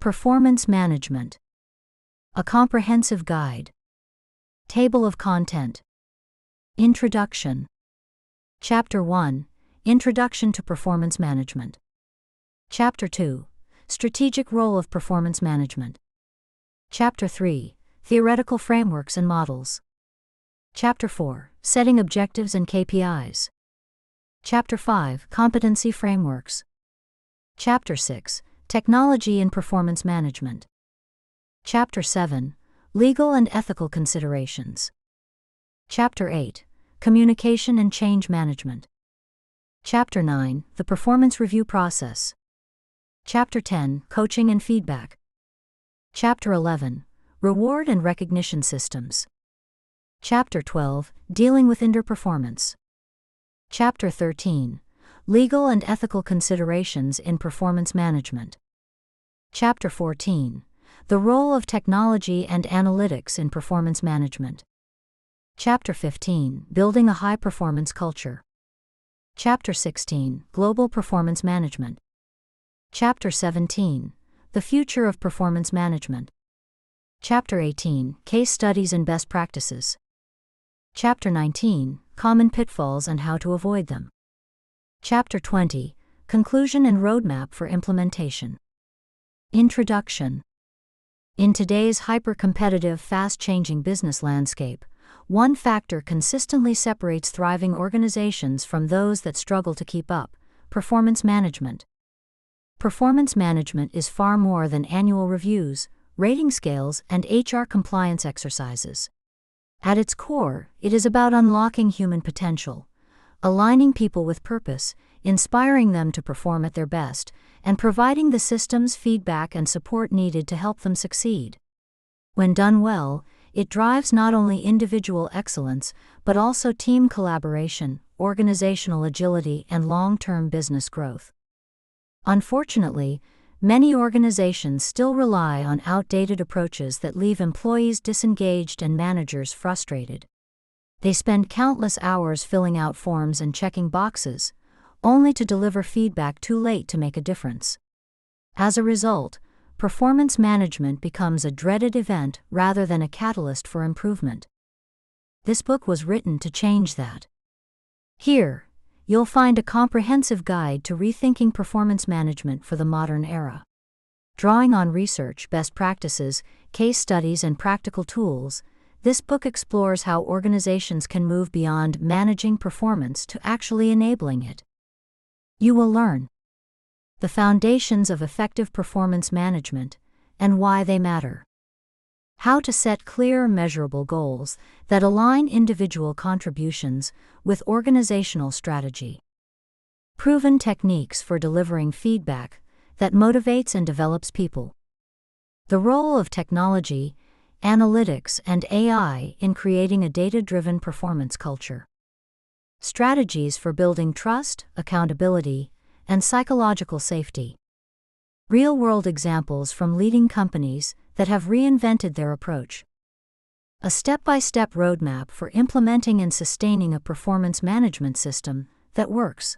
Performance management. A comprehensive guide. Table of content. Introduction. Chapter 1. Introduction to Performance Management. Chapter 2. Strategic role of performance management. Chapter 3. Theoretical frameworks and models. Chapter 4. Setting objectives and KPIs. Chapter 5. Competency frameworks. Chapter 6. Technology in performance management. Chapter 7. Legal and ethical considerations. Chapter 8. Communication and change management. Chapter 9. The performance review process. Chapter 10. Coaching and feedback. Chapter 11. Reward and recognition systems. Chapter 12. Dealing with underperformance. Chapter 13. Legal and ethical considerations in performance management. Chapter 14. The role of technology and analytics in performance management. Chapter 15. Building a high-performance culture. Chapter 16. Global performance management. Chapter 17. The future of performance management. Chapter 18. Case studies and best practices. Chapter 19. Common pitfalls and how to avoid them. Chapter 20. Conclusion and roadmap for implementation. Introduction. In today's hyper-competitive, fast-changing business landscape, one factor consistently separates thriving organizations from those that struggle to keep up: performance management. Performance management is far more than annual reviews, rating scales, and HR compliance exercises. At its core, it is about unlocking human potential, aligning people with purpose, inspiring them to perform at their best, and providing the systems, feedback, and support needed to help them succeed. When done well, it drives not only individual excellence, but also team collaboration, organizational agility, and long-term business growth. Unfortunately, many organizations still rely on outdated approaches that leave employees disengaged and managers frustrated. They spend countless hours filling out forms and checking boxes, only to deliver feedback too late to make a difference. As a result, performance management becomes a dreaded event rather than a catalyst for improvement. This book was written to change that. Here, you'll find a comprehensive guide to rethinking performance management for the modern era. Drawing on research, best practices, case studies, and practical tools, this book explores how organizations can move beyond managing performance to actually enabling it. You will learn the foundations of effective performance management and why they matter. How to set clear, measurable goals that align individual contributions with organizational strategy. Proven techniques for delivering feedback that motivates and develops people. The role of technology, analytics, and AI in creating a data-driven performance culture. Strategies for building trust, accountability, and psychological safety. Real-world examples from leading companies that have reinvented their approach. A step-by-step roadmap for implementing and sustaining a performance management system that works.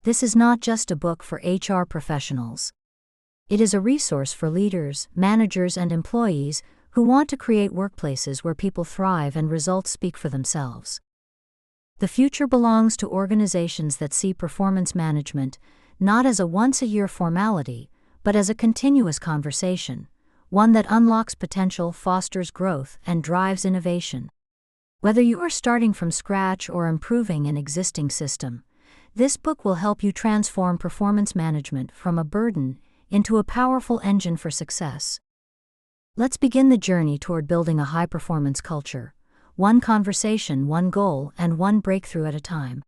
This is not just a book for HR professionals. It is a resource for leaders, managers, and employees who want to create workplaces where people thrive and results speak for themselves. The future belongs to organizations that see performance management not as a once-a-year formality, but as a continuous conversation, one that unlocks potential, fosters growth, and drives innovation. Whether you are starting from scratch or improving an existing system, this book will help you transform performance management from a burden into a powerful engine for success. Let's begin the journey toward building a high-performance culture. One conversation, one goal, and one breakthrough at a time.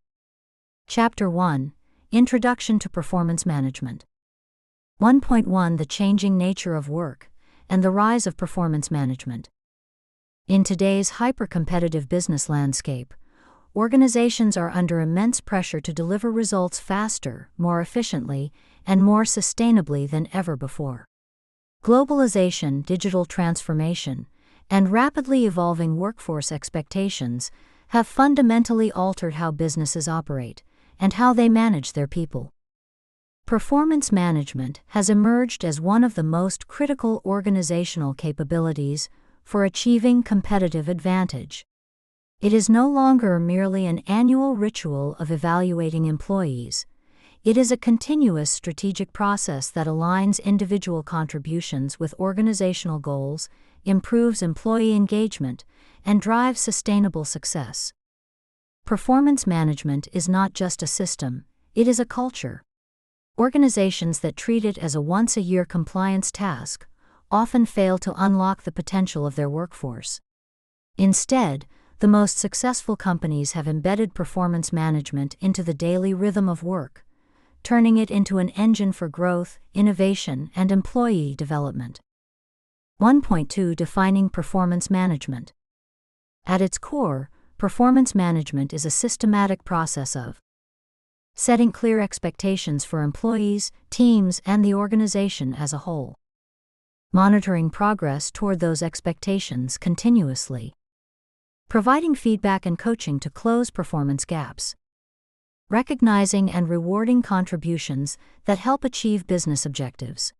Chapter 1. Introduction to Performance Management. 1.1 The changing nature of work and the rise of performance management. In today's hyper-competitive business landscape, organizations are under immense pressure to deliver results faster, more efficiently, and more sustainably than ever before. Globalization, digital transformation, and rapidly evolving workforce expectations have fundamentally altered how businesses operate and how they manage their people. Performance management has emerged as one of the most critical organizational capabilities for achieving competitive advantage. It is no longer merely an annual ritual of evaluating employees. It is a continuous strategic process that aligns individual contributions with organizational goals, improves employee engagement, and drives sustainable success. Performance management is not just a system, it is a culture. Organizations that treat it as a once-a-year compliance task often fail to unlock the potential of their workforce. Instead, the most successful companies have embedded performance management into the daily rhythm of work, turning it into an engine for growth, innovation, and employee development. 1.2 Defining performance management. At its core, performance management is a systematic process of setting clear expectations for employees, teams, and the organization as a whole, monitoring progress toward those expectations continuously, providing feedback and coaching to close performance gaps, recognizing and rewarding contributions that help achieve business objectives.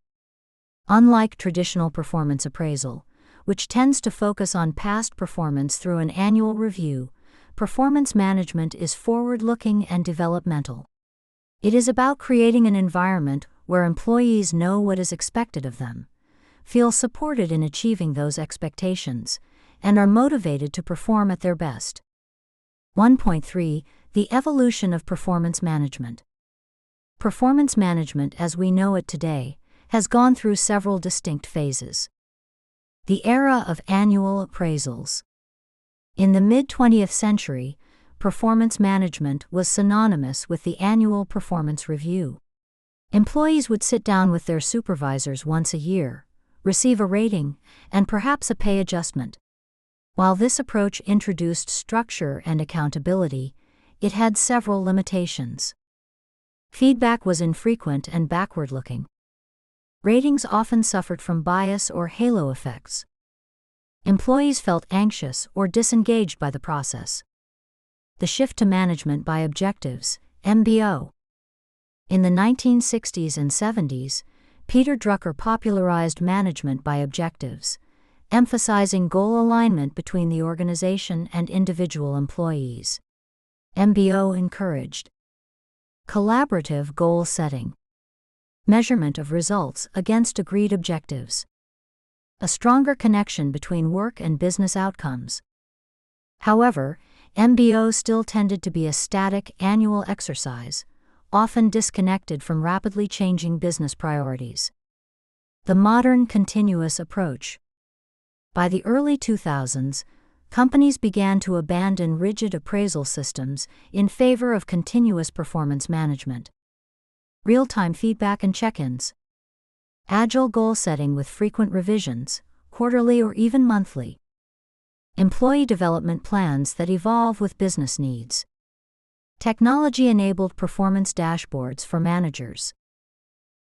Unlike traditional performance appraisal, which tends to focus on past performance through an annual review, performance management is forward-looking and developmental. It is about creating an environment where employees know what is expected of them, feel supported in achieving those expectations, and are motivated to perform at their best. 1.3 The evolution of performance management. Performance management as we know it today has gone through several distinct phases. The era of annual appraisals. In the mid-20th century, performance management was synonymous with the annual performance review. Employees would sit down with their supervisors once a year, receive a rating, and perhaps a pay adjustment. While this approach introduced structure and accountability, it had several limitations. Feedback was infrequent and backward-looking. Ratings often suffered from bias or halo effects. Employees felt anxious or disengaged by the process. The shift to management by objectives, MBO. In the 1960s and 70s, Peter Drucker popularized management by objectives, emphasizing goal alignment between the organization and individual employees. MBO encouraged collaborative goal setting, measurement of results against agreed objectives, a stronger connection between work and business outcomes. However, MBO still tended to be a static annual exercise, often disconnected from rapidly changing business priorities. The modern continuous approach. By the early 2000s, companies began to abandon rigid appraisal systems in favor of continuous performance management. Real-time feedback and check-ins. Agile goal setting with frequent revisions, quarterly or even monthly. Employee development plans that evolve with business needs. Technology-enabled performance dashboards for managers.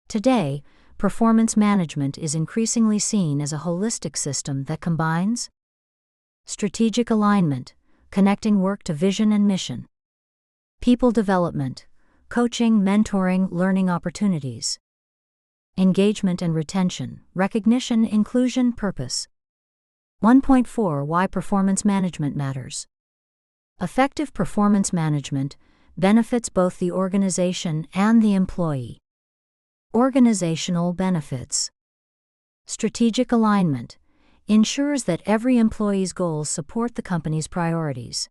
Today, performance management is increasingly seen as a holistic system that combines strategic alignment, connecting work to vision and mission, people development, coaching, mentoring, learning opportunities, engagement and retention, recognition, inclusion, purpose. 1.4 Why performance management matters. Effective performance management benefits both the organization and the employee. Organizational benefits. Strategic alignment ensures that every employee's goals support the company's priorities.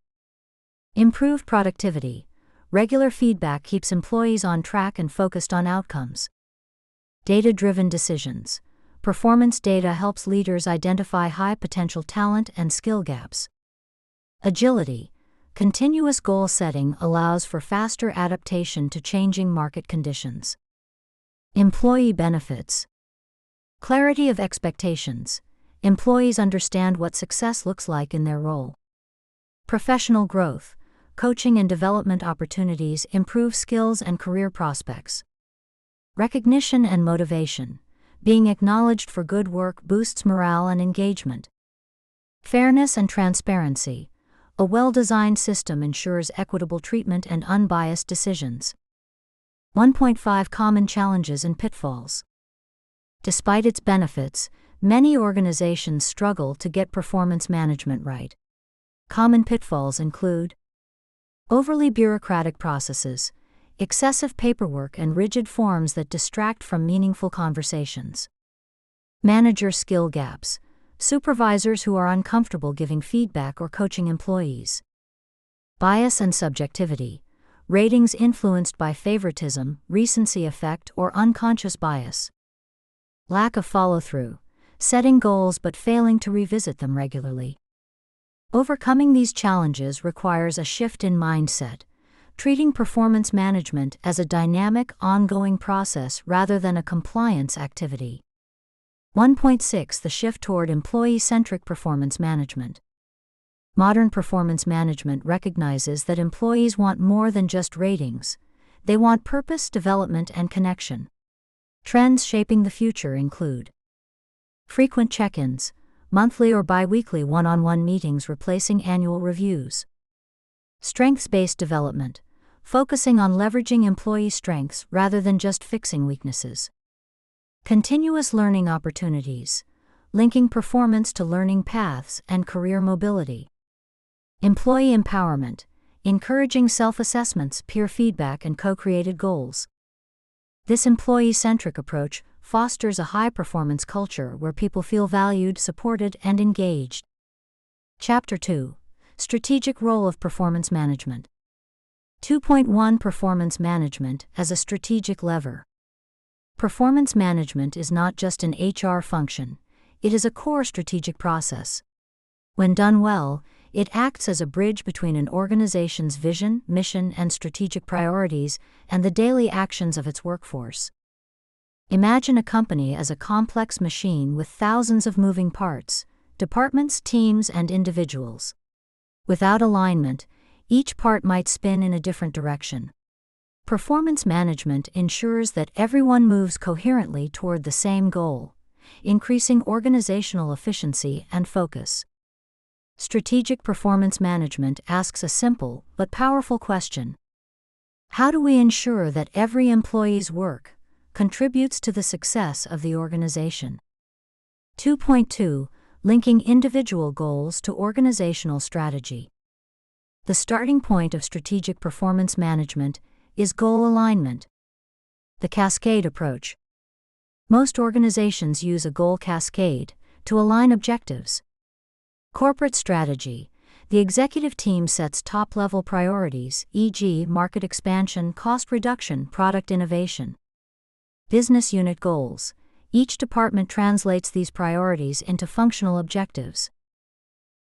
Improved productivity. Regular feedback keeps employees on track and focused on outcomes. Data-driven decisions. Performance data helps leaders identify high-potential talent and skill gaps. Agility. Continuous goal setting allows for faster adaptation to changing market conditions. Employee benefits. Clarity of expectations. Employees understand what success looks like in their role. Professional growth. Coaching and development opportunities improve skills and career prospects. Recognition and motivation. Being acknowledged for good work boosts morale and engagement. Fairness and transparency. A well-designed system ensures equitable treatment and unbiased decisions. 1.5 Common challenges and pitfalls. Despite its benefits, many organizations struggle to get performance management right. Common pitfalls include overly bureaucratic processes, excessive paperwork, and rigid forms that distract from meaningful conversations. Manager skill gaps, supervisors who are uncomfortable giving feedback or coaching employees. Bias and subjectivity, ratings influenced by favoritism, recency effect, or unconscious bias. Lack of follow-through, setting goals but failing to revisit them regularly. Overcoming these challenges requires a shift in mindset, treating performance management as a dynamic, ongoing process rather than a compliance activity. 1.6 The shift toward employee-centric performance management. Modern performance management recognizes that employees want more than just ratings. They want purpose, development, and connection. Trends shaping the future include frequent check-ins, monthly or bi-weekly one-on-one meetings replacing annual reviews. Strengths-based development, focusing on leveraging employee strengths rather than just fixing weaknesses. Continuous learning opportunities, linking performance to learning paths and career mobility. Employee empowerment, encouraging self-assessments, peer feedback, and co-created goals. This employee-centric approach fosters a high-performance culture where people feel valued, supported, and engaged. Chapter 2. Strategic role of performance management. 2.1 Performance management as a strategic lever. Performance management is not just an HR function, it is a core strategic process. When done well, it acts as a bridge between an organization's vision, mission, and strategic priorities and the daily actions of its workforce. Imagine a company as a complex machine with thousands of moving parts, departments, teams, and individuals. Without alignment, each part might spin in a different direction. Performance management ensures that everyone moves coherently toward the same goal, increasing organizational efficiency and focus. Strategic performance management asks a simple but powerful question. How do we ensure that every employee's work contributes to the success of the organization? 2.2 Linking individual goals to organizational strategy. The starting point of strategic performance management is goal alignment. The cascade approach. Most organizations use a goal cascade to align objectives. Corporate strategy. The executive team sets top-level priorities, e.g., market expansion, cost reduction, product innovation. Business unit goals. Each department translates these priorities into functional objectives.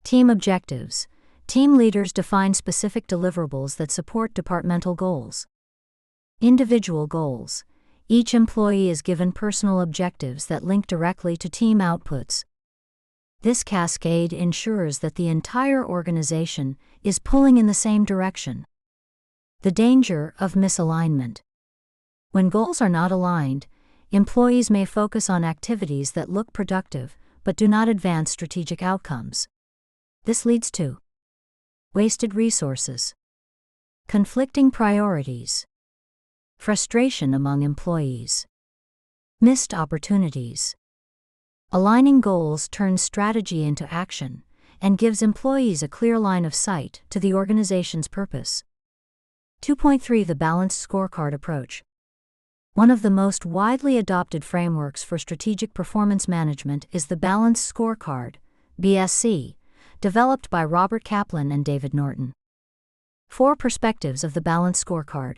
Team objectives. Team leaders define specific deliverables that support departmental goals. Individual goals. Each employee is given personal objectives that link directly to team outputs. This cascade ensures that the entire organization is pulling in the same direction. The danger of misalignment. When goals are not aligned, employees may focus on activities that look productive but do not advance strategic outcomes. This leads to wasted resources, conflicting priorities, frustration among employees, missed opportunities. Aligning goals turns strategy into action and gives employees a clear line of sight to the organization's purpose. 2.3 The balanced scorecard approach. One of the most widely adopted frameworks for strategic performance management is the balanced scorecard, BSC, developed by Robert Kaplan and David Norton. 4 perspectives of the balanced scorecard.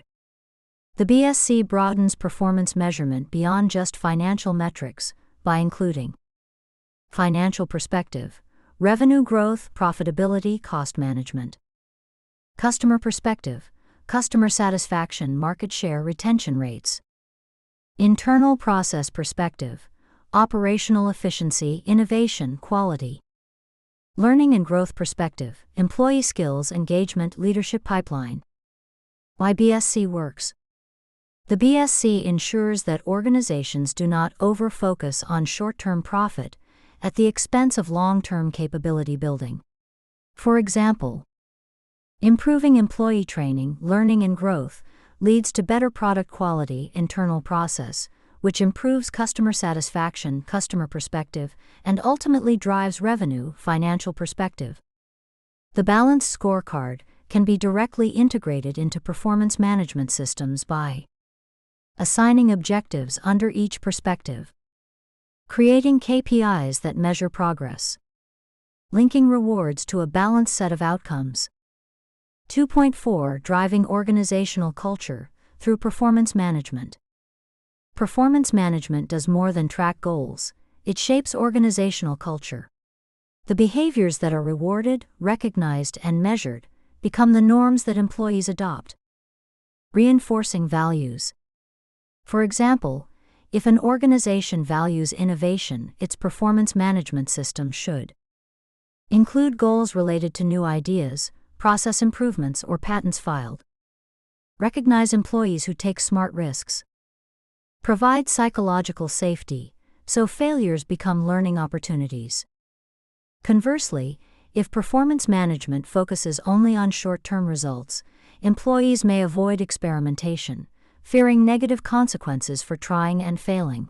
The BSC broadens performance measurement beyond just financial metrics by including financial perspective, revenue growth, profitability, cost management. Customer perspective, customer satisfaction, market share, retention rates. Internal process perspective, operational efficiency, innovation, quality. Learning and growth perspective, employee skills, engagement, leadership pipeline. Why BSC works. The BSC ensures that organizations do not over-focus on short-term profit at the expense of long-term capability building. For example, improving employee training, learning and growth, leads to better product quality, internal process, which improves customer satisfaction, customer perspective, and ultimately drives revenue, financial perspective. The balanced scorecard can be directly integrated into performance management systems by assigning objectives under each perspective, creating KPIs that measure progress, linking rewards to a balanced set of outcomes. 2.4 Driving organizational culture through performance management. Performance management does more than track goals, it shapes organizational culture. The behaviors that are rewarded, recognized, and measured become the norms that employees adopt. Reinforcing values. For example, if an organization values innovation, its performance management system should include goals related to new ideas, process improvements, or patents filed. Recognize employees who take smart risks. Provide psychological safety, so failures become learning opportunities. Conversely, if performance management focuses only on short-term results, employees may avoid experimentation, fearing negative consequences for trying and failing.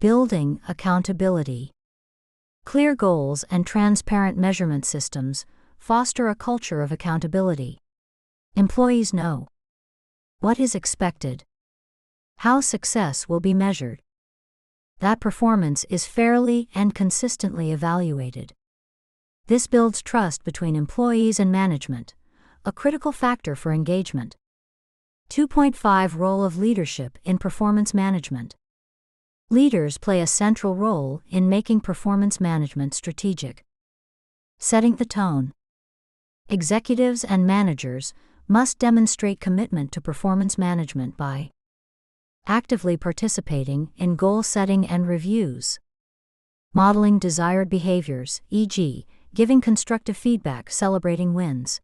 Building accountability. Clear goals and transparent measurement systems foster a culture of accountability. Employees know what is expected, how success will be measured, that performance is fairly and consistently evaluated. This builds trust between employees and management, a critical factor for engagement. 2.5 Role of leadership in performance management. Leaders play a central role in making performance management strategic. Setting the tone. Executives and managers must demonstrate commitment to performance management by actively participating in goal setting and reviews, modeling desired behaviors, e.g., giving constructive feedback, celebrating wins,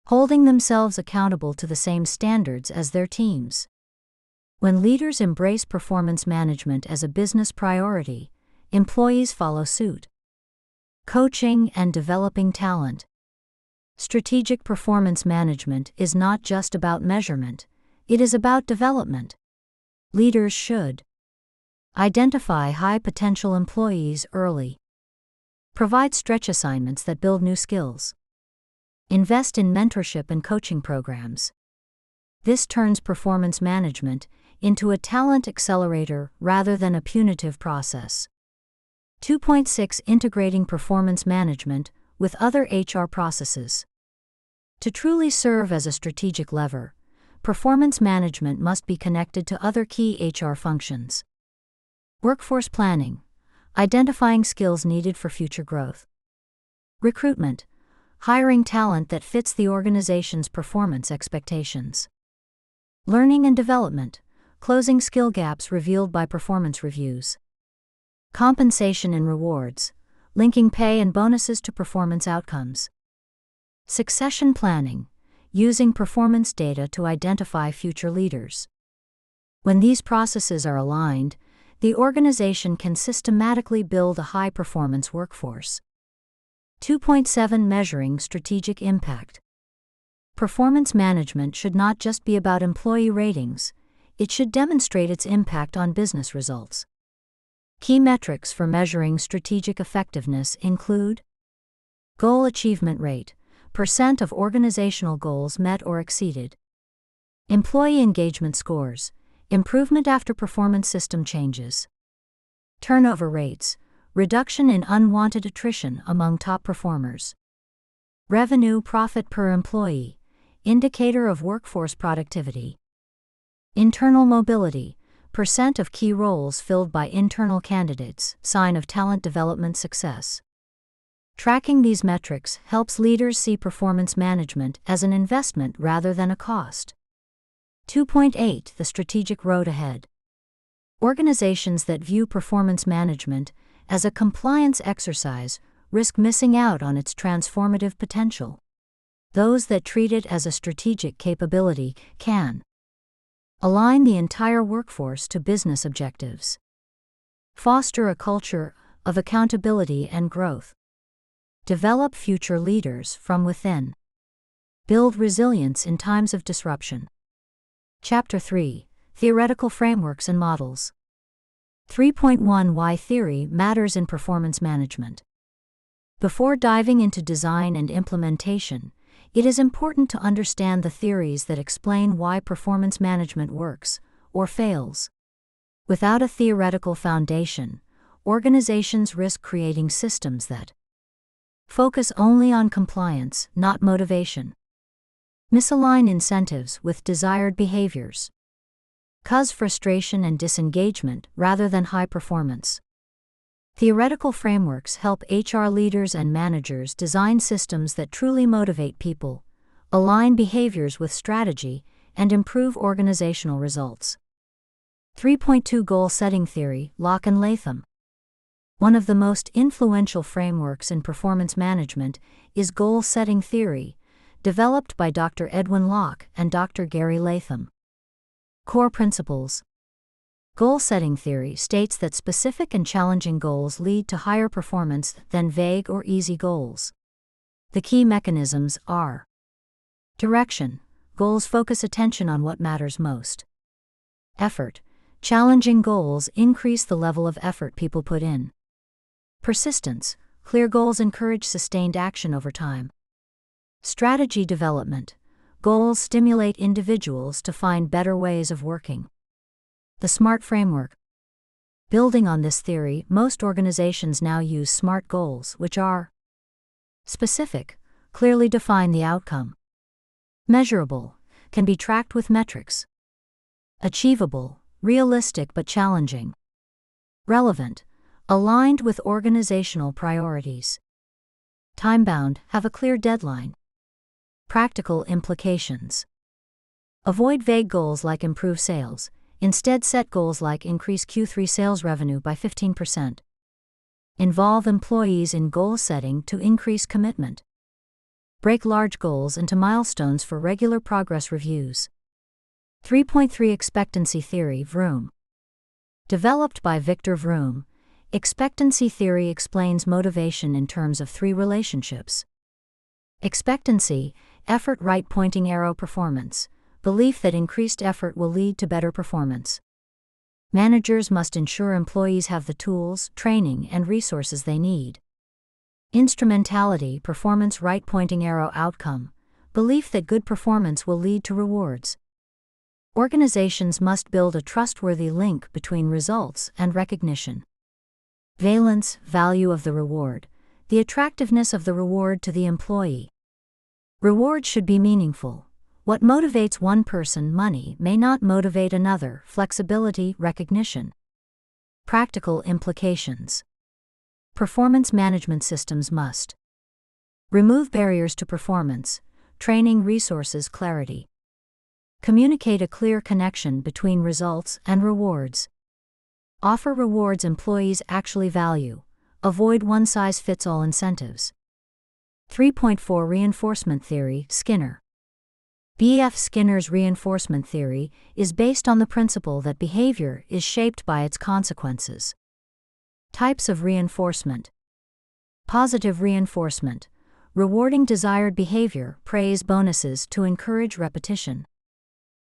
holding themselves accountable to the same standards as their teams. When leaders embrace performance management as a business priority, employees follow suit. Coaching and developing talent. Strategic performance management is not just about measurement, it is about development. Leaders should identify high-potential employees early, provide stretch assignments that build new skills, invest in mentorship and coaching programs. This turns performance management into a talent accelerator rather than a punitive process. 2.6 Integrating performance management with other HR processes. To truly serve as a strategic lever, performance management must be connected to other key HR functions. Workforce planning, identifying skills needed for future growth. Recruitment, hiring talent that fits the organization's performance expectations. Learning and development, closing skill gaps revealed by performance reviews. Compensation and rewards, linking pay and bonuses to performance outcomes. Succession planning, using performance data to identify future leaders. When these processes are aligned, the organization can systematically build a high-performance workforce. 2.7 Measuring strategic impact. Performance management should not just be about employee ratings, it should demonstrate its impact on business results. Key metrics for measuring strategic effectiveness include goal achievement rate, % of organizational goals met or exceeded. Employee engagement scores, improvement after performance system changes. Turnover rates, reduction in unwanted attrition among top performers. Revenue profit per employee, indicator of workforce productivity. Internal mobility, % of key roles filled by internal candidates, sign of talent development success. Tracking these metrics helps leaders see performance management as an investment rather than a cost. 2.8 The strategic road ahead. Organizations that view performance management as a compliance exercise risk missing out on its transformative potential. Those that treat it as a strategic capability can align the entire workforce to business objectives, foster a culture of accountability and growth, develop future leaders from within, build resilience in times of disruption. Chapter 3: Theoretical Frameworks and Models. 3.1 Why Theory Matters in Performance Management. Before diving into design and implementation, it is important to understand the theories that explain why performance management works, or fails. Without a theoretical foundation, organizations risk creating systems that focus only on compliance, not motivation. Misalign incentives with desired behaviors. Cause frustration and disengagement rather than high performance. Theoretical frameworks help HR leaders and managers design systems that truly motivate people, align behaviors with strategy, and improve organizational results. 3.2 Goal Setting Theory, Locke and Latham. One of the most influential frameworks in performance management is goal setting theory, developed by Dr. Edwin Locke and Dr. Gary Latham. Core principles. Goal-setting theory states that specific and challenging goals lead to higher performance than vague or easy goals. The key mechanisms are: direction. Goals focus attention on what matters most. Effort. Challenging goals increase the level of effort people put in. Persistence. Clear goals encourage sustained action over time. Strategy development. Goals stimulate individuals to find better ways of working. The SMART framework. Building on this theory, most organizations now use SMART goals, which are specific, clearly define the outcome. Measurable, can be tracked with metrics. Achievable, realistic but challenging. Relevant, aligned with organizational priorities. Time-bound, have a clear deadline. Practical implications. Avoid vague goals like improve sales. Instead, set goals like increase Q3 sales revenue by 15%. Involve employees in goal setting to increase commitment. Break large goals into milestones for regular progress reviews. 3.3 Expectancy Theory, Vroom. Developed by Victor Vroom, expectancy theory explains motivation in terms of three relationships: expectancy, effort, right pointing arrow, performance. Belief that increased effort will lead to better performance. Managers must ensure employees have the tools, training, and resources they need. Instrumentality, performance, right pointing arrow, outcome. Belief that good performance will lead to rewards. Organizations must build a trustworthy link between results and recognition. Valence, value of the reward. The attractiveness of the reward to the employee. Rewards should be meaningful. What motivates one person, money, may not motivate another, flexibility, recognition. Practical implications. Performance management systems must remove barriers to performance, training, resources, clarity. Communicate a clear connection between results and rewards. Offer rewards employees actually value. Avoid one-size-fits-all incentives. 3.4 Reinforcement Theory, Skinner. B.F. Skinner's reinforcement theory is based on the principle that behavior is shaped by its consequences. Types of reinforcement. Positive reinforcement. Rewarding desired behavior, praise, bonuses to encourage repetition.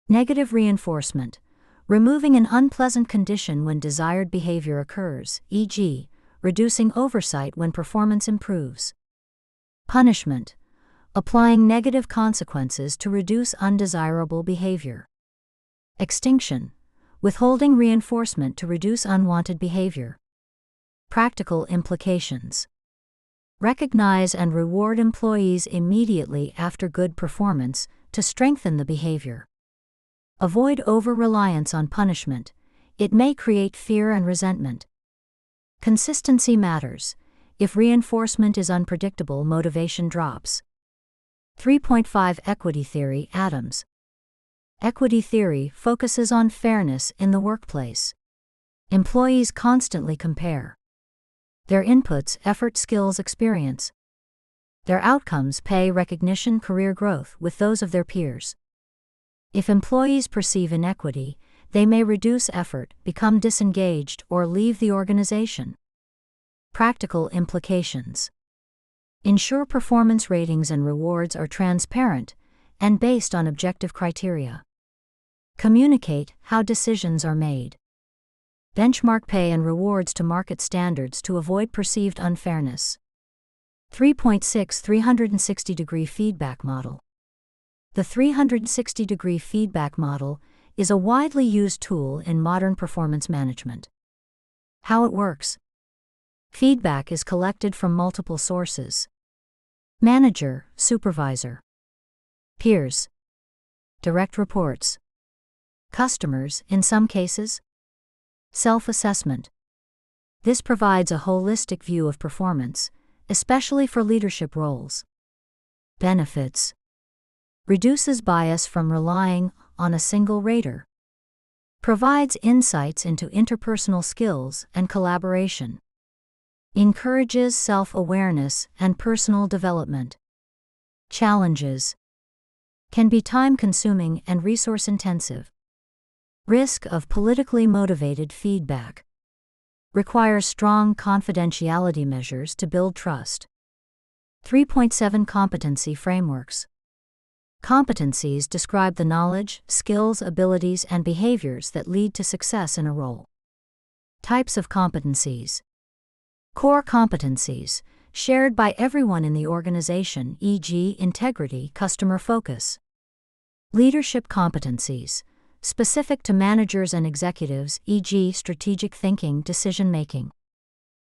Negative reinforcement. Removing an unpleasant condition when desired behavior occurs, e.g., reducing oversight when performance improves. Punishment. Applying negative consequences to reduce undesirable behavior. Extinction. Withholding reinforcement to reduce unwanted behavior. Practical implications. Recognize and reward employees immediately after good performance to strengthen the behavior. Avoid over-reliance on punishment. It may create fear and resentment. Consistency matters. If reinforcement is unpredictable, motivation drops. 3.5 Equity Theory, Adams. Equity theory focuses on fairness in the workplace. Employees constantly compare their inputs, effort, skills, experience, their outcomes, pay, recognition, career growth, with those of their peers. If employees perceive inequity, they may reduce effort, become disengaged, or leave the organization. Practical implications. Ensure performance ratings and rewards are transparent and based on objective criteria. Communicate how decisions are made. Benchmark pay and rewards to market standards to avoid perceived unfairness. 3.6 360-degree feedback model. The 360-degree feedback model is a widely used tool in modern performance management. How it works. Feedback is collected from multiple sources: manager, supervisor, peers, direct reports, customers in some cases, self-assessment. This provides a holistic view of performance, especially for leadership roles. Benefits. Reduces bias from relying on a single rater. Provides insights into interpersonal skills and collaboration. Encourages self-awareness and personal development. Challenges. Can be time-consuming and resource-intensive. Risk of politically motivated feedback. Requires strong confidentiality measures to build trust. 3.7 Competency frameworks. Competencies describe the knowledge, skills, abilities, and behaviors that lead to success in a role. Types of competencies. Core competencies, shared by everyone in the organization, e.g., integrity, customer focus. Leadership competencies, specific to managers and executives, e.g., strategic thinking, decision-making.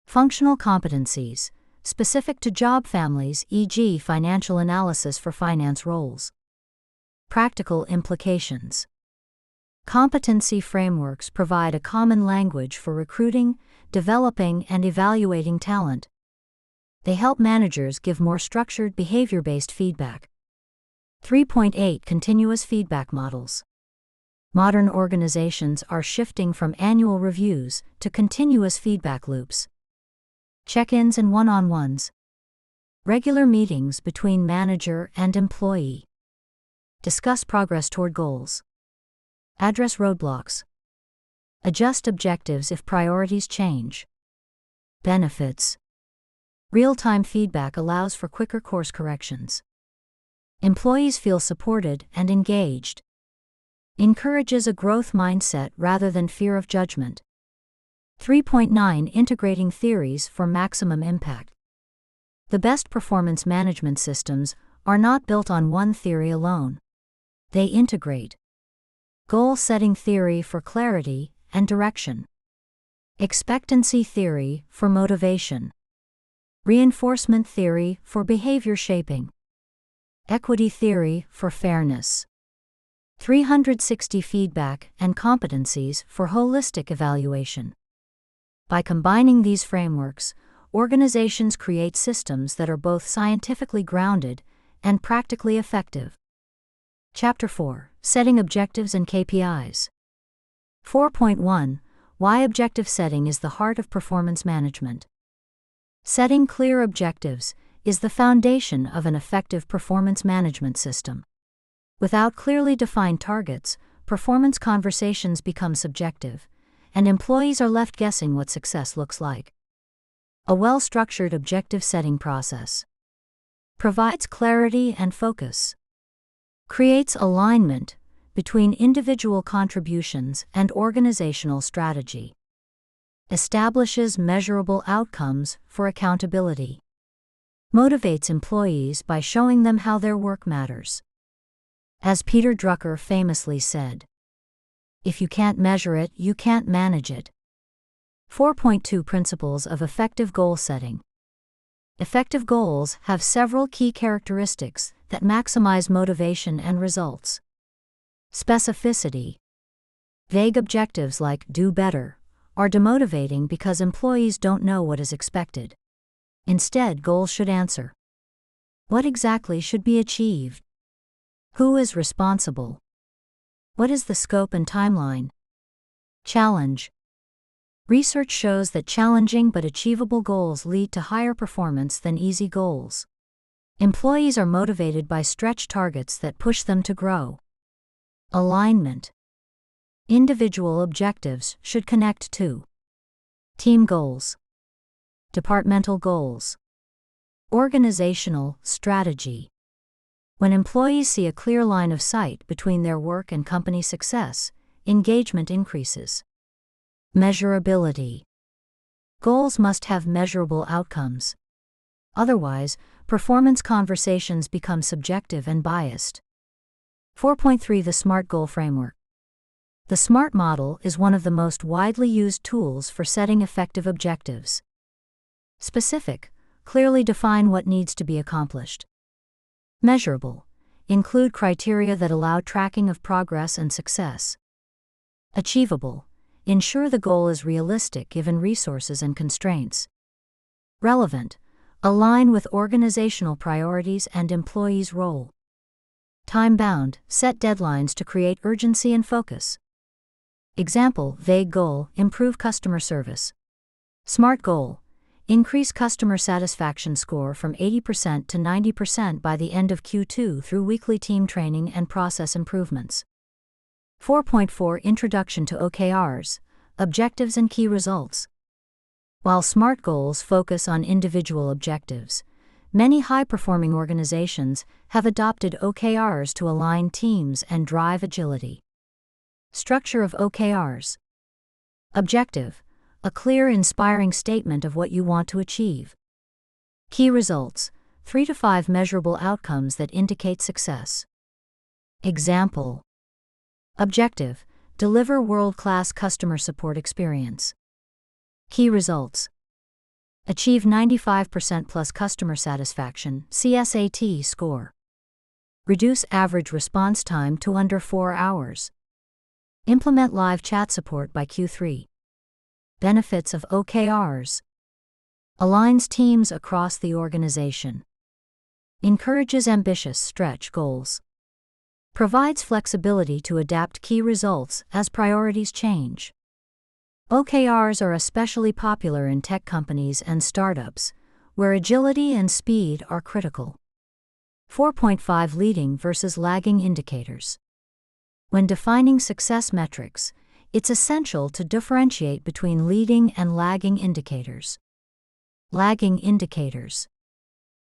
Functional competencies, specific to job families, e.g., financial analysis for finance roles. Practical implications. Competency frameworks provide a common language for recruiting, developing, and evaluating talent. They help managers give more structured, behavior-based feedback. 3.8 Continuous feedback models. Modern organizations are shifting from annual reviews to continuous feedback loops. Check-ins and one-on-ones. Regular meetings between manager and employee. Discuss progress toward goals. Address roadblocks. Adjust objectives if priorities change. Benefits. Real-time feedback allows for quicker course corrections. Employees feel supported and engaged. Encourages a growth mindset rather than fear of judgment. 3.9 Integrating theories for maximum impact. The best performance management systems are not built on one theory alone. They integrate goal-setting theory for clarity and direction, expectancy theory for motivation, reinforcement theory for behavior shaping, equity theory for fairness, 360 feedback and competencies for holistic evaluation. By combining these frameworks, organizations create systems that are both scientifically grounded and practically effective. Chapter 4. Setting objectives and KPIs. 4.1 Why objective setting is the heart of performance management. Setting clear objectives is the foundation of an effective performance management system. Without clearly defined targets, performance conversations become subjective, and employees are left guessing what success looks like. A well-structured objective setting process provides clarity and focus, creates alignment between individual contributions and organizational strategy, establishes measurable outcomes for accountability, motivates employees by showing them how their work matters. As Peter Drucker famously said, "If you can't measure it, you can't manage it." 4.2 Principles of effective goal setting. Effective goals have several key characteristics that maximize motivation and results. Specificity. Vague objectives like "do better" are demotivating because employees don't know what is expected. Instead, goals should answer, what exactly should be achieved? Who is responsible? What is the scope and timeline? Challenge. Research shows that challenging but achievable goals lead to higher performance than easy goals. Employees are motivated by stretch targets that push them to grow. Alignment. Individual objectives should connect to team goals, departmental goals, organizational strategy, When employees see a clear line of sight between their work and company success, engagement increases. Measurability. Goals must have measurable outcomes. Otherwise, performance conversations become subjective and biased. 4.3 The SMART Goal Framework. The SMART model is one of the most widely used tools for setting effective objectives. Specific, clearly define what needs to be accomplished. Measurable, include criteria that allow tracking of progress and success. Achievable, ensure the goal is realistic given resources and constraints. Relevant, align with organizational priorities and employees' role. Time-bound, set deadlines to create urgency and focus. Example, vague goal, improve customer service. SMART goal, increase customer satisfaction score from 80% to 90% by the end of Q2 through weekly team training and process improvements. 4.4 Introduction to OKRs, Objectives and Key Results. While SMART goals focus on individual objectives, many high-performing organizations have adopted OKRs to align teams and drive agility. Structure of OKRs. Objective, a clear, inspiring statement of what you want to achieve. Key results, 3 to 5 measurable outcomes that indicate success. Example. Objective, deliver world-class customer support experience. Key results. Achieve 95% plus customer satisfaction (CSAT) score. Reduce average response time to under 4 hours. Implement live chat support by Q3. Benefits of OKRs. Aligns teams across the organization. Encourages ambitious stretch goals. Provides flexibility to adapt key results as priorities change. OKRs are especially popular in tech companies and startups, where agility and speed are critical. 4.5 Leading versus lagging indicators. When defining success metrics, it's essential to differentiate between leading and lagging indicators. Lagging indicators.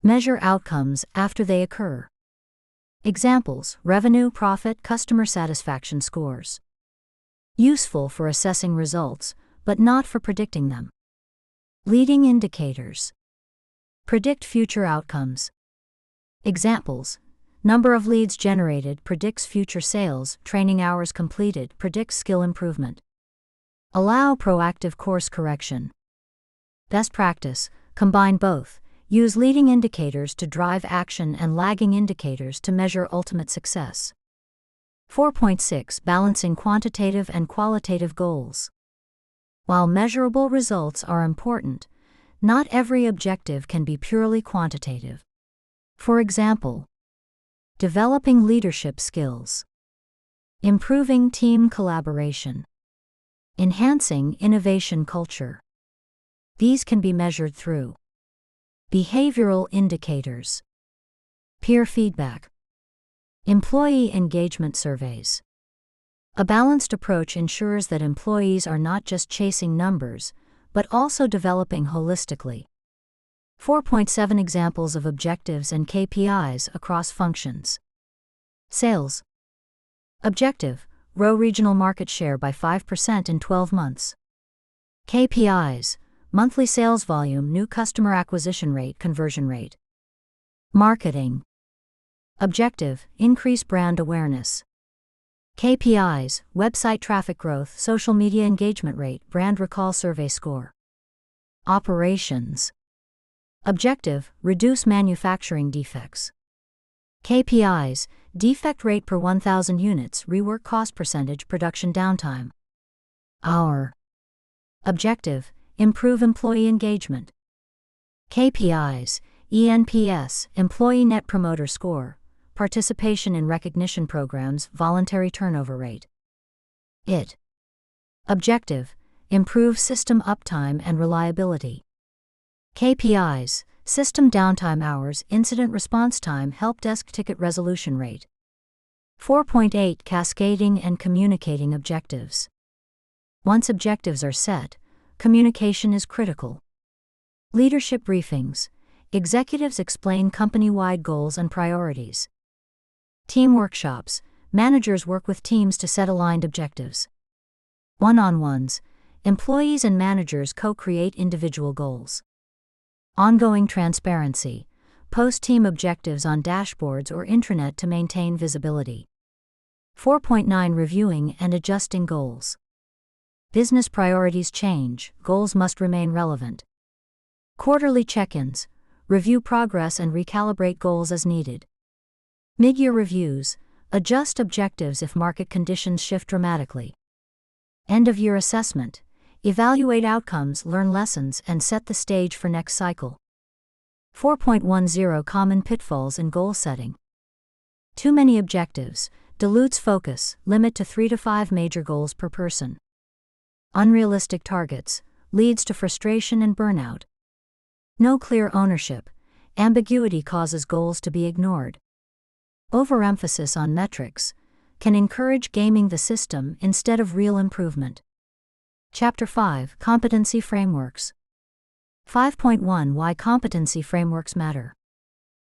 Measure outcomes after they occur. Examples: revenue, profit, customer satisfaction scores. Useful for assessing results, but not for predicting them. Leading indicators. Predict future outcomes. Examples: number of leads generated predicts future sales, training hours completed predicts skill improvement. Allow proactive course correction. Best practice, combine both. Use leading indicators to drive action and lagging indicators to measure ultimate success. 4.6 Balancing quantitative and qualitative goals. While measurable results are important, not every objective can be purely quantitative. For example, developing leadership skills, improving team collaboration, enhancing innovation culture. These can be measured through behavioral indicators, peer feedback, employee engagement surveys. A balanced approach ensures that employees are not just chasing numbers, but also developing holistically. 4.7 Examples of objectives and KPIs across functions. Sales. Objective: grow regional market share by 5% in 12 months. KPIs: monthly sales volume, new customer acquisition rate, conversion rate. Marketing. Objective: increase brand awareness. KPIs: website traffic growth, social media engagement rate, brand recall survey score. Operations. Objective: reduce manufacturing defects. KPIs: defect rate per 1,000 units, rework cost percentage, production downtime. Hour. Objective: improve employee engagement. KPIs: ENPS, employee net promoter score, participation in recognition programs, voluntary turnover rate. IT. Objective: improve system uptime and reliability. KPIs: system downtime hours, incident response time, help desk ticket resolution rate. 4.8 Cascading and communicating objectives. Once objectives are set, communication is critical. Leadership briefings. Executives explain company-wide goals and priorities. Team workshops. Managers work with teams to set aligned objectives. One-on-ones. Employees and managers co-create individual goals. Ongoing transparency. Post team objectives on dashboards or intranet to maintain visibility. 4.9 Reviewing and adjusting goals. Business priorities change, goals must remain relevant. Quarterly check-ins. Review progress and recalibrate goals as needed. Mid-year reviews. Adjust objectives if market conditions shift dramatically. End-of-year assessment. Evaluate outcomes, learn lessons, and set the stage for next cycle. 4.10 Common pitfalls in goal setting. Too many objectives. Dilutes focus, limit to 3 to 5 major goals per person. Unrealistic targets. Leads to frustration and burnout. No clear ownership. Ambiguity causes goals to be ignored. Overemphasis on metrics can encourage gaming the system instead of real improvement. Chapter 5 Competency Frameworks. 5.1 Why competency frameworks matter.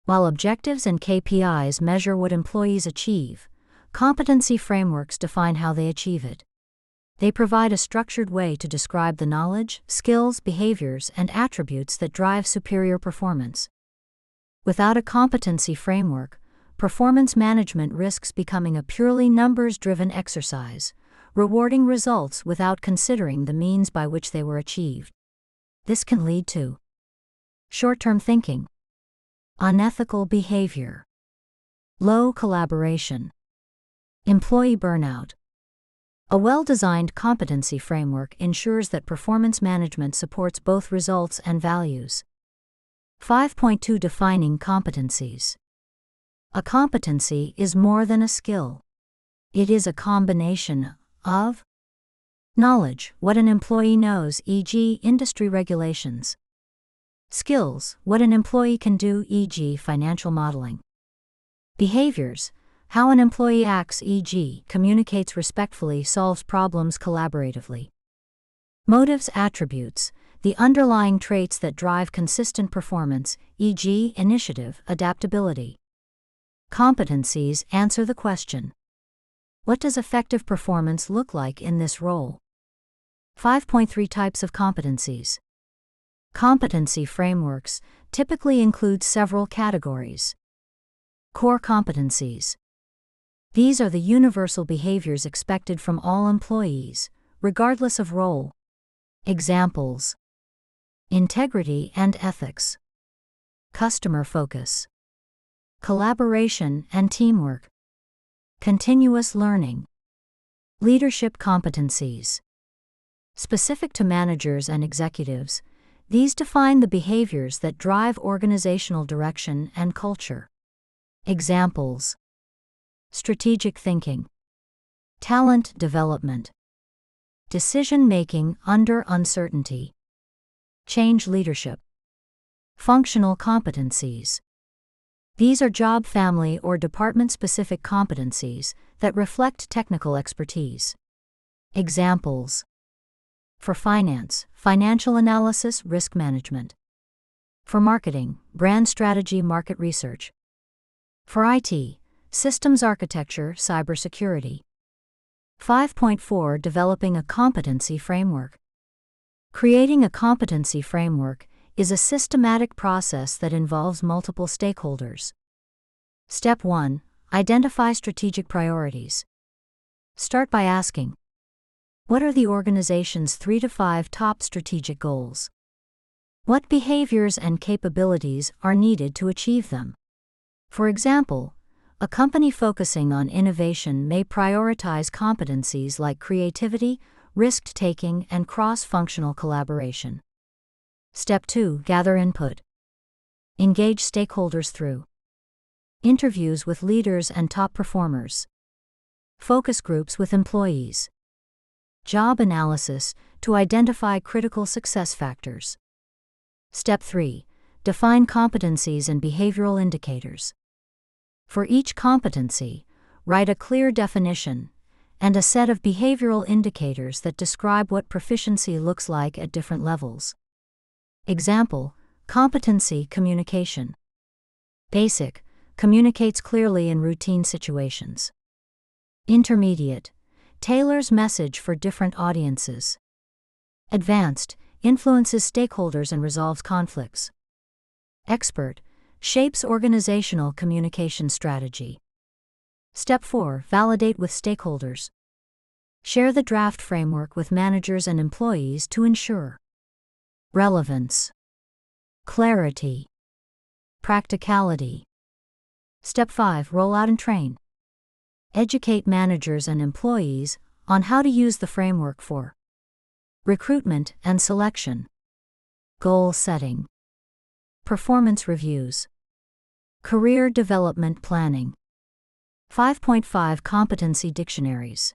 While objectives and KPIs measure what employees achieve, competency frameworks define how they achieve it. They provide a structured way to describe the knowledge, skills, behaviors, and attributes that drive superior performance. Without a competency framework, performance management risks becoming a purely numbers-driven exercise, rewarding results without considering the means by which they were achieved. This can lead to short-term thinking, unethical behavior, low collaboration, employee burnout. A well-designed competency framework ensures that performance management supports both results and values. 5.2 Defining competencies. A competency is more than a skill. It is a combination of knowledge, what an employee knows, e.g., industry regulations. Skills, what an employee can do, e.g., financial modeling. Behaviors, how an employee acts, e.g., communicates respectfully, solves problems collaboratively. Motives, attributes, the underlying traits that drive consistent performance, e.g., initiative, adaptability. Competencies answer the question, what does effective performance look like in this role? 5.3 Types of competencies. Competency frameworks typically include several categories. Core competencies. These are the universal behaviors expected from all employees, regardless of role. Examples: integrity and ethics, customer focus, collaboration and teamwork, continuous learning. Leadership competencies. Specific to managers and executives, these define the behaviors that drive organizational direction and culture. Examples: strategic thinking, talent development, decision-making under uncertainty, change leadership. Functional competencies. These are job, family, or department-specific competencies that reflect technical expertise. Examples: for finance, financial analysis, risk management. For marketing, brand strategy, market research. For IT, systems architecture, cybersecurity. 5.4 Developing a competency framework. Creating a competency framework is a systematic process that involves multiple stakeholders. Step 1. Identify strategic priorities. Start by asking, what are the organization's 3 to 5 top strategic goals? What behaviors and capabilities are needed to achieve them? For example, a company focusing on innovation may prioritize competencies like creativity, risk-taking, and cross-functional collaboration. Step 2. Gather input. Engage stakeholders through interviews with leaders and top performers, focus groups with employees, job analysis to identify critical success factors. Step 3. Define competencies and behavioral indicators. For each competency, write a clear definition and a set of behavioral indicators that describe what proficiency looks like at different levels. Example: competency communication. Basic, communicates clearly in routine situations. Intermediate, tailors message for different audiences. Advanced, influences stakeholders and resolves conflicts. Expert, shapes organizational communication strategy. Step 4. Validate with stakeholders. Share the draft framework with managers and employees to ensure relevance, clarity, practicality. Step 5. Roll out and train. Educate managers and employees on how to use the framework for recruitment and selection, goal setting, performance reviews, career development planning. 5.5 Competency dictionaries.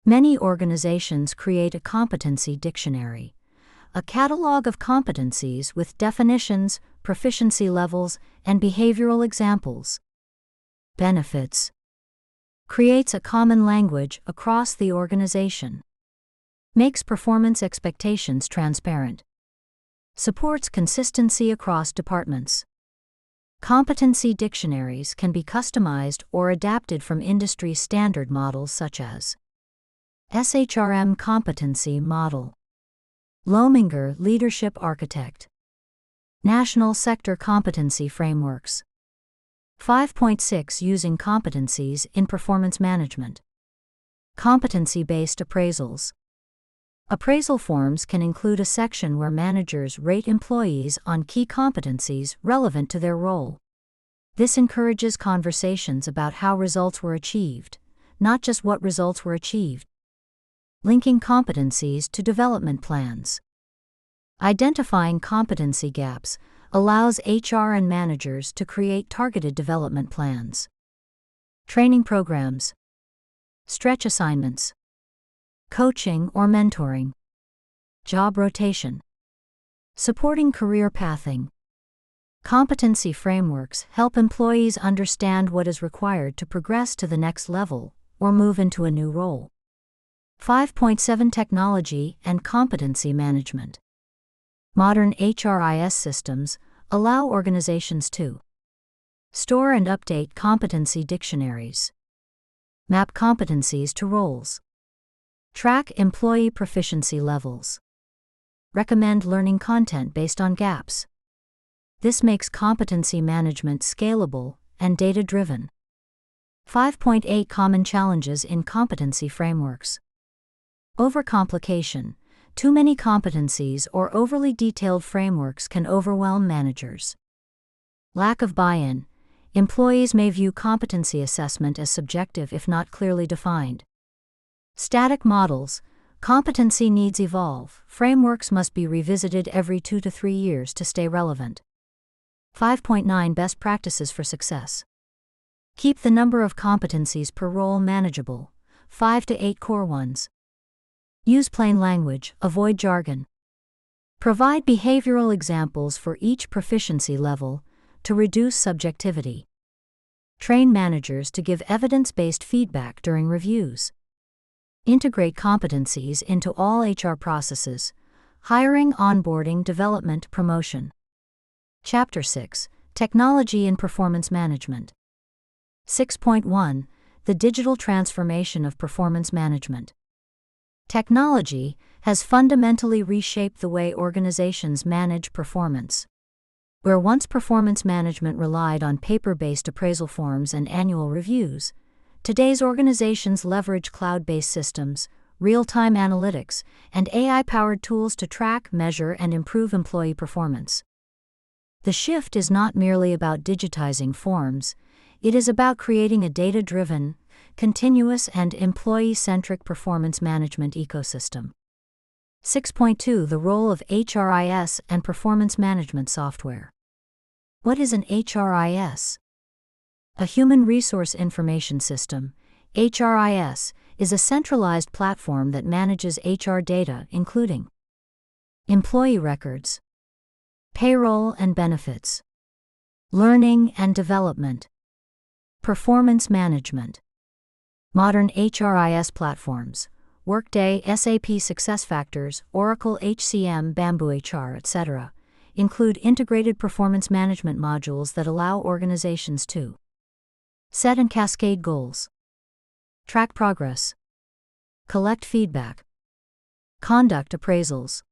Many organizations create a competency dictionary, a catalog of competencies with definitions, proficiency levels, and behavioral examples. Benefits. Creates a common language across the organization. Makes performance expectations transparent. Supports consistency across departments. Competency dictionaries can be customized or adapted from industry standard models such as SHRM Competency Model, Lominger Leadership Architect, National Sector Competency Frameworks. 5.6 Using competencies in performance management. Competency-based appraisals. Appraisal forms can include a section where managers rate employees on key competencies relevant to their role. This encourages conversations about how results were achieved, not just what results were achieved. Linking competencies to development plans. Identifying competency gaps allows HR and managers to create targeted development plans. Training programs. Stretch assignments. Coaching or mentoring. Job rotation. Supporting career pathing. Competency frameworks help employees understand what is required to progress to the next level or move into a new role. 5.7 Technology and competency management. Modern HRIS systems allow organizations to store and update competency dictionaries, map competencies to roles, track employee proficiency levels, recommend learning content based on gaps. This makes competency management scalable and data-driven. 5.8 Common challenges in competency frameworks. Overcomplication. Too many competencies or overly detailed frameworks can overwhelm managers. Lack of buy-in. Employees may view competency assessment as subjective if not clearly defined. Static models. Competency needs evolve. Frameworks must be revisited every 2 to 3 years to stay relevant. 5.9 Best practices for success. Keep the number of competencies per role manageable, 5 to 8 core ones. Use plain language, avoid jargon. Provide behavioral examples for each proficiency level to reduce subjectivity. Train managers to give evidence-based feedback during reviews. Integrate competencies into all HR processes: hiring, onboarding, development, promotion. Chapter 6: Technology in Performance Management. 6.1 The digital transformation of performance management. Technology has fundamentally reshaped the way organizations manage performance. Where once performance management relied on paper-based appraisal forms and annual reviews, today's organizations leverage cloud-based systems, real-time analytics, and AI-powered tools to track, measure, and improve employee performance. The shift is not merely about digitizing forms, it is about creating a data-driven, continuous, and employee-centric performance management ecosystem. 6.2 The role of HRIS and performance management software. What is an HRIS? A Human Resource Information System, HRIS, is a centralized platform that manages HR data including employee records, payroll and benefits, learning and development, performance management. Modern HRIS platforms, Workday, SAP SuccessFactors, Oracle HCM, Bamboo HR, etc., include integrated performance management modules that allow organizations to set and cascade goals, track progress, collect feedback, conduct appraisals,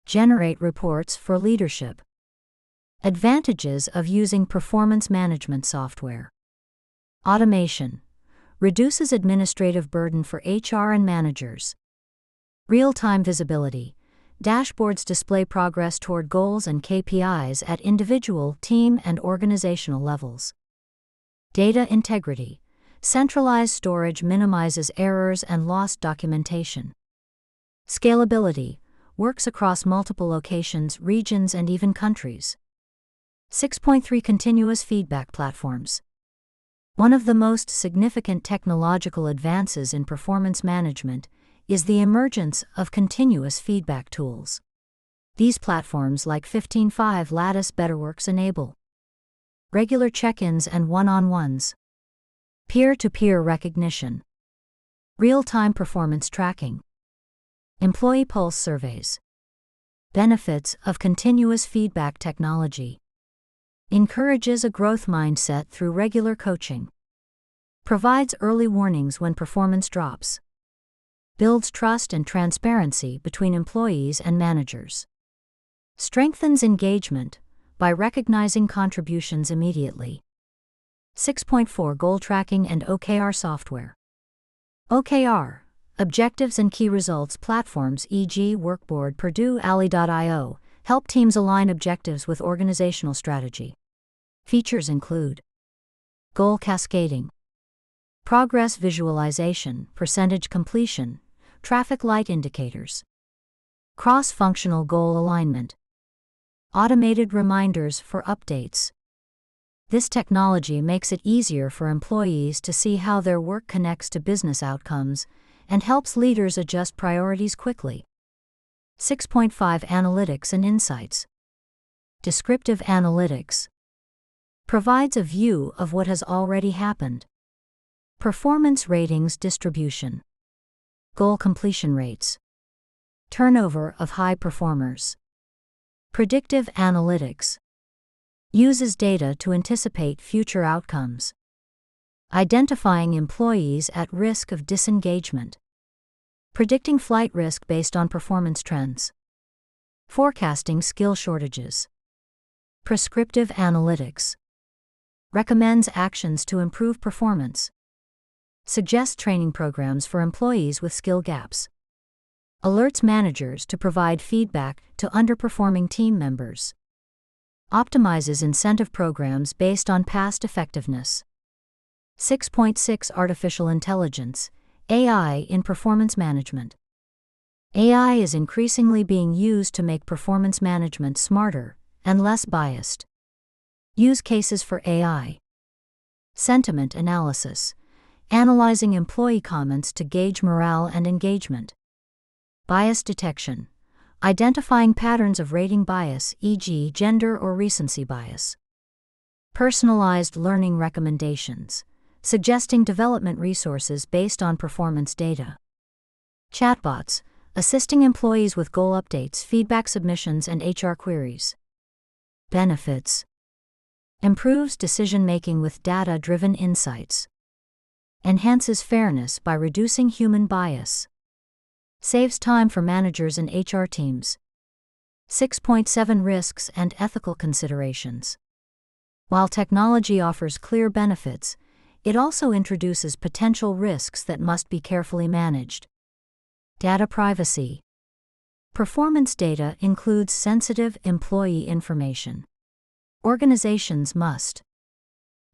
generate reports for leadership. Advantages of using performance management software. Automation reduces administrative burden for HR and managers. Real-time visibility. Dashboards display progress toward goals and KPIs at individual, team, and organizational levels. Data integrity. Centralized storage minimizes errors and lost documentation. Scalability. Works across multiple locations, regions, and even countries. 6.3 Continuous feedback platforms. One of the most significant technological advances in performance management is the emergence of continuous feedback tools. These platforms like 15.5 Lattice Betterworks enable regular check-ins and one-on-ones, peer-to-peer recognition, real-time performance tracking, employee pulse surveys. Benefits of continuous feedback technology. Encourages a growth mindset through regular coaching. Provides early warnings when performance drops. Builds trust and transparency between employees and managers. Strengthens engagement by recognizing contributions immediately. 6.4 Goal tracking and OKR software. OKR, objectives and key results platforms e.g. Workboard, Purdue, Ally.io, help teams align objectives with organizational strategy. Features include goal cascading, progress visualization, percentage completion, traffic light indicators, cross-functional goal alignment, automated reminders for updates. This technology makes it easier for employees to see how their work connects to business outcomes and helps leaders adjust priorities quickly. 6.5 Analytics and insights. Descriptive analytics provides a view of what has already happened. Performance ratings distribution, goal completion rates, turnover of high performers. Predictive analytics uses data to anticipate future outcomes, identifying employees at risk of disengagement. Predicting flight risk based on performance trends. Forecasting skill shortages. Prescriptive analytics recommends actions to improve performance. Suggests training programs for employees with skill gaps. Alerts managers to provide feedback to underperforming team members. Optimizes incentive programs based on past effectiveness. 6.6 Artificial intelligence. AI in performance management. AI is increasingly being used to make performance management smarter and less biased. Use cases for AI. Sentiment analysis, analyzing employee comments to gauge morale and engagement. Bias detection, identifying patterns of rating bias, e.g., gender or recency bias. Personalized learning recommendations, suggesting development resources based on performance data. Chatbots, assisting employees with goal updates, feedback submissions, and HR queries. Benefits. Improves decision-making with data-driven insights. Enhances fairness by reducing human bias. Saves time for managers and HR teams. 6.7 Risks and ethical considerations. While technology offers clear benefits, it also introduces potential risks that must be carefully managed. Data privacy. Performance data includes sensitive employee information. Organizations must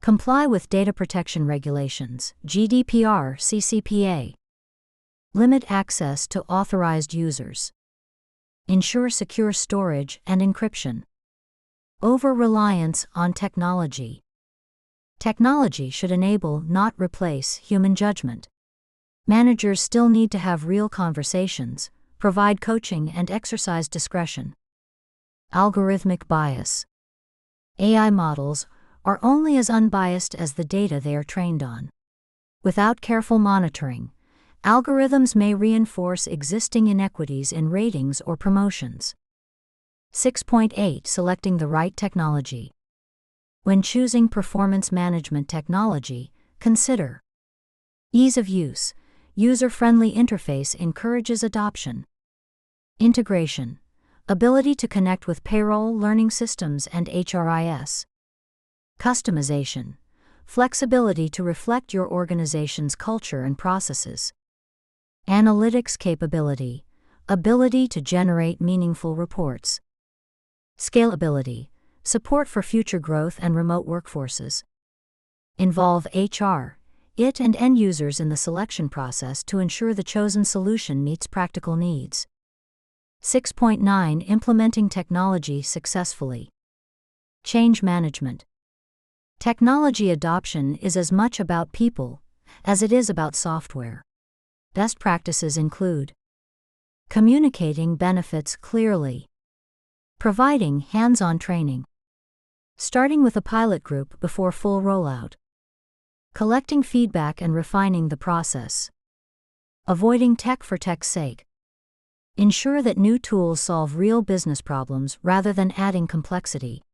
comply with data protection regulations, GDPR, CCPA. Limit access to authorized users. Ensure secure storage and encryption. Over-reliance on technology. Technology should enable, not replace, human judgment. Managers still need to have real conversations, provide coaching, and exercise discretion. Algorithmic bias. AI models are only as unbiased as the data they are trained on. Without careful monitoring, algorithms may reinforce existing inequities in ratings or promotions. 6.8 Selecting the right technology. When choosing performance management technology, consider ease of use. User-friendly interface encourages adoption. Integration. Ability to connect with payroll, learning systems, and HRIS. Customization. Flexibility to reflect your organization's culture and processes. Analytics capability. Ability to generate meaningful reports. Scalability. Support for future growth and remote workforces. Involve HR, IT and end users in the selection process to ensure the chosen solution meets practical needs. 6.9 Implementing technology successfully. Change management. Technology adoption is as much about people as it is about software. Best practices include communicating benefits clearly, providing hands-on training, starting with a pilot group before full rollout, collecting feedback and refining the process, avoiding tech for tech's sake. Ensure that new tools solve real business problems rather than adding complexity.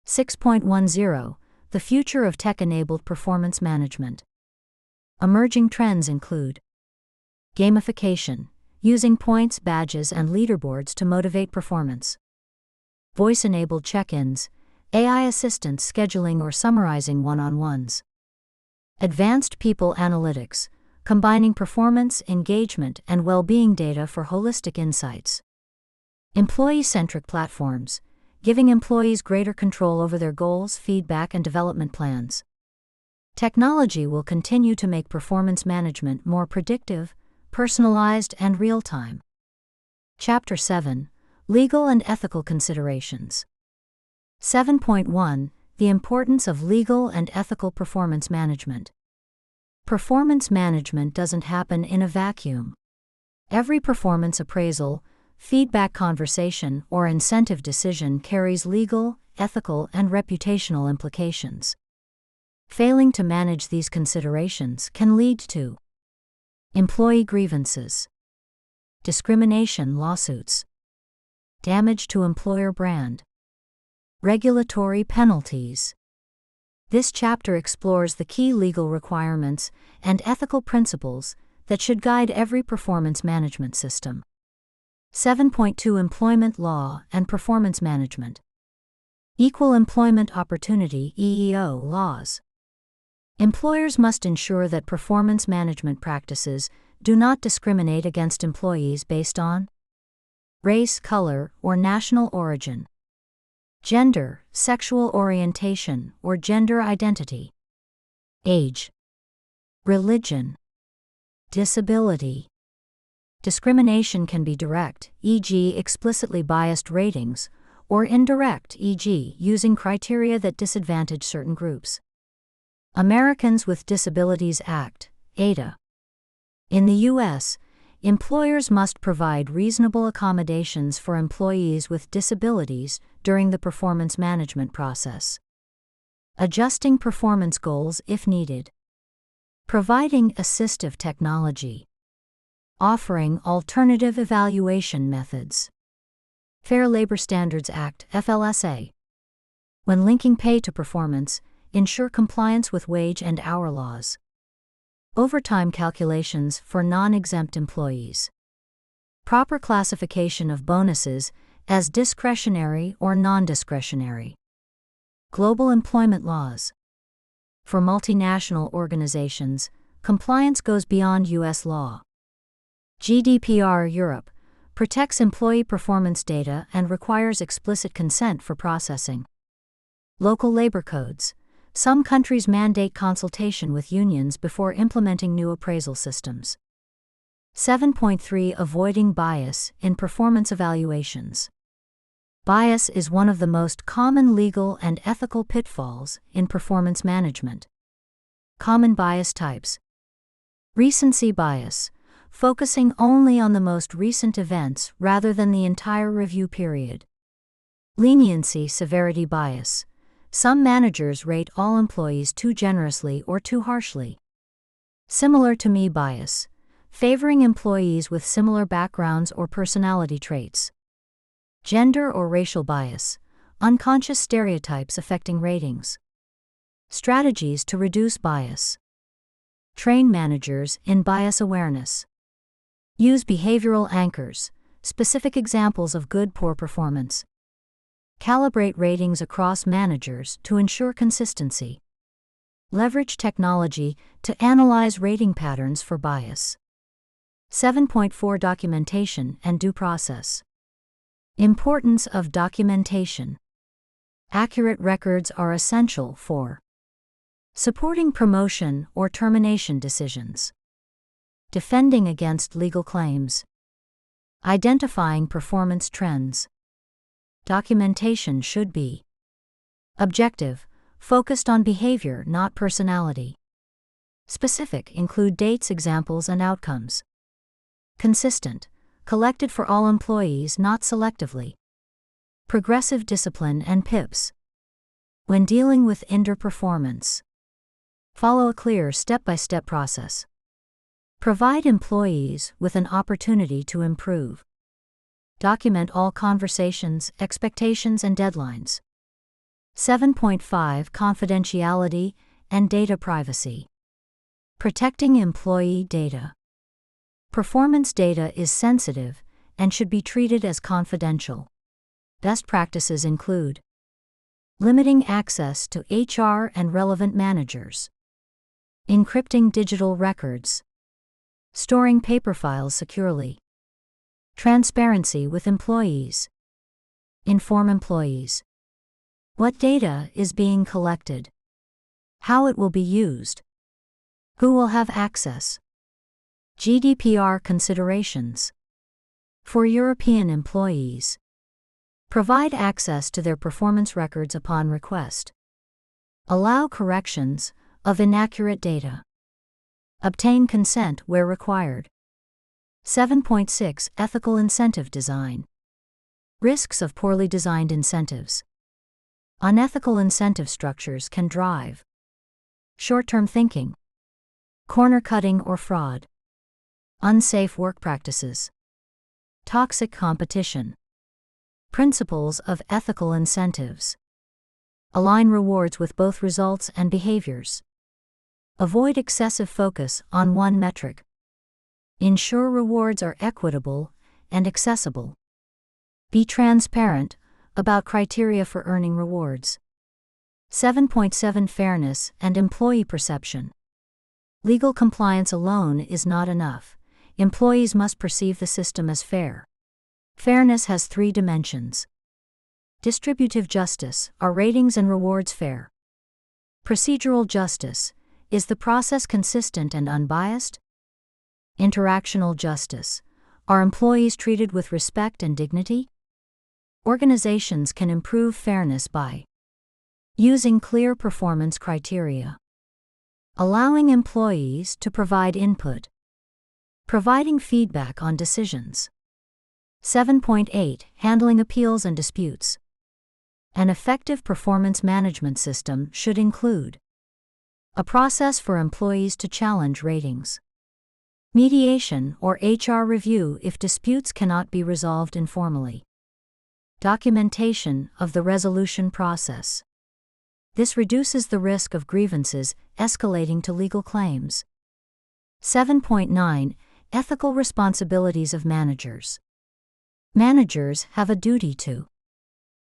6.10 The future of tech-enabled performance management. Emerging trends include gamification, using points, badges, and leaderboards to motivate performance. Voice-enabled check-ins, AI assistants scheduling or summarizing one-on-ones. Advanced people analytics, combining performance, engagement, and well-being data for holistic insights. Employee-centric platforms, giving employees greater control over their goals, feedback, and development plans. Technology will continue to make performance management more predictive, personalized, and real-time. Chapter 7. Legal and Ethical Considerations. 7.1 The Importance of Legal and Ethical Performance Management. Performance management doesn't happen in a vacuum. Every performance appraisal, feedback conversation, or incentive decision carries legal, ethical, and reputational implications. Failing to manage these considerations can lead to employee grievances, discrimination lawsuits, damage to employer brand, regulatory penalties. This chapter explores the key legal requirements and ethical principles that should guide every performance management system. 7.2 Employment Law and Performance Management. Equal Employment Opportunity (EEO) laws. Employers must ensure that performance management practices do not discriminate against employees based on race, color, or national origin, gender, sexual orientation, or gender identity, age, religion, disability. Discrimination can be direct, e.g., explicitly biased ratings, or indirect, e.g., using criteria that disadvantage certain groups. Americans with Disabilities Act, ADA. In the U.S., employers must provide reasonable accommodations for employees with disabilities during the performance management process. Adjusting performance goals if needed. Providing assistive technology. Offering alternative evaluation methods. Fair Labor Standards Act, FLSA. When linking pay to performance, ensure compliance with wage and hour laws. Overtime calculations for non-exempt employees. Proper classification of bonuses as discretionary or non-discretionary. Global employment laws. For multinational organizations, compliance goes beyond U.S. law. GDPR Europe protects employee performance data and requires explicit consent for processing. Local labor codes. Some countries mandate consultation with unions before implementing new appraisal systems. 7.3 Avoiding bias in performance evaluations. Bias is one of the most common legal and ethical pitfalls in performance management. Common bias types. Recency bias, focusing only on the most recent events rather than the entire review period. Leniency severity bias. Some managers rate all employees too generously or too harshly. Similar to me bias, favoring employees with similar backgrounds or personality traits. Gender or racial bias, unconscious stereotypes affecting ratings. Strategies to reduce bias. Train managers in bias awareness. Use behavioral anchors, specific examples of good-poor performance. Calibrate ratings across managers to ensure consistency. Leverage technology to analyze rating patterns for bias. 7.4 Documentation and due process. Importance of documentation. Accurate records are essential for supporting promotion or termination decisions, defending against legal claims, identifying performance trends. Documentation should be objective, focused on behavior, not personality. Specific, include dates, examples, and outcomes. Consistent, collected for all employees, not selectively. Progressive discipline and PIPs. When dealing with underperformance, follow a clear step-by-step process. Provide employees with an opportunity to improve. Document all conversations, expectations, and deadlines. 7.5 Confidentiality and data privacy. Protecting employee data. Performance data is sensitive and should be treated as confidential. Best practices include limiting access to HR and relevant managers, encrypting digital records, storing paper files securely, transparency with employees. Inform employees what data is being collected, how it will be used, who will have access. GDPR considerations. For European employees, provide access to their performance records upon request. Allow corrections of inaccurate data. Obtain consent where required. 7.6 Ethical incentive design. Risks of poorly designed incentives. Unethical incentive structures can drive short-term thinking, corner-cutting or fraud, unsafe work practices, toxic competition. Principles of ethical incentives. Align rewards with both results and behaviors. Avoid excessive focus on one metric. Ensure rewards are equitable and accessible. Be transparent about criteria for earning rewards. 7.7 Fairness and employee perception. Legal compliance alone is not enough. Employees must perceive the system as fair. Fairness has 3 dimensions. Distributive justice, are ratings and rewards fair? Procedural justice, is the process consistent and unbiased? Interactional justice, are employees treated with respect and dignity? Organizations can improve fairness by using clear performance criteria, allowing employees to provide input, providing feedback on decisions. 7.8 Handling appeals and disputes. An effective performance management system should include a process for employees to challenge ratings, mediation or HR review if disputes cannot be resolved informally, documentation of the resolution process. This reduces the risk of grievances escalating to legal claims. 7.9 Ethical responsibilities of managers. Managers have a duty to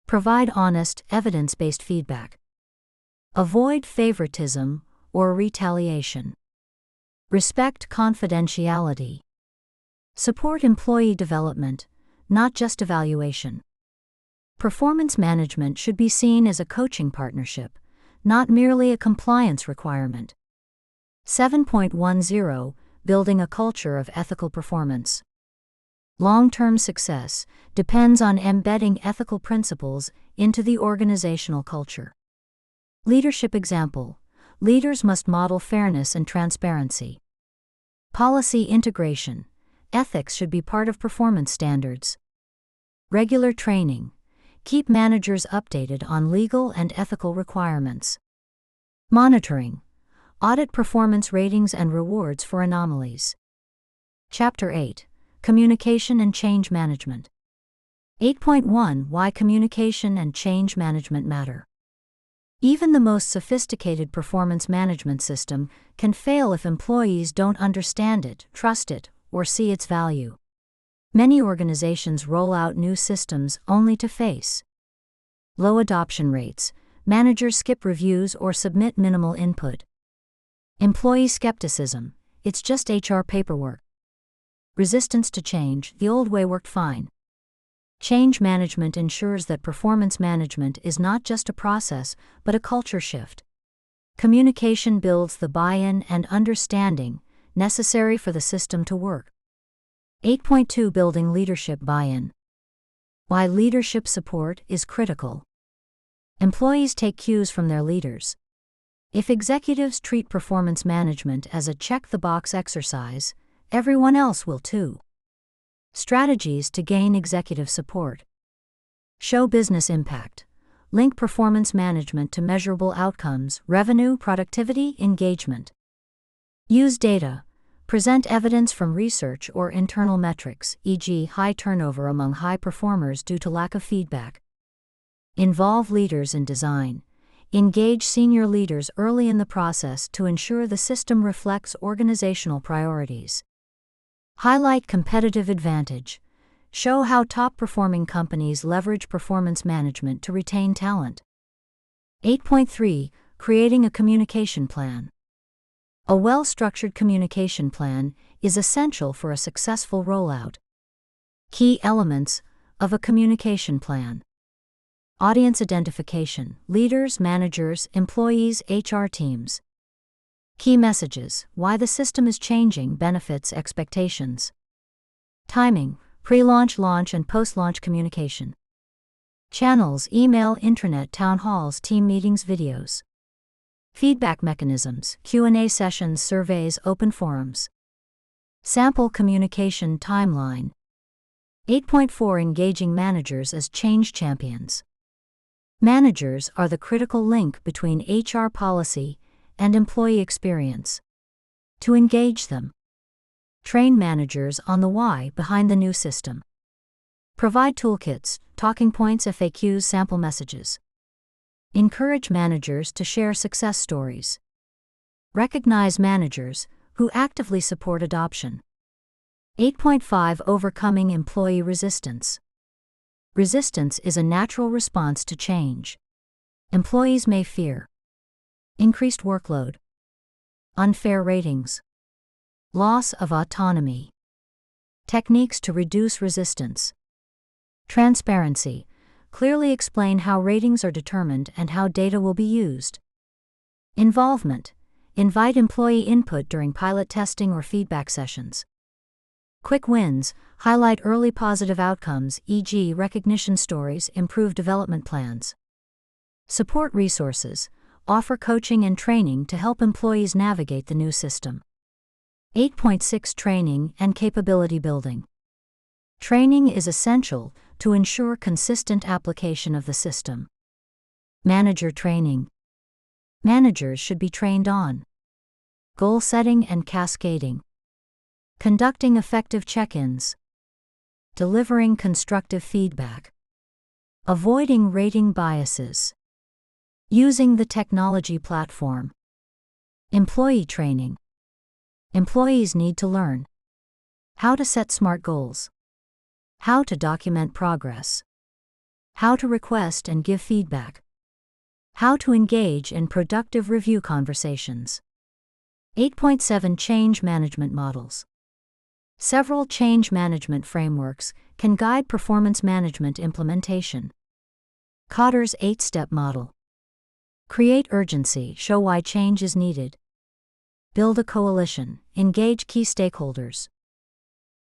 provide honest, evidence-based feedback, avoid favoritism or retaliation, respect confidentiality, support employee development, not just evaluation. Performance management should be seen as a coaching partnership, not merely a compliance requirement. 7.10 Building a culture of ethical performance. Long-term success depends on embedding ethical principles into the organizational culture. Leadership example: leaders must model fairness and transparency. Policy integration: ethics should be part of performance standards. Regular training: keep managers updated on legal and ethical requirements. Monitoring: audit performance ratings and rewards for anomalies. Chapter 8: Communication and Change Management. 8.1 Why communication and change management matter. Even the most sophisticated performance management system can fail if employees don't understand it, trust it, or see its value. Many organizations roll out new systems only to face low adoption rates, managers skip reviews or submit minimal input. Employee skepticism, it's just HR paperwork. Resistance to change, the old way worked fine. Change management ensures that performance management is not just a process, but a culture shift. Communication builds the buy-in and understanding necessary for the system to work. 8.2 Building leadership buy-in. Why leadership support is critical. Employees take cues from their leaders. If executives treat performance management as a check-the-box exercise, everyone else will too. Strategies to gain executive support. Show business impact. Link performance management to measurable outcomes, revenue, productivity, engagement. Use data. Present evidence from research or internal metrics, e.g., high turnover among high performers due to lack of feedback. Involve leaders in design. Engage senior leaders early in the process to ensure the system reflects organizational priorities. Highlight competitive advantage. Show how top-performing companies leverage performance management to retain talent. 8.3 Creating a communication plan. A well-structured communication plan is essential for a successful rollout. Key elements of a communication plan. Audience identification, leaders, managers, employees, HR teams. Key messages, why the system is changing, benefits, expectations. Timing, pre-launch, launch, and post-launch communication. Channels, email, intranet, town halls, team meetings, videos. Feedback mechanisms, Q&A sessions, surveys, open forums. Sample communication timeline. 8.4 Engaging managers as change champions. Managers are the critical link between HR policy and employee experience. To engage them, train managers on the why behind the new system. Provide toolkits, talking points, FAQs, sample messages. Encourage managers to share success stories. Recognize managers who actively support adoption. 8.5 Overcoming employee resistance. Resistance is a natural response to change. Employees may fear increased workload, unfair ratings, loss of autonomy. Techniques to reduce resistance. Transparency. Clearly explain how ratings are determined and how data will be used. Involvement. Invite employee input during pilot testing or feedback sessions. Quick wins. Highlight early positive outcomes, e.g., recognition stories, improved development plans. Support resources. Offer coaching and training to help employees navigate the new system. 8.6 Training and capability building. Training is essential to ensure consistent application of the system. Manager training. Managers should be trained on goal setting and cascading, conducting effective check-ins, delivering constructive feedback, avoiding rating biases, using the technology platform. Employee training. Employees need to learn how to set SMART goals, how to document progress, how to request and give feedback, how to engage in productive review conversations. 8.7 Change management models. Several change management frameworks can guide performance management implementation. Cotter's 8-step model. Create urgency, show why change is needed. Build a coalition, engage key stakeholders.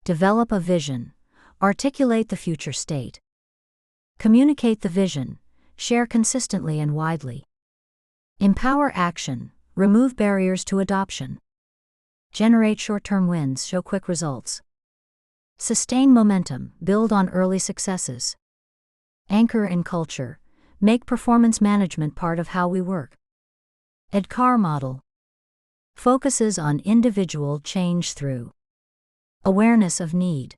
Develop a vision, articulate the future state. Communicate the vision, share consistently and widely. Empower action, remove barriers to adoption. Generate short-term wins, show quick results. Sustain momentum, build on early successes. Anchor in culture, make performance management part of how we work. EDCAR model focuses on individual change through awareness of need,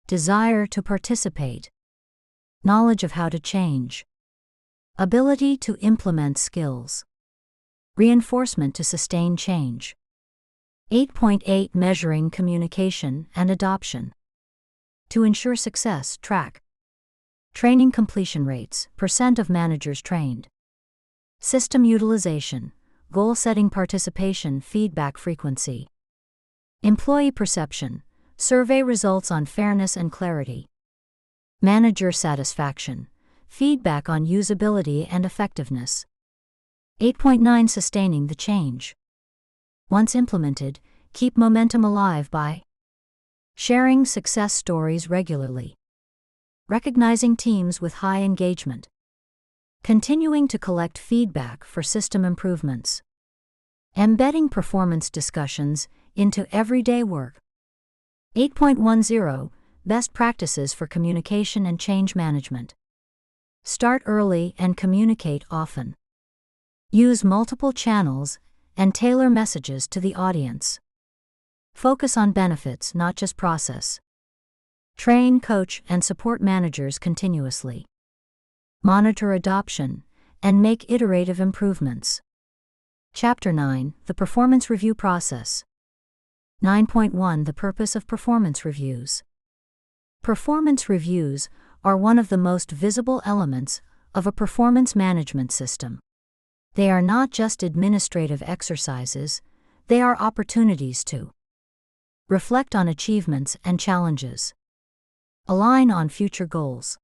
desire to participate, Knowledge of how to change. Ability to implement skills. Reinforcement to sustain change. 8.8 Measuring communication and adoption. To ensure success, track training completion rates, % of managers trained. System utilization, goal-setting participation, feedback frequency. Employee perception, survey results on fairness and clarity. Manager satisfaction, feedback on usability and effectiveness. 8.9 Sustaining the change. Once implemented, keep momentum alive by sharing success stories regularly, recognizing teams with high engagement, continuing to collect feedback for system improvements, embedding performance discussions into everyday work. 8.10 Best practices for communication and change management. Start early and communicate often. Use multiple channels and tailor messages to the audience. Focus on benefits, not just process. Train, coach, and support managers continuously. Monitor adoption and make iterative improvements. Chapter 9 The Performance Review Process. 9.1 The purpose of performance reviews. Performance reviews are one of the most visible elements of a performance management system. They are not just administrative exercises, they are opportunities to reflect on achievements and challenges, align on future goals,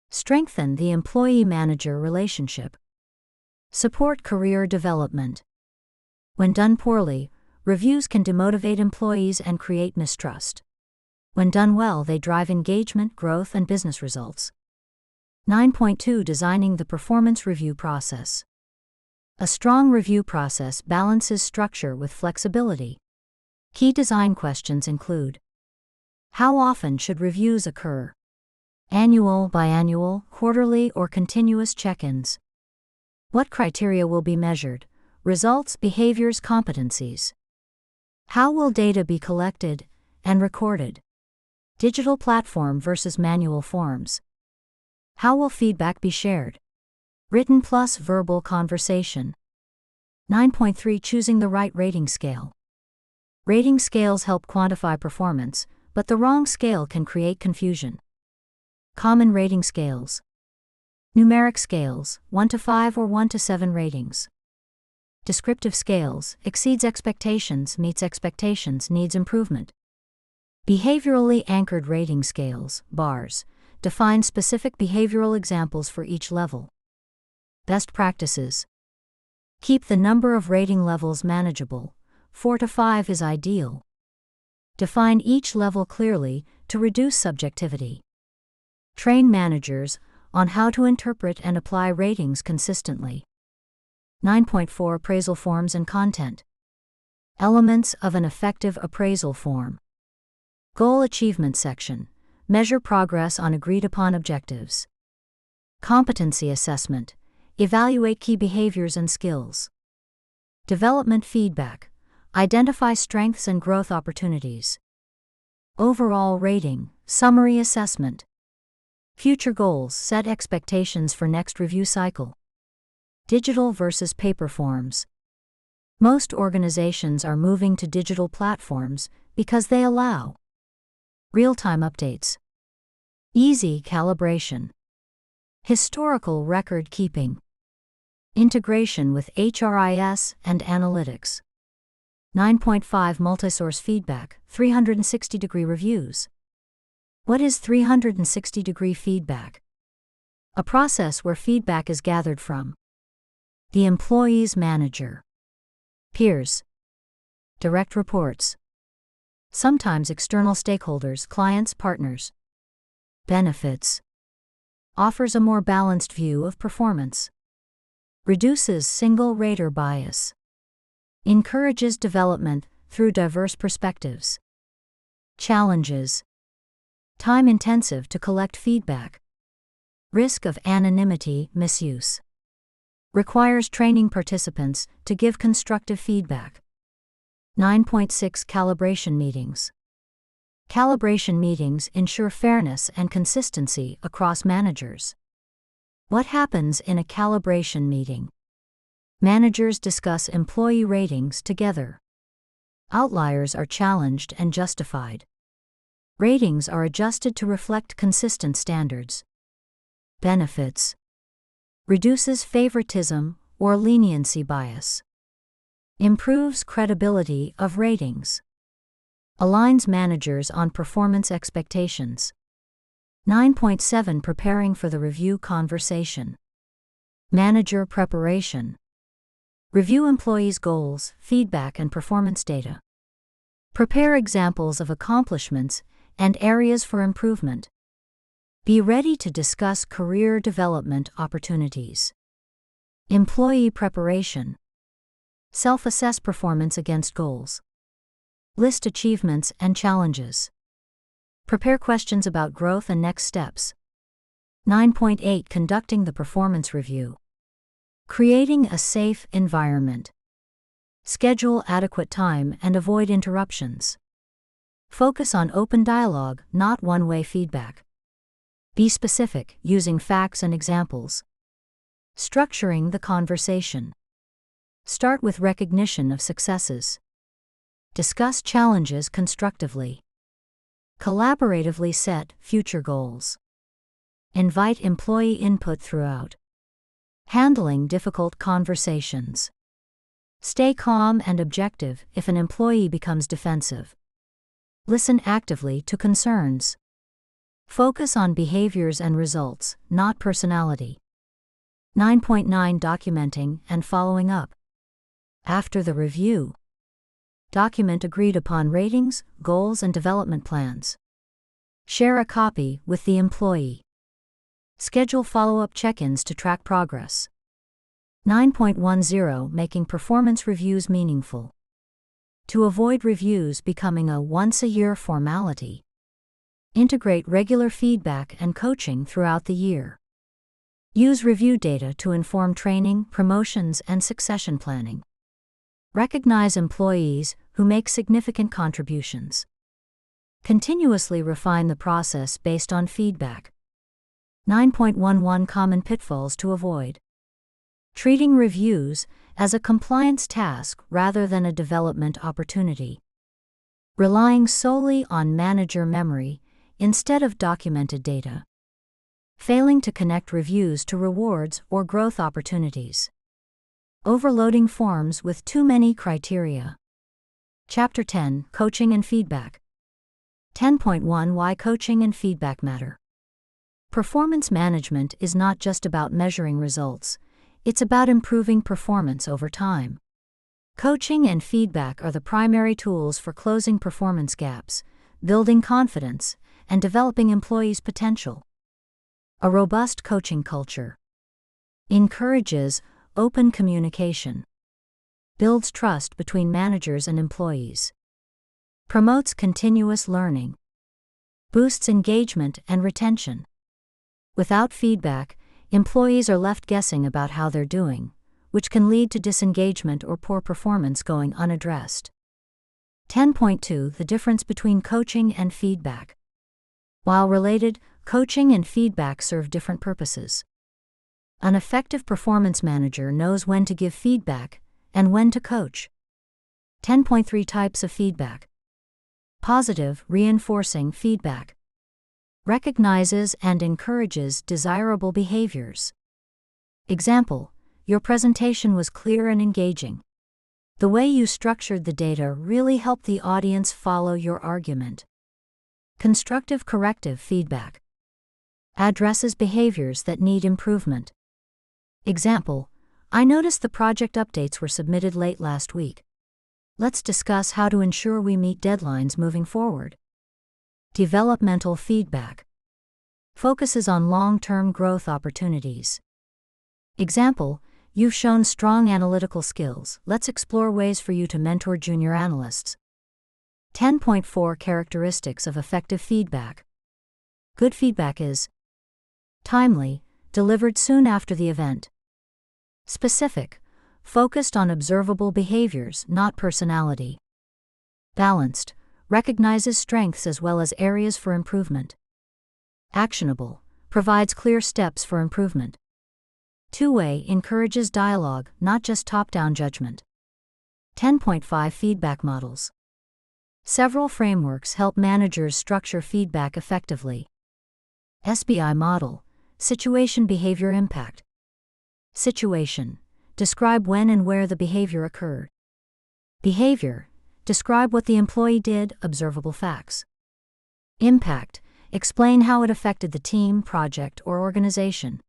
strengthen the employee-manager relationship, support career development. When done poorly, reviews can demotivate employees and create mistrust. When done well, they drive engagement, growth, and business results. 9.2 Designing the performance review process. A strong review process balances structure with flexibility. Key design questions include: how often should reviews occur? Annual, biannual, quarterly, or continuous check-ins? What criteria will be measured? Results, behaviors, competencies. How will data be collected and recorded? Digital platform versus manual forms. How will feedback be shared? Written plus verbal conversation. 9.3 Choosing the right rating scale. Rating scales help quantify performance, but the wrong scale can create confusion. Common rating scales. Numeric scales, 1 to 5 or 1 to 7 ratings. Descriptive scales, exceeds expectations, meets expectations, needs improvement. Behaviorally anchored rating scales, bars, define specific behavioral examples for each level. Best practices. Keep the number of rating levels manageable, 4 to 5 is ideal. Define each level clearly to reduce subjectivity. Train managers on how to interpret and apply ratings consistently. 9.4 Appraisal forms and content. Elements of an effective appraisal form. Goal achievement section. Measure progress on agreed-upon objectives. Competency assessment. Evaluate key behaviors and skills. Development feedback. Identify strengths and growth opportunities. Overall rating. Summary assessment. Future goals. Set expectations for next review cycle. Digital versus paper forms. Most organizations are moving to digital platforms because they allow real-time updates, easy calibration, historical record keeping, integration with HRIS and analytics. 9.5 Multisource feedback, 360-degree reviews. What is 360-degree feedback? A process where feedback is gathered from the employee's manager, peers, direct reports, sometimes external stakeholders, clients, partners. Benefits. Offers a more balanced view of performance. Reduces single rater bias. Encourages development through diverse perspectives. Challenges. Time-intensive to collect feedback. Risk of anonymity misuse. Requires training participants to give constructive feedback. 9.6 Calibration meetings. Calibration meetings ensure fairness and consistency across managers. What happens in a calibration meeting? Managers discuss employee ratings together. Outliers are challenged and justified. Ratings are adjusted to reflect consistent standards. Benefits: reduces favoritism or leniency bias. Improves credibility of ratings. Aligns managers on performance expectations. 9.7 Preparing for the review conversation. Manager preparation. Review employees' goals, feedback, and performance data. Prepare examples of accomplishments and areas for improvement. Be ready to discuss career development opportunities. Employee preparation. Self-assess performance against goals. List achievements and challenges. Prepare questions about growth and next steps. 9.8 Conducting the performance review. Creating a safe environment. Schedule adequate time and avoid interruptions. Focus on open dialogue, not one-way feedback. Be specific, using facts and examples. Structuring the conversation. Start with recognition of successes. Discuss challenges constructively. Collaboratively set future goals. Invite employee input throughout. Handling difficult conversations. Stay calm and objective if an employee becomes defensive. Listen actively to concerns. Focus on behaviors and results, not personality. 9.9 Documenting and following up. After the review, document agreed upon ratings, goals, and development plans. Share a copy with the employee. Schedule follow-up check-ins to track progress. 9.10 Making performance reviews meaningful. To avoid reviews becoming a once-a-year formality, integrate regular feedback and coaching throughout the year. Use review data to inform training, promotions, and succession planning. Recognize employees who make significant contributions. Continuously refine the process based on feedback. 9.11 Common pitfalls to avoid. Treating reviews as a compliance task rather than a development opportunity. Relying solely on manager memory instead of documented data. Failing to connect reviews to rewards or growth opportunities. Overloading forms with too many criteria. Chapter 10 Coaching and Feedback. 10.1 Why coaching and feedback matter. Performance management is not just about measuring results, it's about improving performance over time. Coaching and feedback are the primary tools for closing performance gaps, building confidence, and developing employees' potential. A robust coaching culture encourages open communication, builds trust between managers and employees, promotes continuous learning, boosts engagement and retention. Without feedback, employees are left guessing about how they're doing, which can lead to disengagement or poor performance going unaddressed. 10.2 The difference between coaching and feedback. While related, coaching and feedback serve different purposes. An effective performance manager knows when to give feedback and when to coach. 10.3 Types of feedback. Positive, reinforcing feedback. Recognizes and encourages desirable behaviors. Example: your presentation was clear and engaging. The way you structured the data really helped the audience follow your argument. Constructive corrective feedback. Addresses behaviors that need improvement. Example: I noticed the project updates were submitted late last week. Let's discuss how to ensure we meet deadlines moving forward. Developmental feedback. Focuses on long-term growth opportunities. Example: you've shown strong analytical skills. Let's explore ways for you to mentor junior analysts. 10.4 Characteristics of effective feedback. Good feedback is timely, delivered soon after the event. Specific, focused on observable behaviors, not personality. Balanced, recognizes strengths as well as areas for improvement. Actionable, provides clear steps for improvement. Two-way encourages dialogue, not just top-down judgment. 10.5 Feedback models. Several frameworks help managers structure feedback effectively. SBI model, situation behavior impact. Situation, describe when and where the behavior occurred. Behavior, describe what the employee did, observable facts. Impact, explain how it affected the team, project, or organization.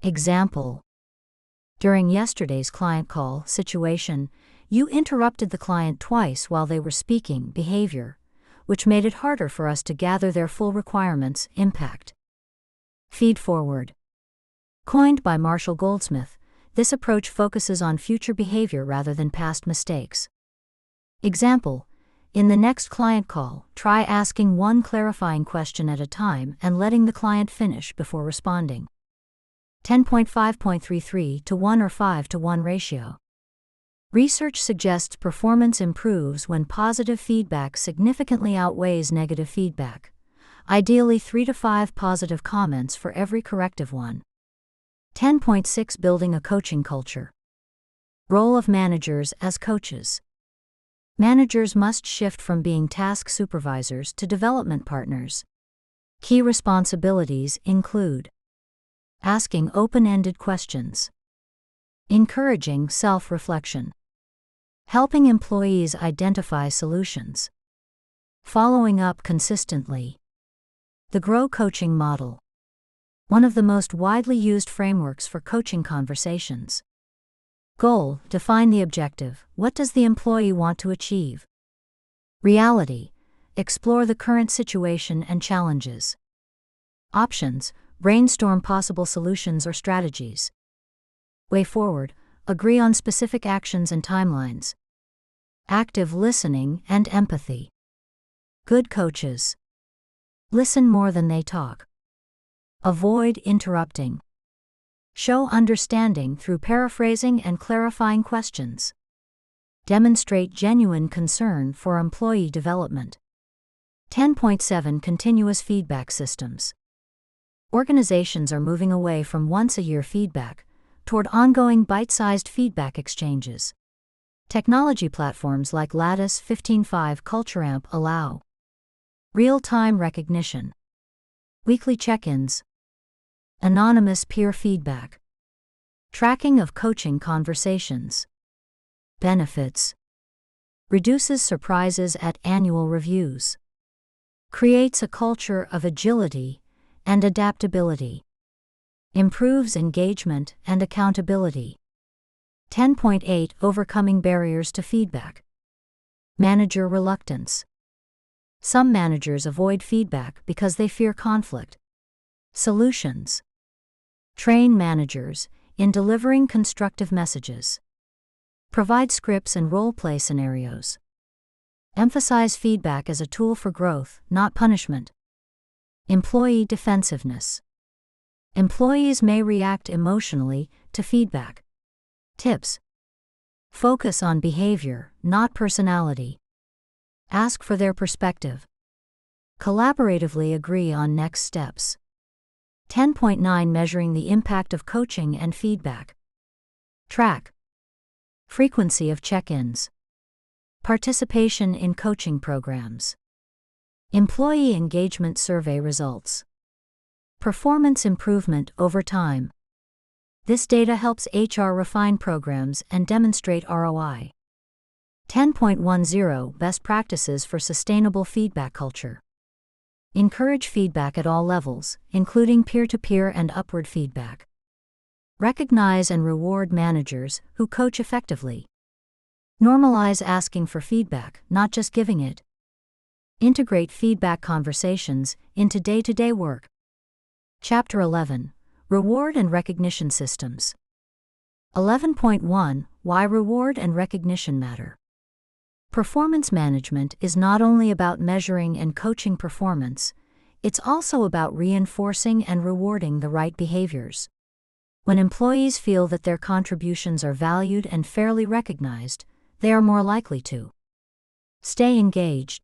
Example: during yesterday's client call situation, you interrupted the client twice while they were speaking. Behavior, which made it harder for us to gather their full requirements. Impact. Feed forward. Coined by Marshall Goldsmith, this approach focuses on future behavior rather than past mistakes. Example: in the next client call, try asking one clarifying question at a time and letting the client finish before responding. 10.5.33 to 1 or 5 to 1 ratio. Research suggests performance improves when positive feedback significantly outweighs negative feedback, ideally 3 to 5 positive comments for every corrective one. 10.6 Building a coaching culture. Role of managers as coaches. Managers must shift from being task supervisors to development partners. Key responsibilities include asking open-ended questions, encouraging self-reflection, helping employees identify solutions, following up consistently. The Grow Coaching Model. One of the most widely used frameworks for coaching conversations. Goal, define the objective. What does the employee want to achieve? Reality, explore the current situation and challenges. Options, brainstorm possible solutions or strategies. Way forward, agree on specific actions and timelines. Active listening and empathy. Good coaches listen more than they talk. Avoid interrupting. Show understanding through paraphrasing and clarifying questions. Demonstrate genuine concern for employee development. 10.7 Continuous feedback systems. Organizations are moving away from once-a-year feedback toward ongoing bite-sized feedback exchanges. Technology platforms like Lattice 15.5 CultureAmp allow real-time recognition, weekly check-ins, anonymous peer feedback, tracking of coaching conversations. Benefits: reduces surprises at annual reviews, creates a culture of agility and adaptability, improves engagement and accountability. 10.8 Overcoming barriers to feedback. Manager reluctance. Some managers avoid feedback because they fear conflict. Solutions: train managers in delivering constructive messages. Provide scripts and role-play scenarios. Emphasize feedback as a tool for growth, not punishment. Employee defensiveness. Employees may react emotionally to feedback. Tips: focus on behavior, not personality. Ask for their perspective. Collaboratively agree on next steps. 10.9 Measuring the impact of coaching and feedback. Track frequency of check-ins, participation in coaching programs, employee engagement survey results, performance improvement over time. This data helps HR refine programs and demonstrate ROI. 10.10 Best practices for sustainable feedback culture. Encourage feedback at all levels, including peer-to-peer and upward feedback. Recognize and reward managers who coach effectively. Normalize asking for feedback, not just giving it. Integrate feedback conversations into day-to-day work. Chapter 11. Reward and Recognition Systems. 11.1 Why Reward and Recognition Matter. Performance management is not only about measuring and coaching performance, it's also about reinforcing and rewarding the right behaviors. When employees feel that their contributions are valued and fairly recognized, they are more likely to stay engaged,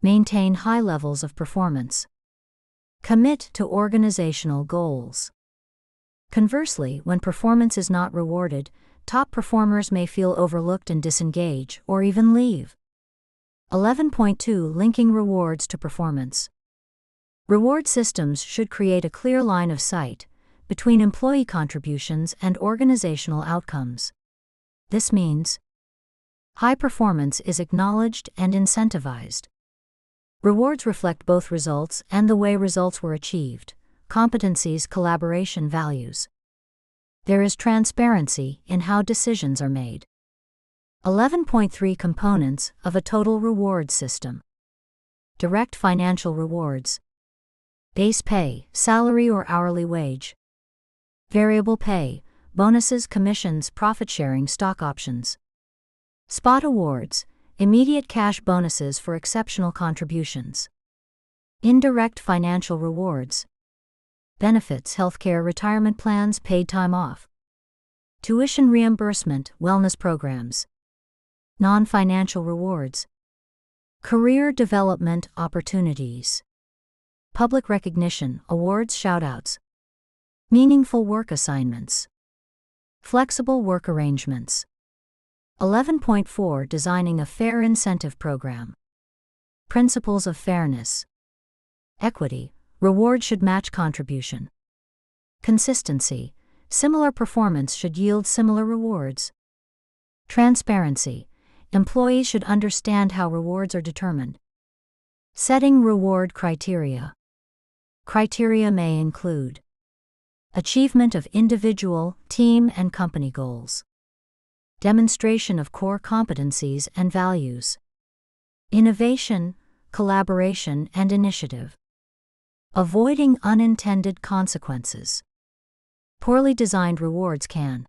Maintain high levels of performance. Commit to organizational goals. Conversely, when performance is not rewarded, top performers may feel overlooked and disengage, or even leave. 11.2 Linking rewards to performance. Reward systems should create a clear line of sight between employee contributions and organizational outcomes. This means high performance is acknowledged and incentivized. Rewards reflect both results and the way results were achieved, competencies, collaboration, values. There is transparency in how decisions are made. 11.3 Components of a total reward system. Direct financial rewards. Base pay, salary or hourly wage. Variable pay, bonuses, commissions, profit sharing, stock options. Spot awards, immediate cash bonuses for exceptional contributions. Indirect financial rewards. Benefits, healthcare, retirement plans, paid time off. Tuition reimbursement, wellness programs. Non-financial rewards. Career development opportunities. Public recognition, awards, shoutouts. Meaningful work assignments. Flexible work arrangements. 11.4 Designing a fair incentive program. Principles of fairness. Equity, reward should match contribution. Consistency, similar performance should yield similar rewards. Transparency, employees should understand how rewards are determined. Setting reward criteria. Criteria may include achievement of individual, team, and company goals. Demonstration of core competencies and values. Innovation, collaboration, and initiative. Avoiding unintended consequences. Poorly designed rewards can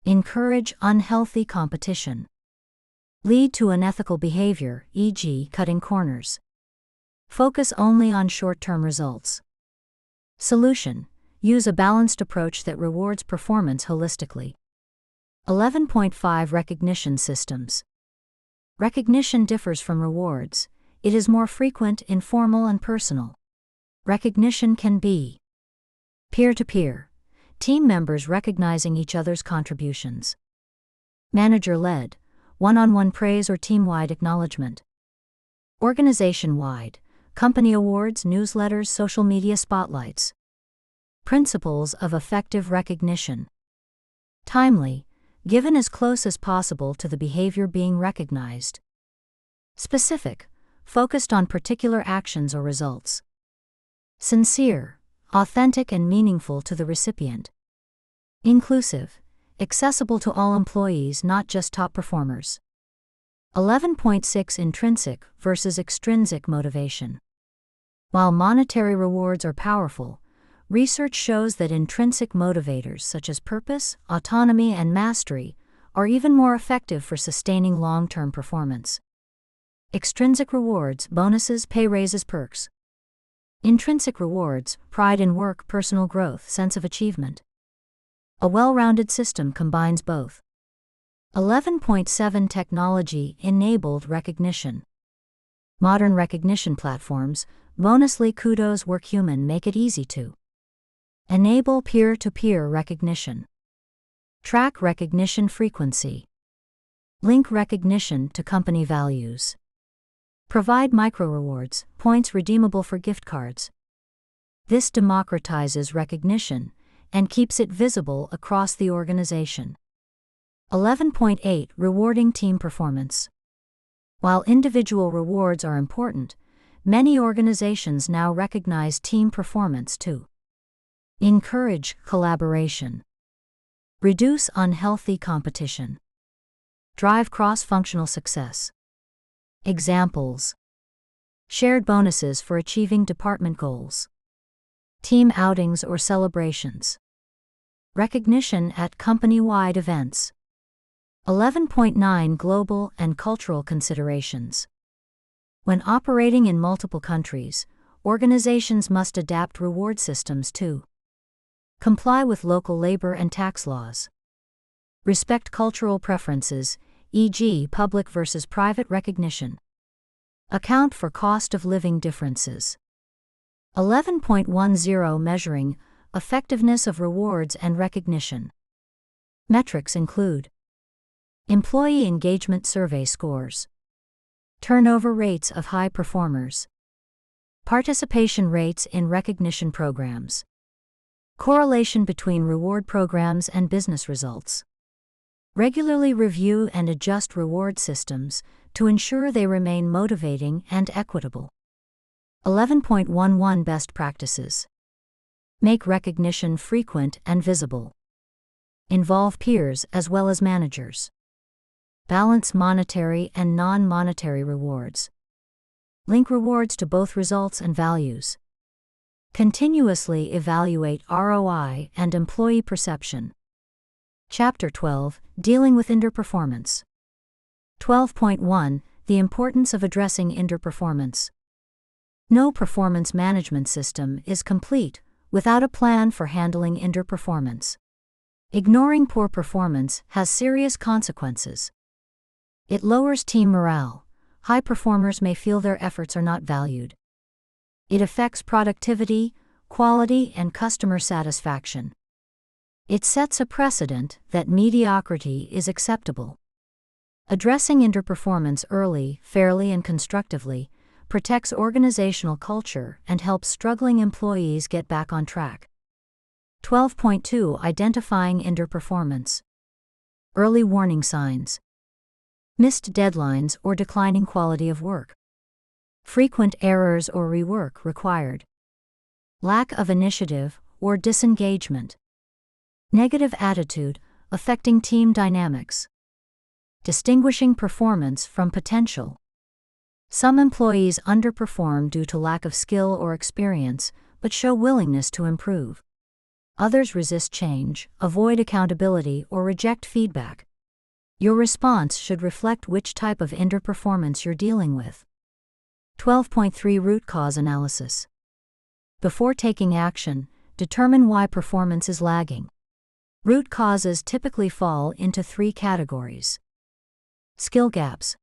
encourage unhealthy competition. Lead to unethical behavior, e.g., cutting corners. Focus only on short-term results. Solution: use a balanced approach that rewards performance holistically. 11.5 Recognition systems. Recognition differs from rewards. It is more frequent, informal, and personal. Recognition can be peer-to-peer, team members recognizing each other's contributions. Manager-led, one-on-one praise or team-wide acknowledgement. Organization-wide, company awards, newsletters, social media spotlights. Principles of effective recognition. Timely, given as close as possible to the behavior being recognized. Specific, focused on particular actions or results. Sincere, authentic and meaningful to the recipient. Inclusive, accessible to all employees, not just top performers. 11.6 Intrinsic versus extrinsic motivation. While monetary rewards are powerful, research shows that intrinsic motivators such as purpose, autonomy, and mastery are even more effective for sustaining long-term performance. Extrinsic rewards, bonuses, pay raises, perks. Intrinsic rewards, pride in work, personal growth, sense of achievement. A well-rounded system combines both. 11.7 Technology-enabled recognition. Modern recognition platforms, Bonusly, Kudos, WorkHuman make it easy to enable peer-to-peer recognition. Track recognition frequency. Link recognition to company values. Provide micro-rewards, points redeemable for gift cards. This democratizes recognition and keeps it visible across the organization. 11.8 Rewarding team performance. While individual rewards are important, many organizations now recognize team performance too. Encourage collaboration. Reduce unhealthy competition. Drive cross-functional success. Examples: shared bonuses for achieving department goals. Team outings or celebrations. Recognition at company-wide events. 11.9 Global and cultural considerations. When operating in multiple countries, organizations must adapt reward systems to comply with local labor and tax laws. Respect cultural preferences, e.g., public versus private recognition. Account for cost of living differences. 11.10 Measuring effectiveness of rewards and recognition. Metrics include employee engagement survey scores, turnover rates of high performers, participation rates in recognition programs, correlation between reward programs and business results. Regularly review and adjust reward systems to ensure they remain motivating and equitable. 11.11 Best practices. Make recognition frequent and visible. Involve peers as well as managers. Balance monetary and non-monetary rewards. Link rewards to both results and values. Continuously evaluate ROI and employee perception. Chapter 12, Dealing with Underperformance. 12.1 The importance of addressing underperformance. No performance management system is complete without a plan for handling underperformance. Ignoring poor performance has serious consequences. It lowers team morale. High performers may feel their efforts are not valued. It affects productivity, quality, and customer satisfaction. It sets a precedent that mediocrity is acceptable. Addressing underperformance early, fairly, and constructively protects organizational culture and helps struggling employees get back on track. 12.2 Identifying underperformance. Early warning signs. Missed deadlines or declining quality of work. Frequent errors or rework required. Lack of initiative or disengagement. Negative attitude affecting team dynamics. Distinguishing performance from potential. Some employees underperform due to lack of skill or experience, but show willingness to improve. Others resist change, avoid accountability, or reject feedback. Your response should reflect which type of underperformance you're dealing with. 12.3 Root cause analysis. Before taking action, determine why performance is lagging. Root causes typically fall into 3 categories. Skill gaps.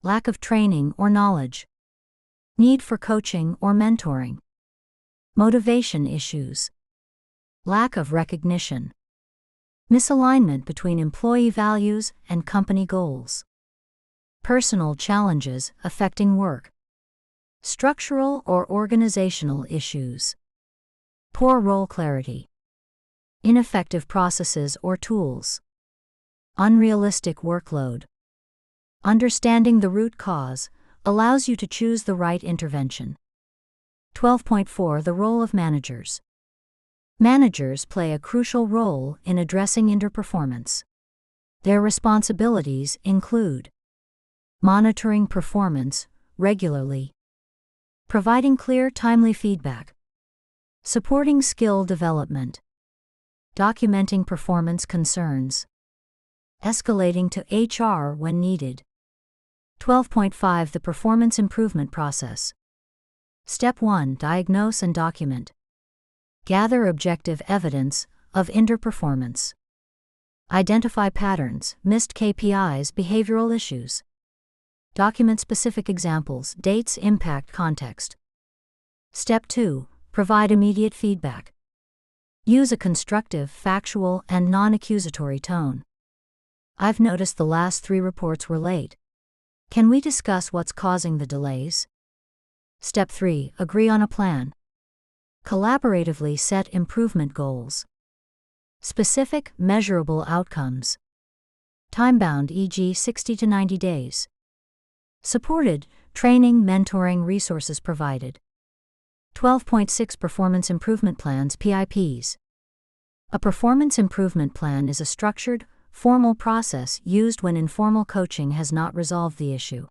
Lack of training or knowledge. Need for coaching or mentoring. Motivation issues. Lack of recognition. Misalignment between employee values and company goals. Personal challenges affecting work. Structural or organizational issues. Poor role clarity. Ineffective processes or tools. Unrealistic workload. Understanding the root cause allows you to choose the right intervention. 12.4 The role of managers. Managers play a crucial role in addressing underperformance. Their responsibilities include monitoring performance regularly, providing clear, timely feedback, supporting skill development, documenting performance concerns, escalating to HR when needed. 12.5 The performance improvement process. Step 1 Diagnose and document. Gather objective evidence of underperformance. Identify patterns, missed KPIs, behavioral issues. Document specific examples, dates, impact, context. Step 2 Provide immediate feedback. Use a constructive, factual, and non-accusatory tone. I've noticed the last 3 reports were late. Can we discuss what's causing the delays? Step 3 Agree on a plan. Collaboratively set improvement goals. Specific, measurable outcomes. Time-bound, e.g., 60 to 90 days. Supported, training, mentoring, resources provided. 12.6 Performance Improvement Plans, PIPs. A performance improvement plan is a structured, formal process used when informal coaching has not resolved the issue.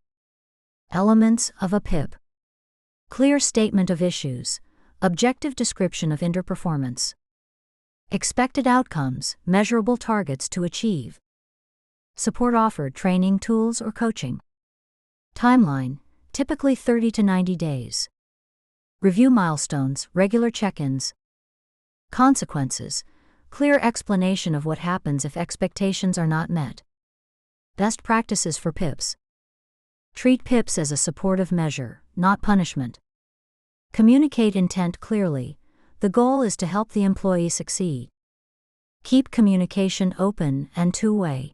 Elements of a PIP. Clear statement of issues. Objective description of underperformance. Expected outcomes, measurable targets to achieve. Support offered, training, tools, or coaching. Timeline, typically 30 to 90 days. Review milestones, regular check-ins. Consequences, clear explanation of what happens if expectations are not met. Best practices for PIPs. Treat PIPs as a supportive measure, not punishment. Communicate intent clearly. The goal is to help the employee succeed. Keep communication open and two-way.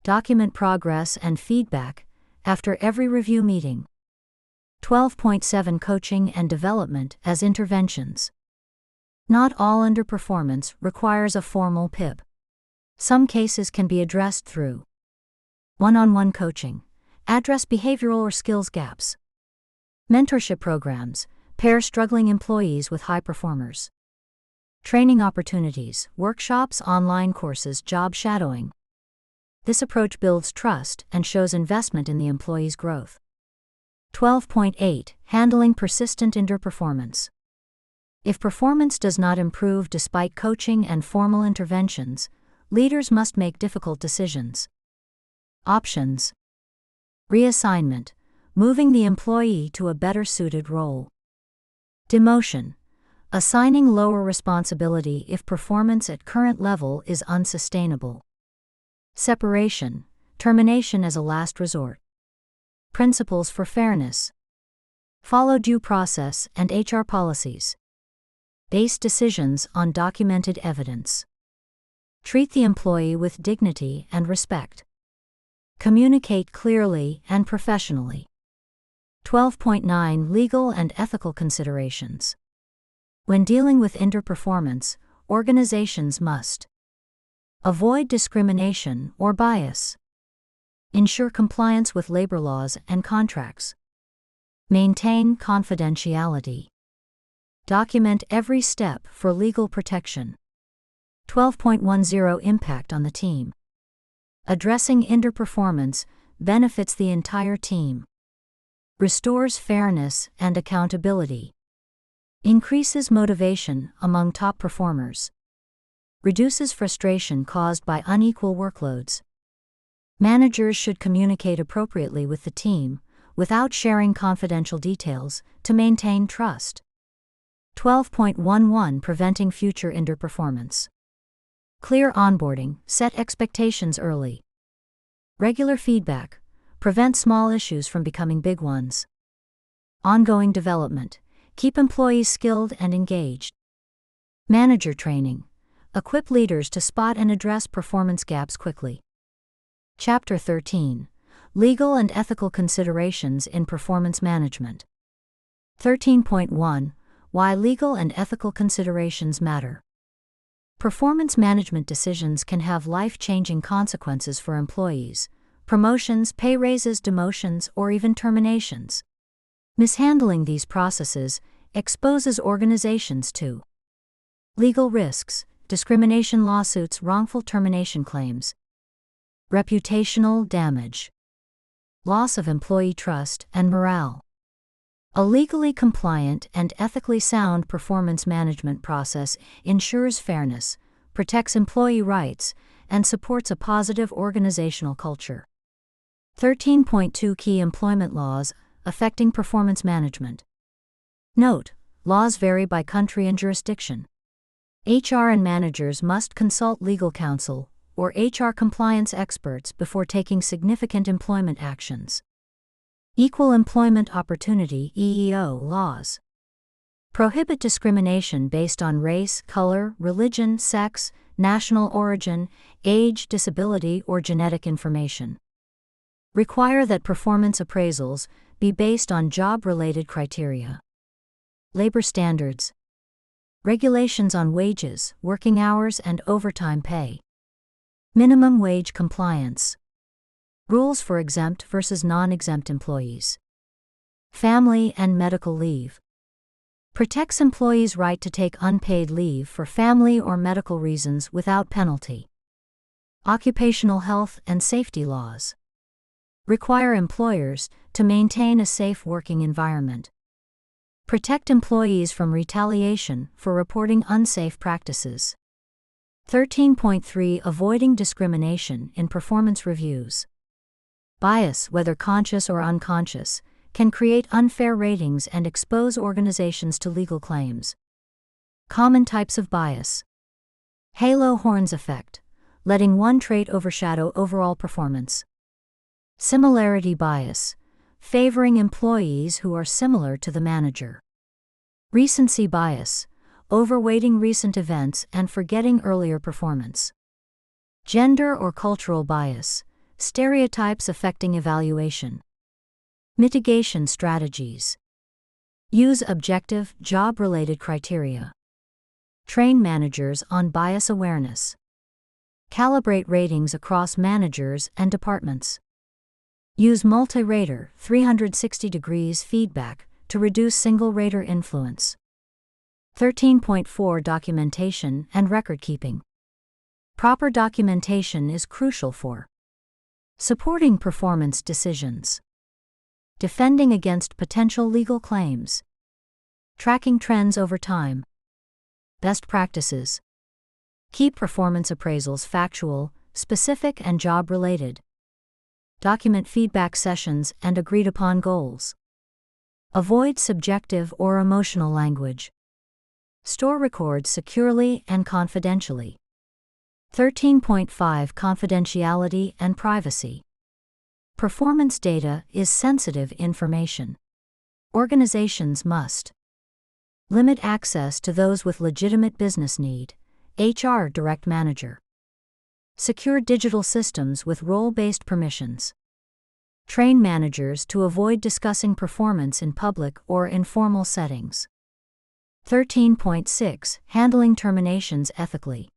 Document progress and feedback after every review meeting. 12.7 Coaching and development as interventions. Not all underperformance requires a formal PIP. Some cases can be addressed through one-on-one coaching. Address behavioral or skills gaps. Mentorship programs. Pair struggling employees with high performers. Training opportunities, workshops, online courses, job shadowing. This approach builds trust and shows investment in the employee's growth. 12.8 Handling persistent underperformance. If performance does not improve despite coaching and formal interventions, leaders must make difficult decisions. Options: reassignment, moving the employee to a better suited role. Demotion, assigning lower responsibility if performance at current level is unsustainable. Separation, termination as a last resort. Principles for fairness. Follow due process and HR policies. Base decisions on documented evidence. Treat the employee with dignity and respect. Communicate clearly and professionally. 12.9 Legal and ethical considerations. When dealing with underperformance, organizations must avoid discrimination or bias. Ensure compliance with labor laws and contracts. Maintain confidentiality. Document every step for legal protection. 12.10 Impact on the team. Addressing underperformance benefits the entire team. Restores fairness and accountability. Increases motivation among top performers. Reduces frustration caused by unequal workloads. Managers should communicate appropriately with the team, without sharing confidential details, to maintain trust. 12.11 Preventing future underperformance. Clear onboarding, set expectations early. Regular feedback, prevent small issues from becoming big ones. Ongoing development, keep employees skilled and engaged. Manager training, equip leaders to spot and address performance gaps quickly. Chapter 13. Legal and ethical considerations in performance management. 13.1 Why legal and ethical considerations matter. Performance management decisions can have life-changing consequences for employees: promotions, pay raises, demotions, or even terminations. Mishandling these processes exposes organizations to legal risks, discrimination lawsuits, wrongful termination claims, reputational damage, loss of employee trust and morale. A legally compliant and ethically sound performance management process ensures fairness, protects employee rights, and supports a positive organizational culture. 13.2 Key employment laws affecting performance management. Note: laws vary by country and jurisdiction. HR and managers must consult legal counsel or HR compliance experts before taking significant employment actions. Equal Employment Opportunity (EEO) laws prohibit discrimination based on race, color, religion, sex, national origin, age, disability, or genetic information. Require that performance appraisals be based on job-related criteria. Labor standards. Regulations on wages, working hours, and overtime pay. Minimum wage compliance. Rules for exempt versus non-exempt employees. Family and medical leave. Protects employees' right to take unpaid leave for family or medical reasons without penalty. Occupational health and safety laws. Require employers to maintain a safe working environment. Protect employees from retaliation for reporting unsafe practices. 13.3 Avoiding discrimination in performance reviews. Bias, whether conscious or unconscious, can create unfair ratings and expose organizations to legal claims. Common types of bias. Halo horns effect, letting one trait overshadow overall performance. Similarity bias, favoring employees who are similar to the manager. Recency bias, overweighting recent events and forgetting earlier performance. Gender or cultural bias, stereotypes affecting evaluation. Mitigation strategies. Use objective, job-related criteria. Train managers on bias awareness. Calibrate ratings across managers and departments. Use multi-rater 360 degrees feedback to reduce single-rater influence. 13.4 Documentation and record keeping. Proper documentation is crucial for supporting performance decisions, defending against potential legal claims, tracking trends over time. Best practices. Keep performance appraisals factual, specific, and job-related. Document feedback sessions and agreed-upon goals. Avoid subjective or emotional language. Store records securely and confidentially. 13.5 Confidentiality and privacy. Performance data is sensitive information. Organizations must limit access to those with legitimate business need. HR Direct Manager. Secure digital systems with role-based permissions. Train managers to avoid discussing performance in public or informal settings. 13.6 Handling terminations ethically.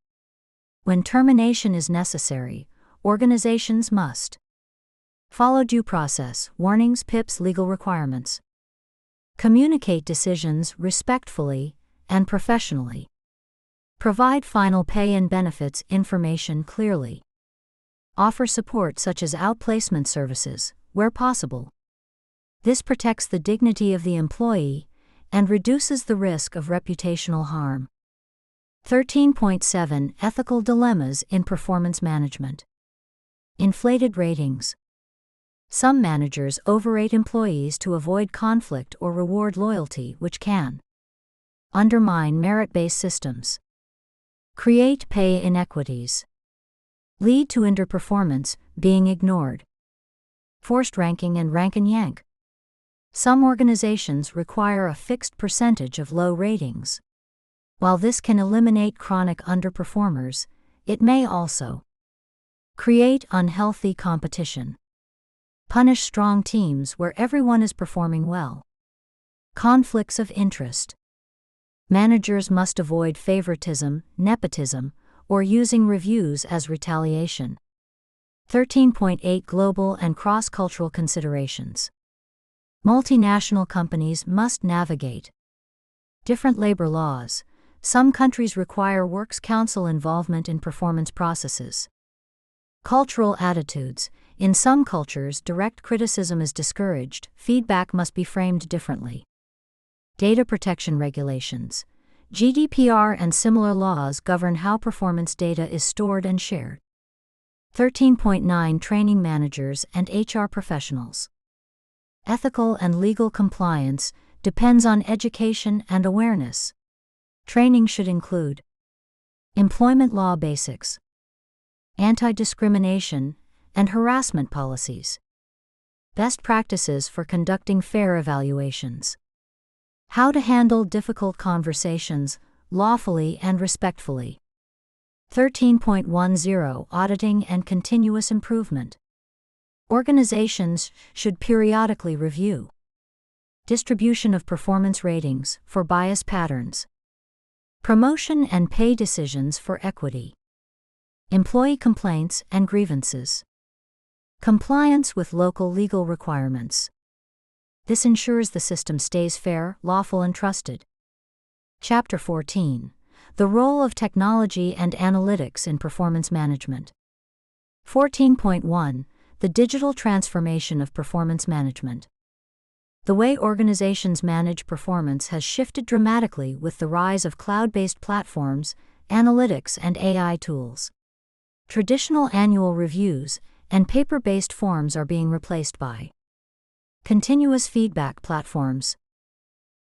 When termination is necessary, organizations must follow due process, warnings, PIPs, legal requirements. Communicate decisions respectfully and professionally. Provide final pay and benefits information clearly. Offer support such as outplacement services, where possible. This protects the dignity of the employee and reduces the risk of reputational harm. 13.7 Ethical dilemmas in performance management. Inflated ratings. Some managers overrate employees to avoid conflict or reward loyalty, which can undermine merit-based systems, create pay inequities, lead to underperformance being ignored, forced ranking and rank and yank. Some organizations require a fixed percentage of low ratings. While this can eliminate chronic underperformers, it may also create unhealthy competition. Punish strong teams where everyone is performing well. Conflicts of interest. Managers must avoid favoritism, nepotism, or using reviews as retaliation. 13.8 Global and cross-cultural considerations. Multinational companies must navigate different labor laws. Some countries require works council involvement in performance processes. Cultural attitudes. In some cultures, direct criticism is discouraged, feedback must be framed differently. Data protection regulations. GDPR and similar laws govern how performance data is stored and shared. 13.9 Training managers and HR professionals. Ethical and legal compliance depends on education and awareness. Training should include employment law basics, anti-discrimination, and harassment policies. Best practices for conducting fair evaluations. How to handle difficult conversations lawfully and respectfully. 13.10 Auditing and continuous improvement. Organizations should periodically review distribution of performance ratings for bias patterns, promotion and pay decisions for equity, employee complaints and grievances, compliance with local legal requirements. This ensures the system stays fair, lawful, and trusted. Chapter 14. The role of technology and analytics in performance management. 14.1. The digital transformation of performance management. The way organizations manage performance has shifted dramatically with the rise of cloud-based platforms, analytics, and AI tools. Traditional annual reviews and paper-based forms are being replaced by continuous feedback platforms,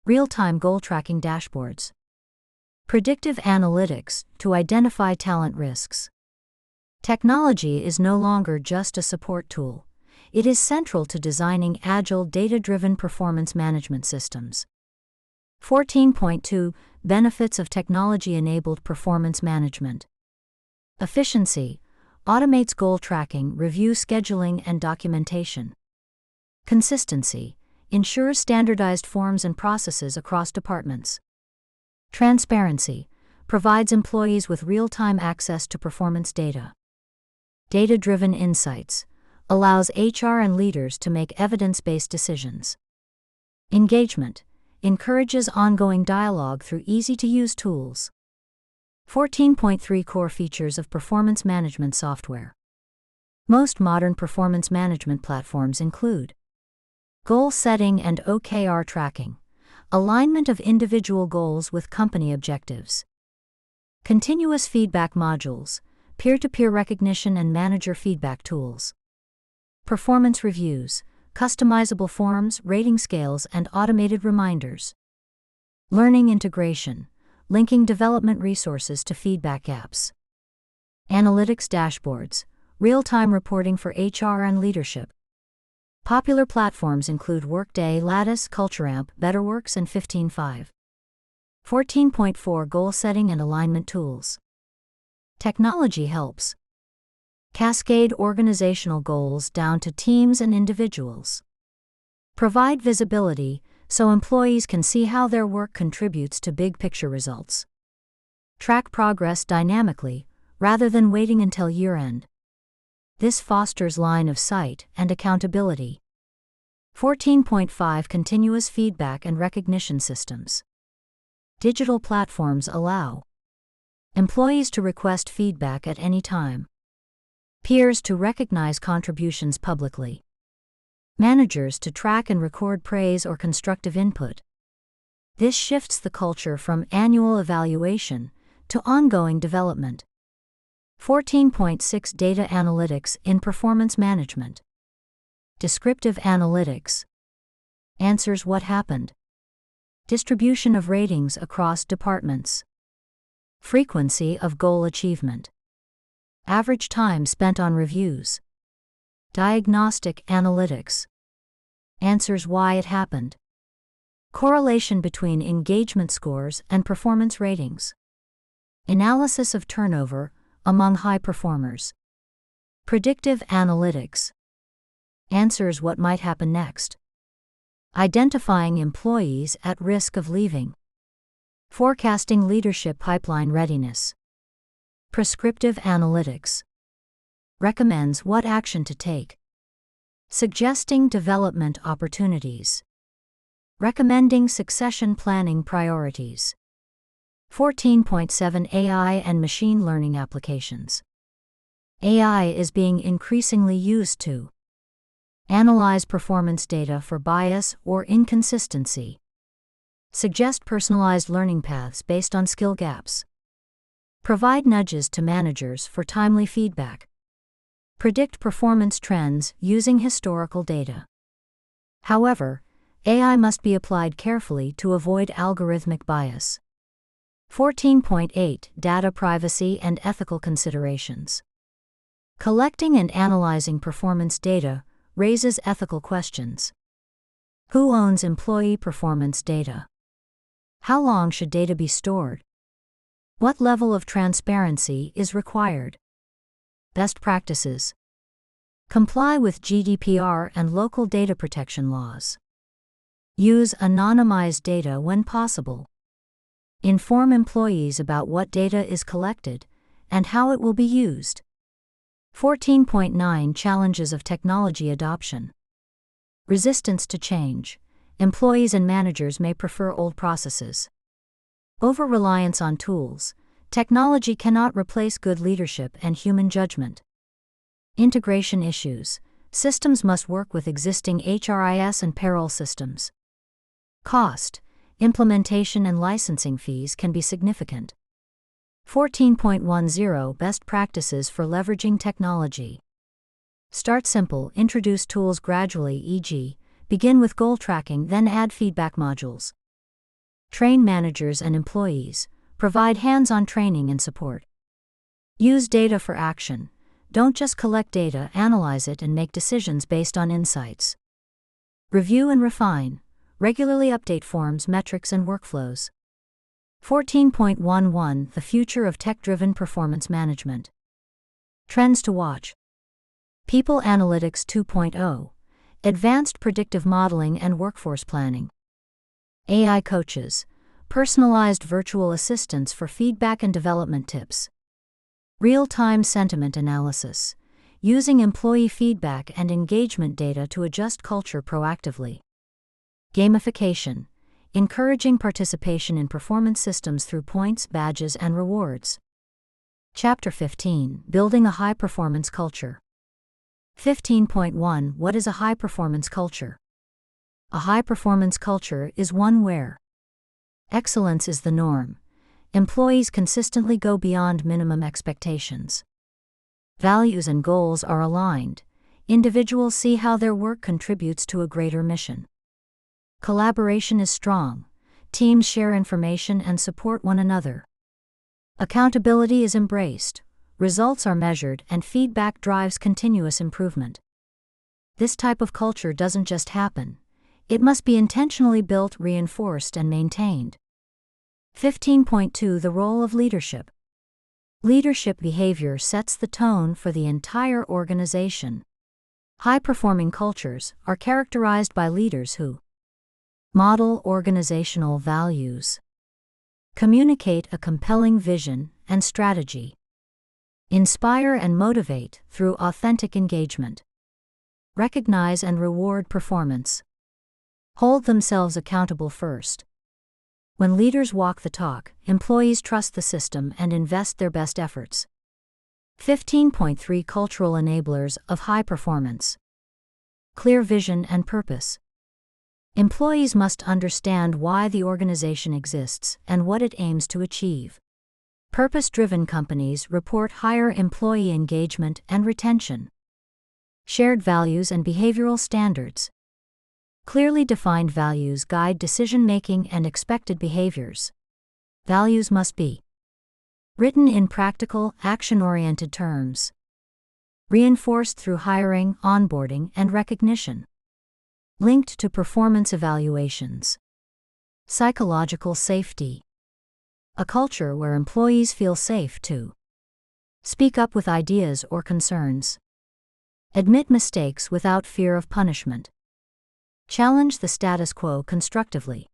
real-time goal tracking dashboards, predictive analytics to identify talent risks. Technology is no longer just a support tool. It is central to designing agile, data-driven performance management systems. 14.2 Benefits of technology-enabled performance management. Efficiency. Automates goal tracking, review scheduling, and documentation. Consistency. Ensures standardized forms and processes across departments. Transparency. Provides employees with real-time access to performance data. Data-driven insights. Allows HR and leaders to make evidence-based decisions. Engagement. Encourages ongoing dialogue through easy-to-use tools. 14.3 Core features of performance management software. Most modern performance management platforms include goal setting and OKR tracking, alignment of individual goals with company objectives, continuous feedback modules, peer-to-peer recognition and manager feedback tools, performance reviews, customizable forms, rating scales, and automated reminders, learning integration, linking development resources to feedback apps, analytics dashboards, real-time reporting for HR and leadership. Popular platforms include Workday, Lattice, CultureAmp, BetterWorks, and 15.5. 14.4 Goal setting and alignment tools. Technology helps cascade organizational goals down to teams and individuals. Provide visibility so employees can see how their work contributes to big-picture results. Track progress dynamically, rather than waiting until year-end. This fosters line of sight and accountability. 14.5 Continuous feedback and recognition systems. Digital platforms allow employees to request feedback at any time, peers to recognize contributions publicly, managers to track and record praise or constructive input. This shifts the culture from annual evaluation to ongoing development. 14.6 Data analytics in performance management. Descriptive analytics answers what happened. Distribution of ratings across departments. Frequency of goal achievement. Average time spent on reviews. Diagnostic analytics answers why it happened. Correlation between engagement scores and performance ratings. Analysis of turnover among high performers. Predictive analytics answers what might happen next. Identifying employees at risk of leaving. Forecasting leadership pipeline readiness. Prescriptive analytics recommends what action to take. Suggesting development opportunities. Recommending succession planning priorities. 14.7 AI and machine learning applications. AI is being increasingly used to analyze performance data for bias or inconsistency. Suggest personalized learning paths based on skill gaps. Provide nudges to managers for timely feedback. Predict performance trends using historical data. However, AI must be applied carefully to avoid algorithmic bias. 14.8 Data privacy and ethical considerations. Collecting and analyzing performance data raises ethical questions. Who owns employee performance data? How long should data be stored? What level of transparency is required? Best practices. Comply with GDPR and local data protection laws. Use anonymized data when possible. Inform employees about what data is collected and how it will be used. 14.9 Challenges of technology adoption. Resistance to change. Employees and managers may prefer old processes. Over-reliance on tools. Technology cannot replace good leadership and human judgment. Integration issues. Systems must work with existing HRIS and payroll systems. Cost. Implementation and licensing fees can be significant. 14.10 Best practices for leveraging technology. Start simple, introduce tools gradually, e.g., begin with goal tracking, then add feedback modules. Train managers and employees, provide hands-on training and support. Use data for action. Don't just collect data, analyze it and make decisions based on insights. Review and refine. Regularly update forms, metrics, and workflows. 14.11 The future of tech-driven performance management. Trends to watch. People Analytics 2.0. Advanced predictive modeling and workforce planning. AI coaches. Personalized virtual assistants for feedback and development tips. Real-time sentiment analysis. Using employee feedback and engagement data to adjust culture proactively. Gamification. Encouraging participation in performance systems through points, badges, and rewards. Chapter 15. Building a high-performance culture. 15.1 What is a high-performance culture? A high-performance culture is one where excellence is the norm. Employees consistently go beyond minimum expectations. Values and goals are aligned. Individuals see how their work contributes to a greater mission. Collaboration is strong. Teams share information and support one another. Accountability is embraced. Results are measured and feedback drives continuous improvement. This type of culture doesn't just happen. It must be intentionally built, reinforced, and maintained. 15.2 The role of leadership. Leadership behavior sets the tone for the entire organization. High-performing cultures are characterized by leaders who model organizational values, communicate a compelling vision and strategy, inspire and motivate through authentic engagement, recognize and reward performance, hold themselves accountable first. When leaders walk the talk, employees trust the system and invest their best efforts. 15.3 Cultural enablers of high performance. Clear vision and purpose. Employees must understand why the organization exists and what it aims to achieve. Purpose-driven companies report higher employee engagement and retention. Shared values and behavioral standards. Clearly defined values guide decision-making and expected behaviors. Values must be written in practical, action-oriented terms. Reinforced through hiring, onboarding, and recognition. Linked to performance evaluations. Psychological safety. A culture where employees feel safe to speak up with ideas or concerns. Admit mistakes without fear of punishment. Challenge the status quo constructively.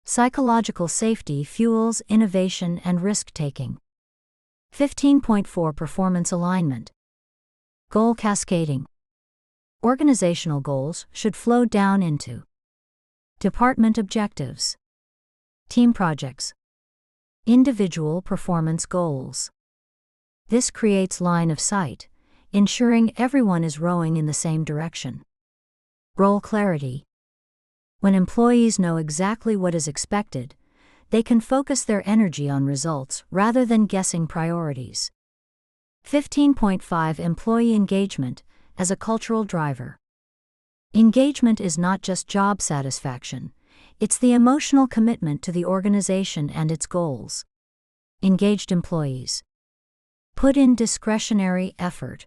Psychological safety fuels innovation and risk-taking. 15.4 Performance alignment. Goal cascading. Organizational goals should flow down into department objectives, team projects, individual performance goals. This creates line of sight, ensuring everyone is rowing in the same direction. Role clarity. When employees know exactly what is expected, they can focus their energy on results rather than guessing priorities. 15.5 Employee engagement as a cultural driver. Engagement is not just job satisfaction, it's the emotional commitment to the organization and its goals. Engaged employees put in discretionary effort,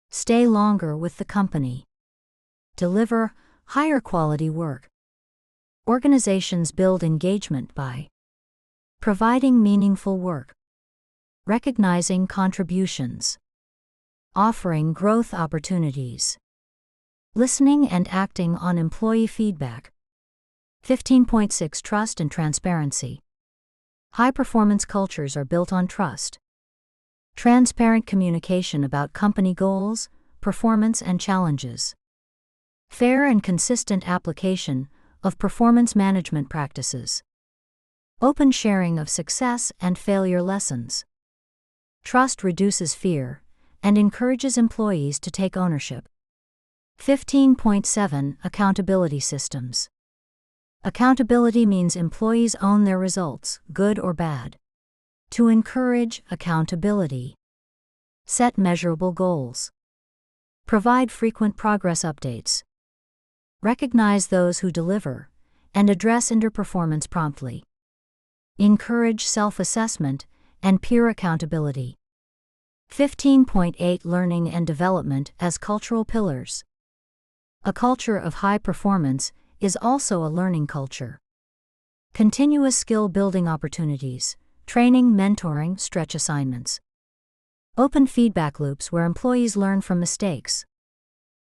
stay longer with the company, deliver higher quality work. Organizations build engagement by providing meaningful work, recognizing contributions, offering growth opportunities, listening and acting on employee feedback. 15.6 Trust and transparency. High-performance cultures are built on trust. Transparent communication about company goals, performance, and challenges. Fair and consistent application of performance management practices. Open sharing of success and failure lessons. Trust reduces fear and encourages employees to take ownership. 15.7 Accountability systems. Accountability means employees own their results, good or bad. To encourage accountability, set measurable goals. Provide frequent progress updates. Recognize those who deliver, and address underperformance promptly. Encourage self-assessment and peer accountability. 15.8 Learning and development as cultural pillars. A culture of high performance is also a learning culture. Continuous skill building opportunities, training, mentoring, stretch assignments. Open feedback loops where employees learn from mistakes.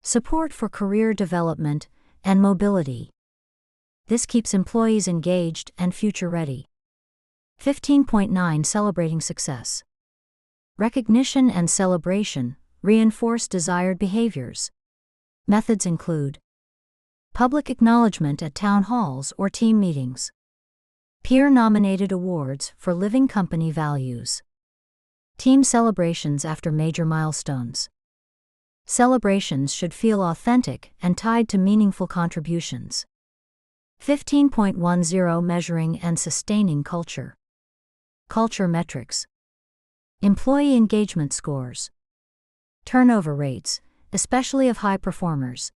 Support for career development and mobility. This keeps employees engaged and future ready. 15.9 Celebrating success. Recognition and celebration reinforce desired behaviors. Methods include public acknowledgement at town halls or team meetings, peer-nominated awards for living company values, team celebrations after major milestones. Celebrations should feel authentic and tied to meaningful contributions. 15.10 Measuring and sustaining culture. Culture metrics. Employee engagement scores. Turnover rates, especially of high performers.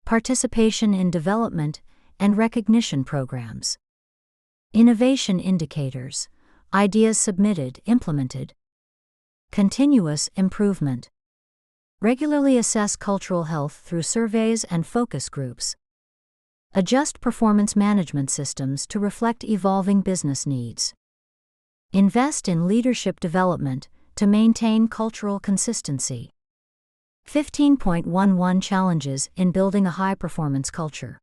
Participation in development and recognition programs. Innovation indicators, ideas submitted, implemented. Continuous improvement. Regularly assess cultural health through surveys and focus groups. Adjust performance management systems to reflect evolving business needs. Invest in leadership development to maintain cultural consistency. 15.11 Challenges in building a high-performance culture.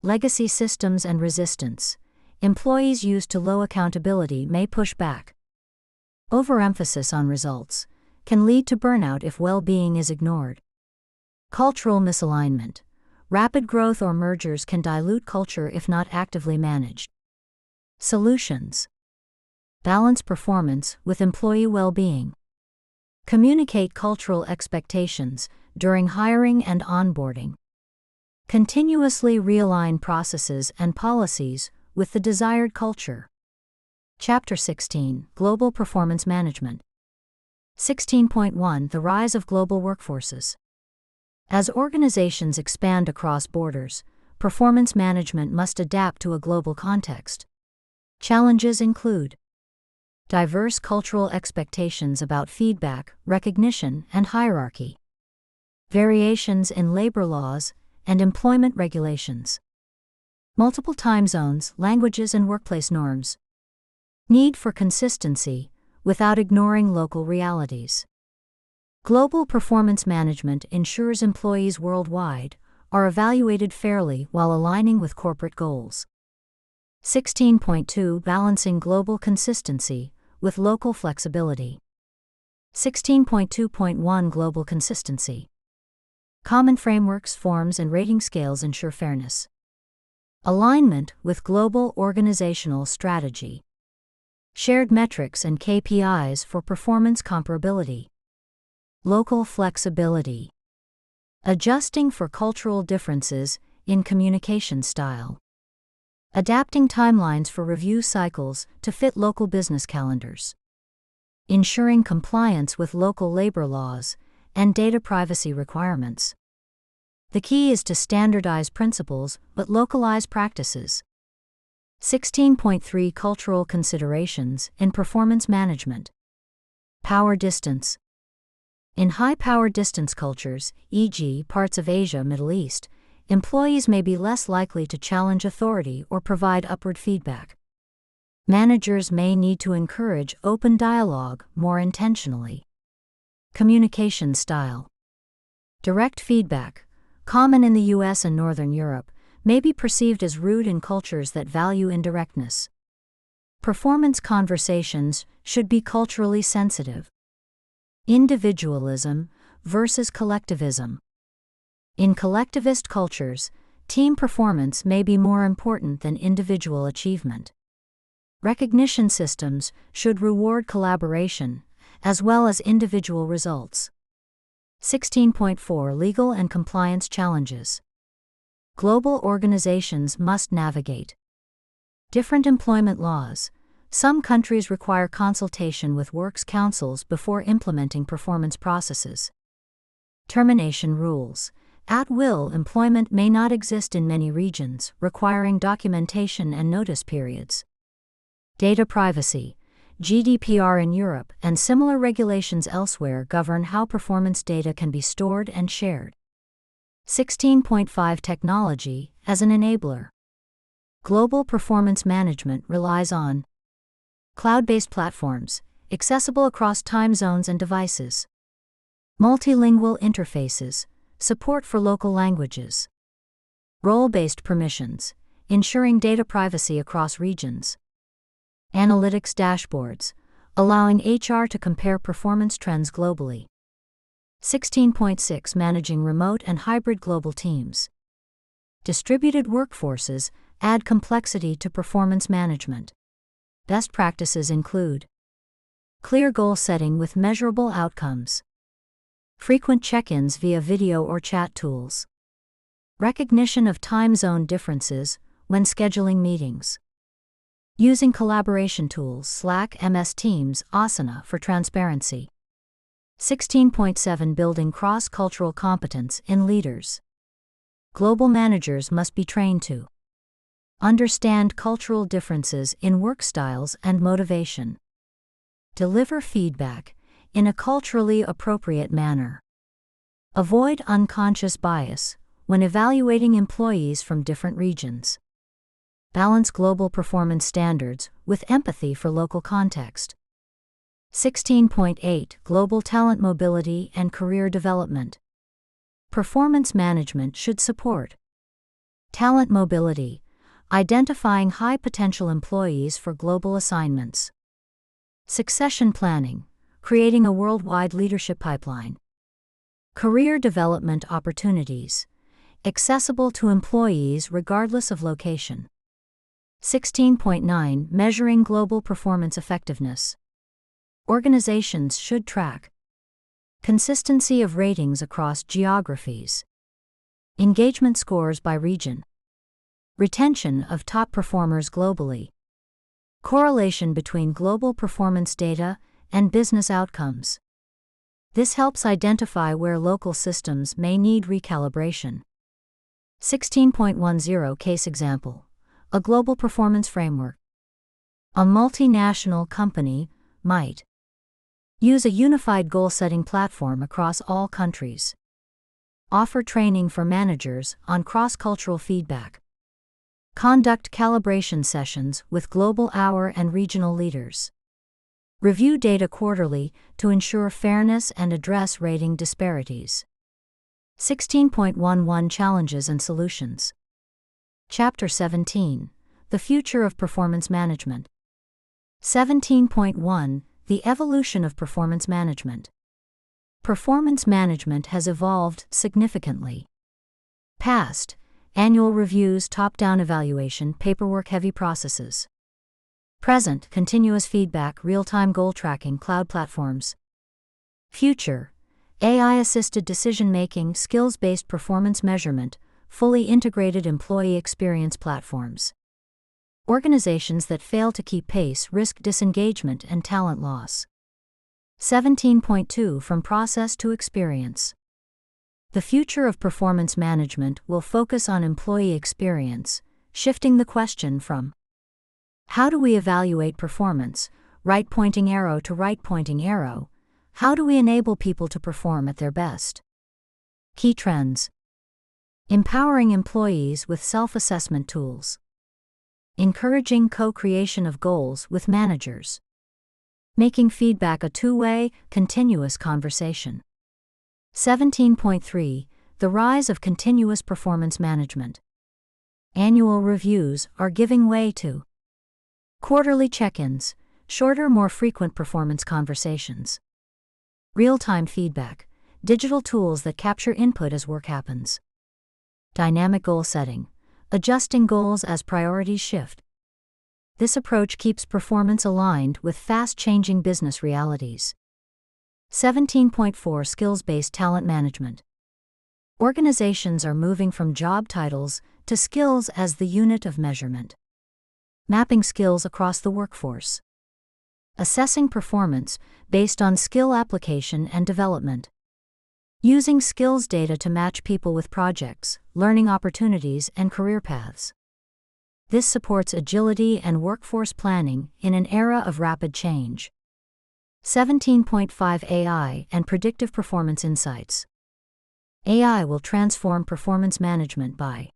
Legacy systems and resistance. Employees used to low accountability may push back. Overemphasis on results can lead to burnout if well-being is ignored. Cultural misalignment. Rapid growth or mergers can dilute culture if not actively managed. Solutions. Balance performance with employee well-being. Communicate cultural expectations during hiring and onboarding. Continuously realign processes and policies with the desired culture. Chapter 16 Global Performance Management. 16.1 The rise of global workforces. As organizations expand across borders, performance management must adapt to a global context. Challenges include diverse cultural expectations about feedback, recognition, and hierarchy. Variations in labor laws and employment regulations. Multiple time zones, languages, and workplace norms. Need for consistency without ignoring local realities. Global performance management ensures employees worldwide are evaluated fairly while aligning with corporate goals. 16.2 Balancing global consistency with local flexibility. 16.2.1 Global consistency. Common frameworks, forms, and rating scales ensure fairness. Alignment with global organizational strategy. Shared metrics and KPIs for performance comparability. Local flexibility. Adjusting for cultural differences in communication style. Adapting timelines for review cycles to fit local business calendars. Ensuring compliance with local labor laws and data privacy requirements. The key is to standardize principles but localize practices. 16.3 Cultural considerations in performance management. Power distance. In high-power distance cultures, e.g., parts of Asia, Middle East, employees may be less likely to challenge authority or provide upward feedback. Managers may need to encourage open dialogue more intentionally. Communication style. Direct feedback, common in the US and Northern Europe, may be perceived as rude in cultures that value indirectness. Performance conversations should be culturally sensitive. Individualism versus collectivism. In collectivist cultures, team performance may be more important than individual achievement. Recognition systems should reward collaboration, as well as individual results. 16.4 Legal and compliance challenges. Global organizations must navigate different employment laws. Some countries require consultation with works councils before implementing performance processes. Termination rules. At-will employment may not exist in many regions, requiring documentation and notice periods. Data privacy. GDPR in Europe, and similar regulations elsewhere govern how performance data can be stored and shared. 16.5 Technology as an enabler. Global performance management relies on cloud-based platforms, accessible across time zones and devices. Multilingual interfaces, support for local languages. Role-based permissions, ensuring data privacy across regions. Analytics dashboards, allowing HR to compare performance trends globally. 16.6 Managing remote and hybrid global teams. Distributed workforces add complexity to performance management. Best practices include clear goal setting with measurable outcomes. Frequent check-ins via video or chat tools. Recognition of time zone differences when scheduling meetings. Using collaboration tools Slack, MS Teams, Asana for transparency. 16.7 Building cross-cultural competence in leaders. Global managers must be trained to understand cultural differences in work styles and motivation. Deliver feedback in a culturally appropriate manner. Avoid unconscious bias when evaluating employees from different regions. Balance global performance standards with empathy for local context. 16.8 Global talent mobility and career development. Performance management should support talent mobility, identifying high-potential employees for global assignments. Succession planning, creating a worldwide leadership pipeline. Career development opportunities, accessible to employees regardless of location. 16.9 Measuring global performance effectiveness. Organizations should track consistency of ratings across geographies. Engagement scores by region. Retention of top performers globally. Correlation between global performance data and business outcomes. This helps identify where local systems may need recalibration. 16.10 Case example. A global performance framework. A multinational company might use a unified goal-setting platform across all countries. Offer training for managers on cross-cultural feedback. Conduct calibration sessions with global hour and regional leaders. Review data quarterly to ensure fairness and address rating disparities. 16.11 Challenges and solutions. Chapter 17. The future of performance management. 17.1 The evolution of performance management. Performance management has evolved significantly. Past, annual reviews, top-down evaluation, paperwork-heavy processes. Present, continuous feedback, real-time goal tracking, cloud platforms. Future, AI-assisted decision-making, skills-based performance measurement, fully integrated employee experience platforms. Organizations that fail to keep pace risk disengagement and talent loss. 17.2 From process to experience. The future of performance management will focus on employee experience, shifting the question from how do we evaluate performance, right pointing arrow to right pointing arrow, how do we enable people to perform at their best? Key trends. Empowering employees with self-assessment tools. Encouraging co-creation of goals with managers. Making feedback a two-way, continuous conversation. 17.3 The rise of continuous performance management. Annual reviews are giving way to quarterly check-ins, shorter, more frequent performance conversations. Real-time feedback, digital tools that capture input as work happens. Dynamic goal setting, adjusting goals as priorities shift. This approach keeps performance aligned with fast-changing business realities. 17.4 Skills-based talent management. Organizations are moving from job titles to skills as the unit of measurement. Mapping skills across the workforce. Assessing performance based on skill application and development. Using skills data to match people with projects, learning opportunities, and career paths. This supports agility and workforce planning in an era of rapid change. 17.5 AI and Predictive Performance Insights. AI will transform performance management by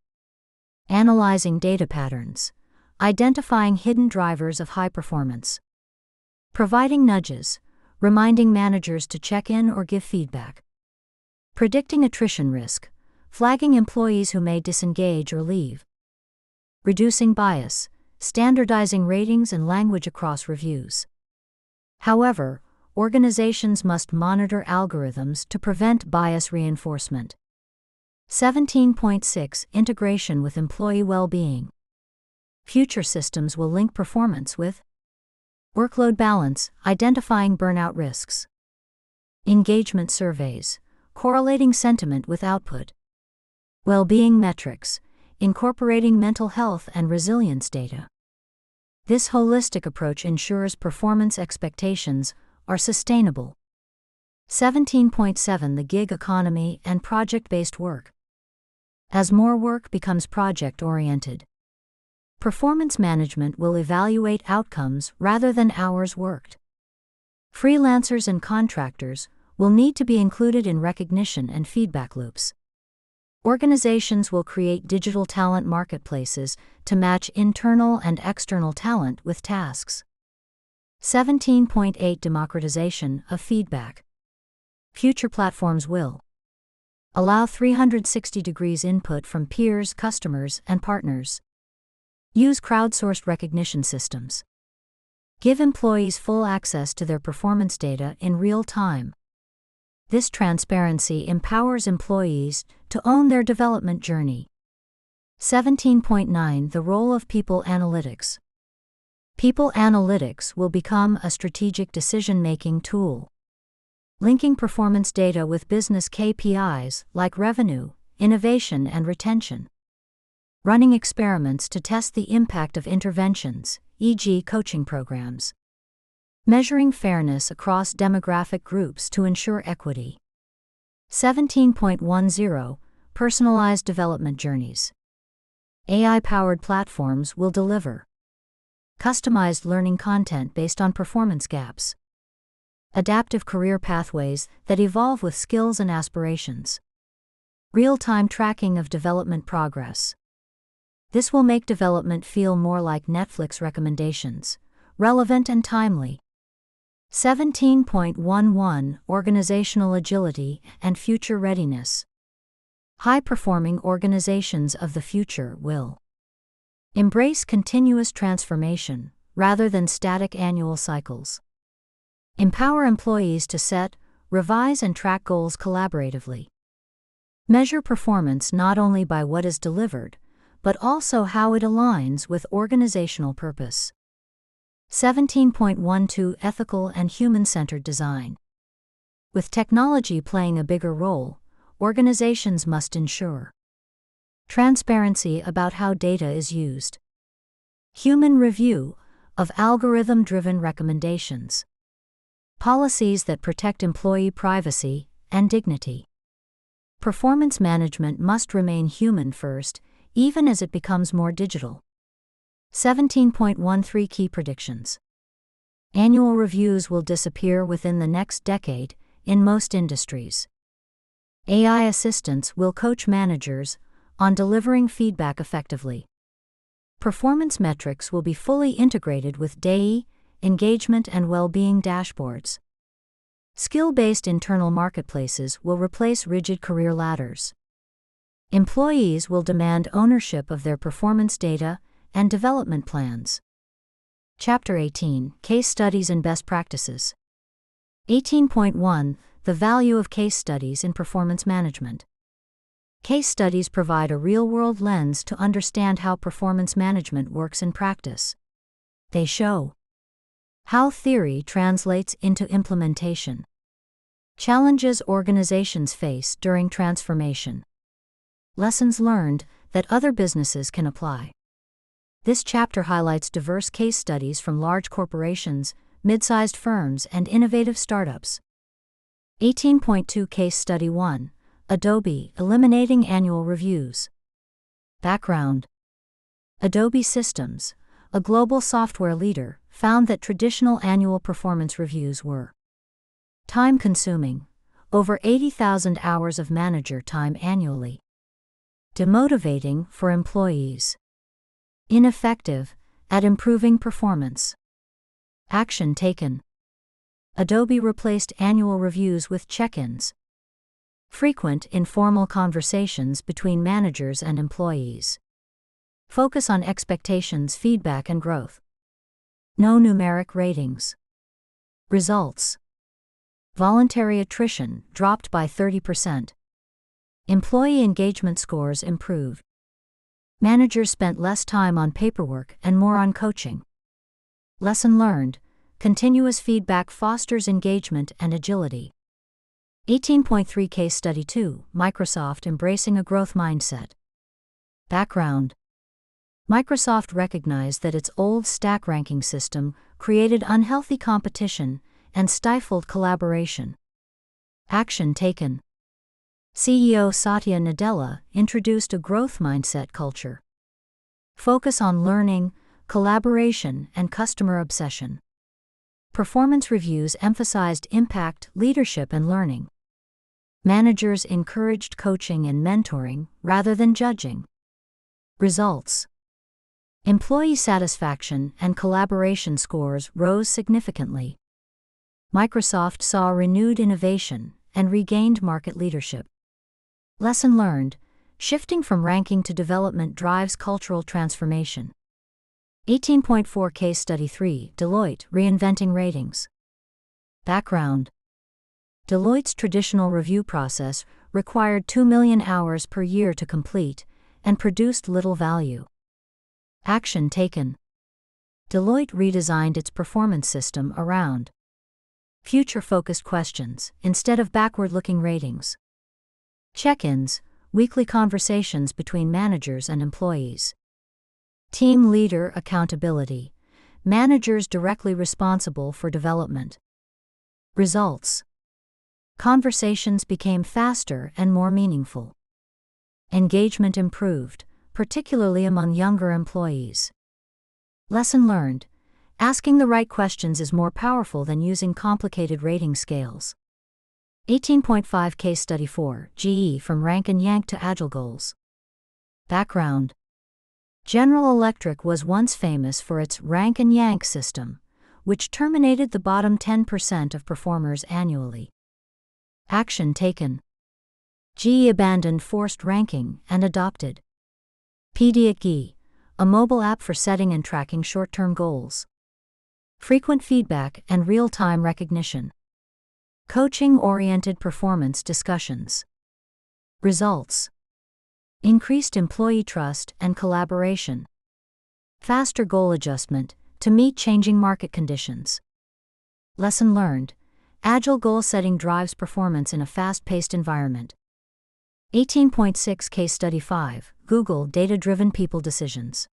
analyzing data patterns, identifying hidden drivers of high performance, providing nudges, reminding managers to check in or give feedback, predicting attrition risk, flagging employees who may disengage or leave, reducing bias, standardizing ratings and language across reviews. However, organizations must monitor algorithms to prevent bias reinforcement. 17.6 Integration with employee well-being. Future systems will link performance with workload balance, identifying burnout risks, engagement surveys, correlating sentiment with output, well-being metrics, incorporating mental health and resilience data. This holistic approach ensures performance expectations are sustainable. 17.7 The gig economy and project-based work. As more work becomes project-oriented, performance management will evaluate outcomes rather than hours worked. Freelancers and contractors will need to be included in recognition and feedback loops. Organizations will create digital talent marketplaces to match internal and external talent with tasks. 17.8 Democratization of feedback. Future platforms will allow 360 degrees input from peers, customers, and partners. Use crowdsourced recognition systems. Give employees full access to their performance data in real time. This transparency empowers employees to own their development journey. 17.9 The role of people analytics. People analytics will become a strategic decision-making tool, linking performance data with business KPIs like revenue, innovation, and retention. Running experiments to test the impact of interventions, e.g., coaching programs. Measuring fairness across demographic groups to ensure equity. 17.10 Personalized development journeys. AI-powered platforms will deliver customized learning content based on performance gaps. Adaptive career pathways that evolve with skills and aspirations. Real-time tracking of development progress. This will make development feel more like Netflix recommendations, relevant and timely. 17.11 Organizational agility and future readiness. High-performing organizations of the future will embrace continuous transformation rather than static annual cycles. Empower employees to set, revise, and track goals collaboratively. Measure performance not only by what is delivered, but also how it aligns with organizational purpose. 17.12 Ethical and human-centered design. With technology playing a bigger role, organizations must ensure transparency about how data is used. Human review of algorithm-driven recommendations. Policies that protect employee privacy and dignity. Performance management must remain human first, even as it becomes more digital. 17.13 Key predictions. Annual reviews will disappear within the next decade in most industries. AI assistants will coach managers on delivering feedback effectively. Performance metrics will be fully integrated with DAI, engagement, and well-being dashboards. Skill-based internal marketplaces will replace rigid career ladders. Employees will demand ownership of their performance data and development plans. Chapter 18 Case Studies and Best Practices. 18.1 The value of case studies in performance management. Case studies provide a real-world lens to understand how performance management works in practice. They show how theory translates into implementation, challenges organizations face during transformation, lessons learned that other businesses can apply. This chapter highlights diverse case studies from large corporations, mid-sized firms, and innovative startups. 18.2 Case Study 1 Adobe Eliminating Annual Reviews. Background. Adobe Systems, a global software leader, found that traditional annual performance reviews were time-consuming, over 80,000 hours of manager time annually, demotivating for employees, ineffective at improving performance. Action taken. Adobe replaced annual reviews with check-ins, frequent informal conversations between managers and employees. Focus on expectations, feedback, and growth. No numeric ratings. Results. Voluntary attrition dropped by 30%. Employee engagement scores improved. Managers spent less time on paperwork and more on coaching. Lesson learned: continuous feedback fosters engagement and agility. 18.3 Case Study 2: Microsoft embracing a growth mindset. Background: Microsoft recognized that its old stack ranking system created unhealthy competition and stifled collaboration. Action taken. CEO Satya Nadella introduced a growth mindset culture. Focus on learning, collaboration, and customer obsession. Performance reviews emphasized impact, leadership, and learning. Managers encouraged coaching and mentoring rather than judging. Results. Employee satisfaction and collaboration scores rose significantly. Microsoft saw renewed innovation and regained market leadership. Lesson learned: shifting from ranking to development drives cultural transformation. 18.4 Case Study 3: Deloitte reinventing ratings. Background: Deloitte's traditional review process required 2 million hours per year to complete and produced little value. Action taken. Deloitte redesigned its performance system around future-focused questions instead of backward-looking ratings. Check-ins, weekly conversations between managers and employees. Team leader accountability, managers directly responsible for development. Results. Conversations became faster and more meaningful. Engagement improved, particularly among younger employees. Lesson learned: asking the right questions is more powerful than using complicated rating scales. 18.5 Case Study 4: GE from rank and yank to agile goals. Background: General Electric was once famous for its rank and yank system, which terminated the bottom 10% of performers annually. Action taken. GE abandoned forced ranking and adopted PDAG, a mobile app for setting and tracking short-term goals. Frequent feedback and real-time recognition. Coaching-oriented performance discussions. Results. Increased employee trust and collaboration. Faster goal adjustment to meet changing market conditions. Lesson learned: agile goal setting drives performance in a fast-paced environment. 18.6 Case Study 5: Google data-driven people decisions.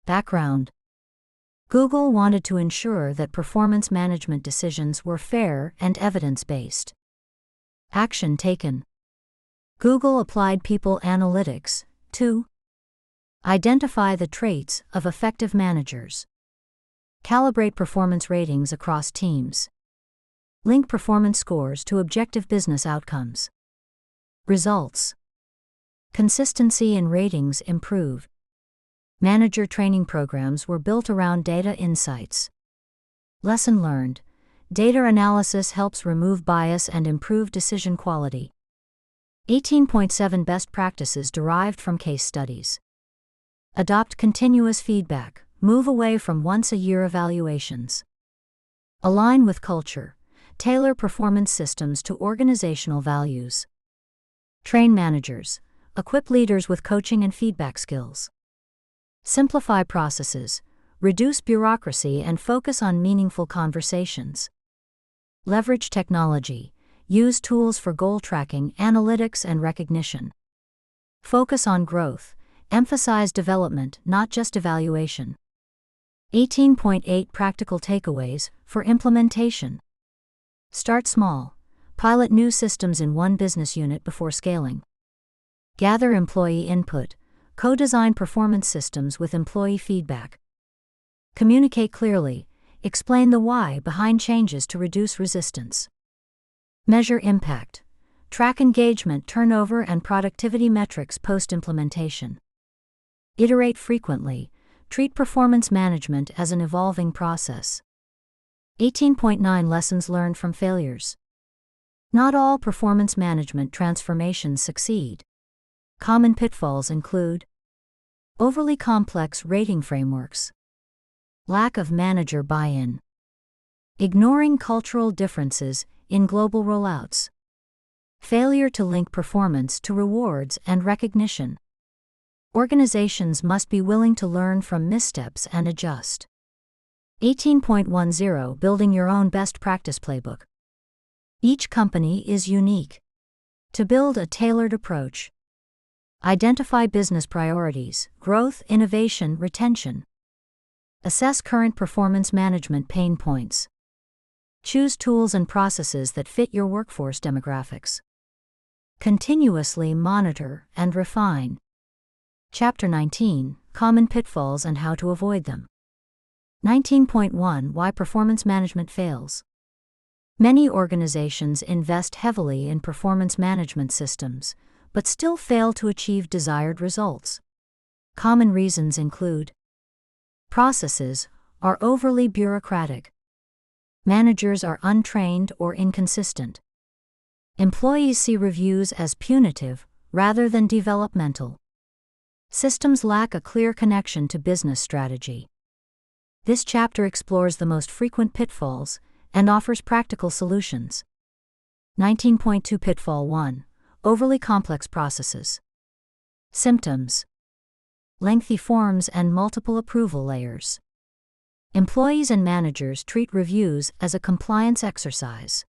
Background: Google wanted to ensure that performance management decisions were fair and evidence-based. Action taken. Google applied people analytics to identify the traits of effective managers, calibrate performance ratings across teams, link performance scores to objective business outcomes. Results. Consistency in ratings improved. Manager training programs were built around data insights. Lesson learned: data analysis helps remove bias and improve decision quality. 18.7 Best practices derived from case studies. Adopt continuous feedback, move away from once-a-year evaluations. Align with culture, tailor performance systems to organizational values. Train managers, equip leaders with coaching and feedback skills. Simplify processes, reduce bureaucracy and focus on meaningful conversations. Leverage technology, use tools for goal tracking, analytics and recognition. Focus on growth, emphasize development, not just evaluation. 18.8 Practical takeaways for implementation. Start small. Pilot new systems in one business unit before scaling. Gather employee input. Co-design performance systems with employee feedback. Communicate clearly. Explain the why behind changes to reduce resistance. Measure impact. Track engagement, turnover, and productivity metrics post-implementation. Iterate frequently. Treat performance management as an evolving process. 18.9 Lessons learned from failures. Not all performance management transformations succeed. Common pitfalls include overly complex rating frameworks, lack of manager buy-in, ignoring cultural differences in global rollouts, failure to link performance to rewards and recognition. Organizations must be willing to learn from missteps and adjust. 18.10 Building your own best practice playbook. Each company is unique. To build a tailored approach, identify business priorities, growth, innovation, retention. Assess current performance management pain points. Choose tools and processes that fit your workforce demographics. Continuously monitor and refine. Chapter 19, Common Pitfalls and How to Avoid Them. 19.1 Why Performance Management Fails. Many organizations invest heavily in performance management systems, but still fail to achieve desired results. Common reasons include processes are overly bureaucratic, managers are untrained or inconsistent, employees see reviews as punitive rather than developmental, systems lack a clear connection to business strategy. This chapter explores the most frequent pitfalls and offers practical solutions. 19.2 Pitfall 1. Overly complex processes. Symptoms: lengthy forms and multiple approval layers. Employees and managers treat reviews as a compliance exercise.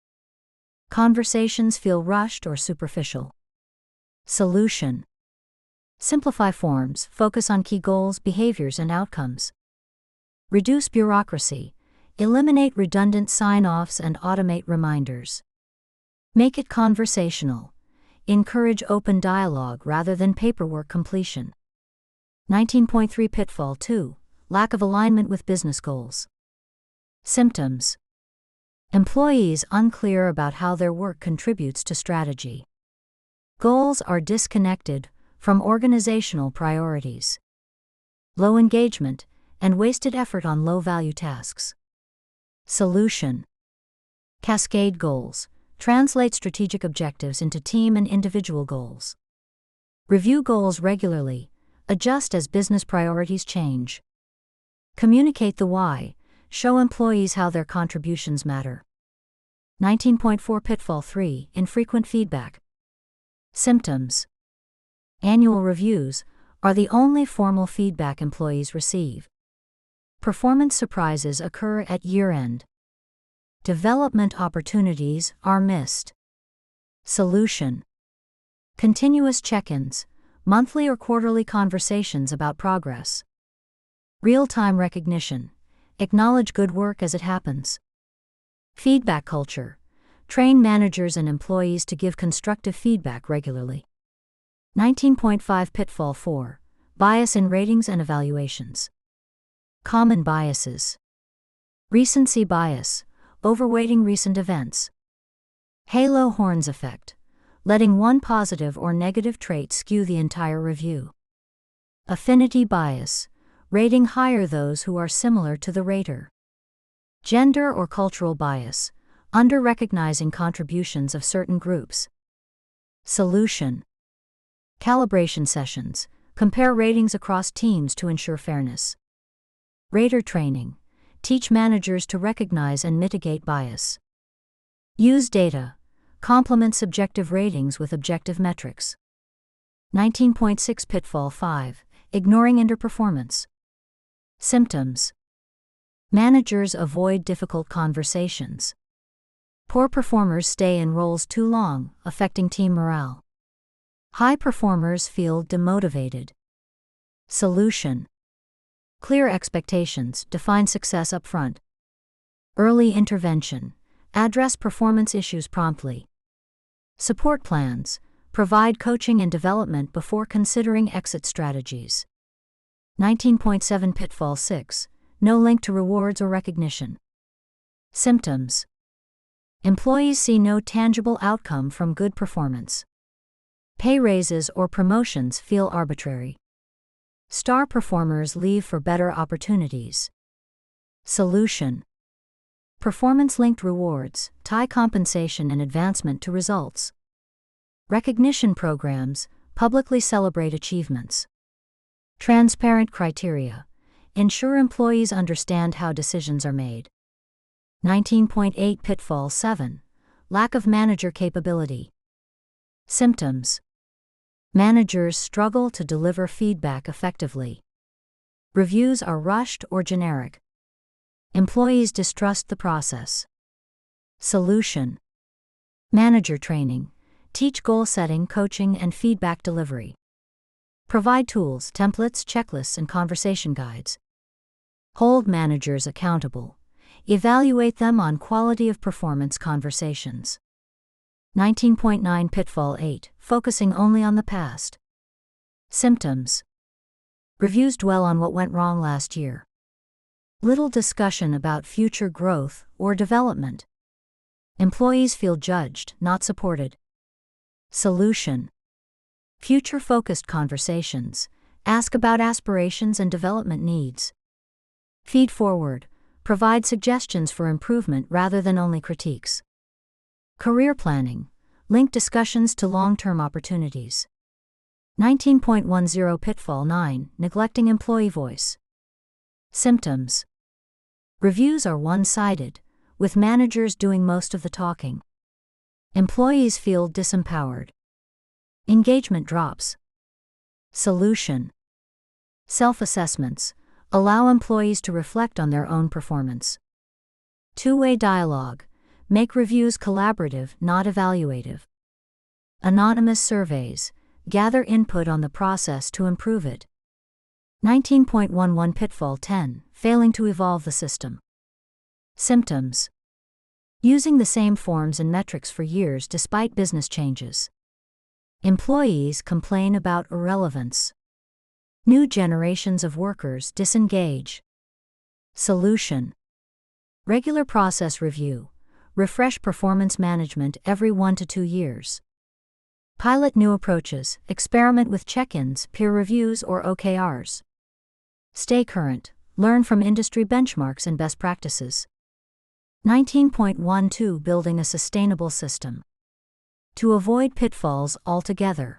Conversations feel rushed or superficial. Solution: simplify forms, focus on key goals, behaviors, and outcomes. Reduce bureaucracy, eliminate redundant sign-offs and automate reminders. Make it conversational. Encourage open dialogue rather than paperwork completion. 19.3 Pitfall 2. Lack of alignment with business goals. Symptoms: employees unclear about how their work contributes to strategy. Goals are disconnected from organizational priorities. Low engagement and wasted effort on low-value tasks. Solution: cascade goals. Translate strategic objectives into team and individual goals. Review goals regularly. Adjust as business priorities change. Communicate the why. Show employees how their contributions matter. 19.4 Pitfall 3. Infrequent feedback. Symptoms: annual reviews are the only formal feedback employees receive. Performance surprises occur at year-end. Development opportunities are missed. Solution: continuous check-ins, monthly or quarterly conversations about progress. Real-time recognition. Acknowledge good work as it happens. Feedback culture. Train managers and employees to give constructive feedback regularly. 19.5 Pitfall 4. Bias in ratings and evaluations. Common biases. Recency bias. Overweighting recent events. Halo horns effect. Letting one positive or negative trait skew the entire review. Affinity bias. Rating higher those who are similar to the rater. Gender or cultural bias. Under-recognizing contributions of certain groups. Solution: calibration sessions. Compare ratings across teams to ensure fairness. Rater training. Teach managers to recognize and mitigate bias. Use data. Complement subjective ratings with objective metrics. 19.6 Pitfall 5. Ignoring underperformance. Symptoms: managers avoid difficult conversations. Poor performers stay in roles too long, affecting team morale. High performers feel demotivated. Solution: clear expectations, define success up front. Early intervention. Address performance issues promptly. Support plans. Provide coaching and development before considering exit strategies. 19.7 Pitfall 6. No link to rewards or recognition. Symptoms. Employees see no tangible outcome from good performance. Pay raises or promotions feel arbitrary. Star performers leave for better opportunities. Solution. Performance-linked rewards tie compensation and advancement to results. Recognition programs publicly celebrate achievements. Transparent criteria ensure employees understand how decisions are made. 19.8 Pitfall 7. Lack of manager capability. Symptoms. Managers struggle to deliver feedback effectively. Reviews are rushed or generic. Employees distrust the process. Solution. Manager training. Teach goal setting, coaching, and feedback delivery. Provide tools, templates, checklists, and conversation guides. Hold managers accountable. Evaluate them on quality of performance conversations. 19.9 Pitfall 8. Focusing only on the past. Symptoms. Reviews dwell on what went wrong last year. Little discussion about future growth or development. Employees feel judged, not supported. Solution. Future-focused conversations. Ask about aspirations and development needs. Feed forward. Provide suggestions for improvement rather than only critiques. Career planning. Link discussions to long-term opportunities. 19.10 Pitfall 9. Neglecting employee voice. Symptoms. Reviews are one-sided, with managers doing most of the talking. Employees feel disempowered. Engagement drops. Solution. Self-assessments. Allow employees to reflect on their own performance. Two-way dialogue. Make reviews collaborative, not evaluative. Anonymous surveys. Gather input on the process to improve it. 19.11 Pitfall 10. Failing to evolve the system. Symptoms. Using the same forms and metrics for years despite business changes. Employees complain about irrelevance. New generations of workers disengage. Solution. Regular process review. Refresh performance management every 1 to 2 years. Pilot new approaches, experiment with check-ins, peer reviews, or OKRs. Stay current, learn from industry benchmarks and best practices. 19.12 Building a sustainable system. To avoid pitfalls altogether.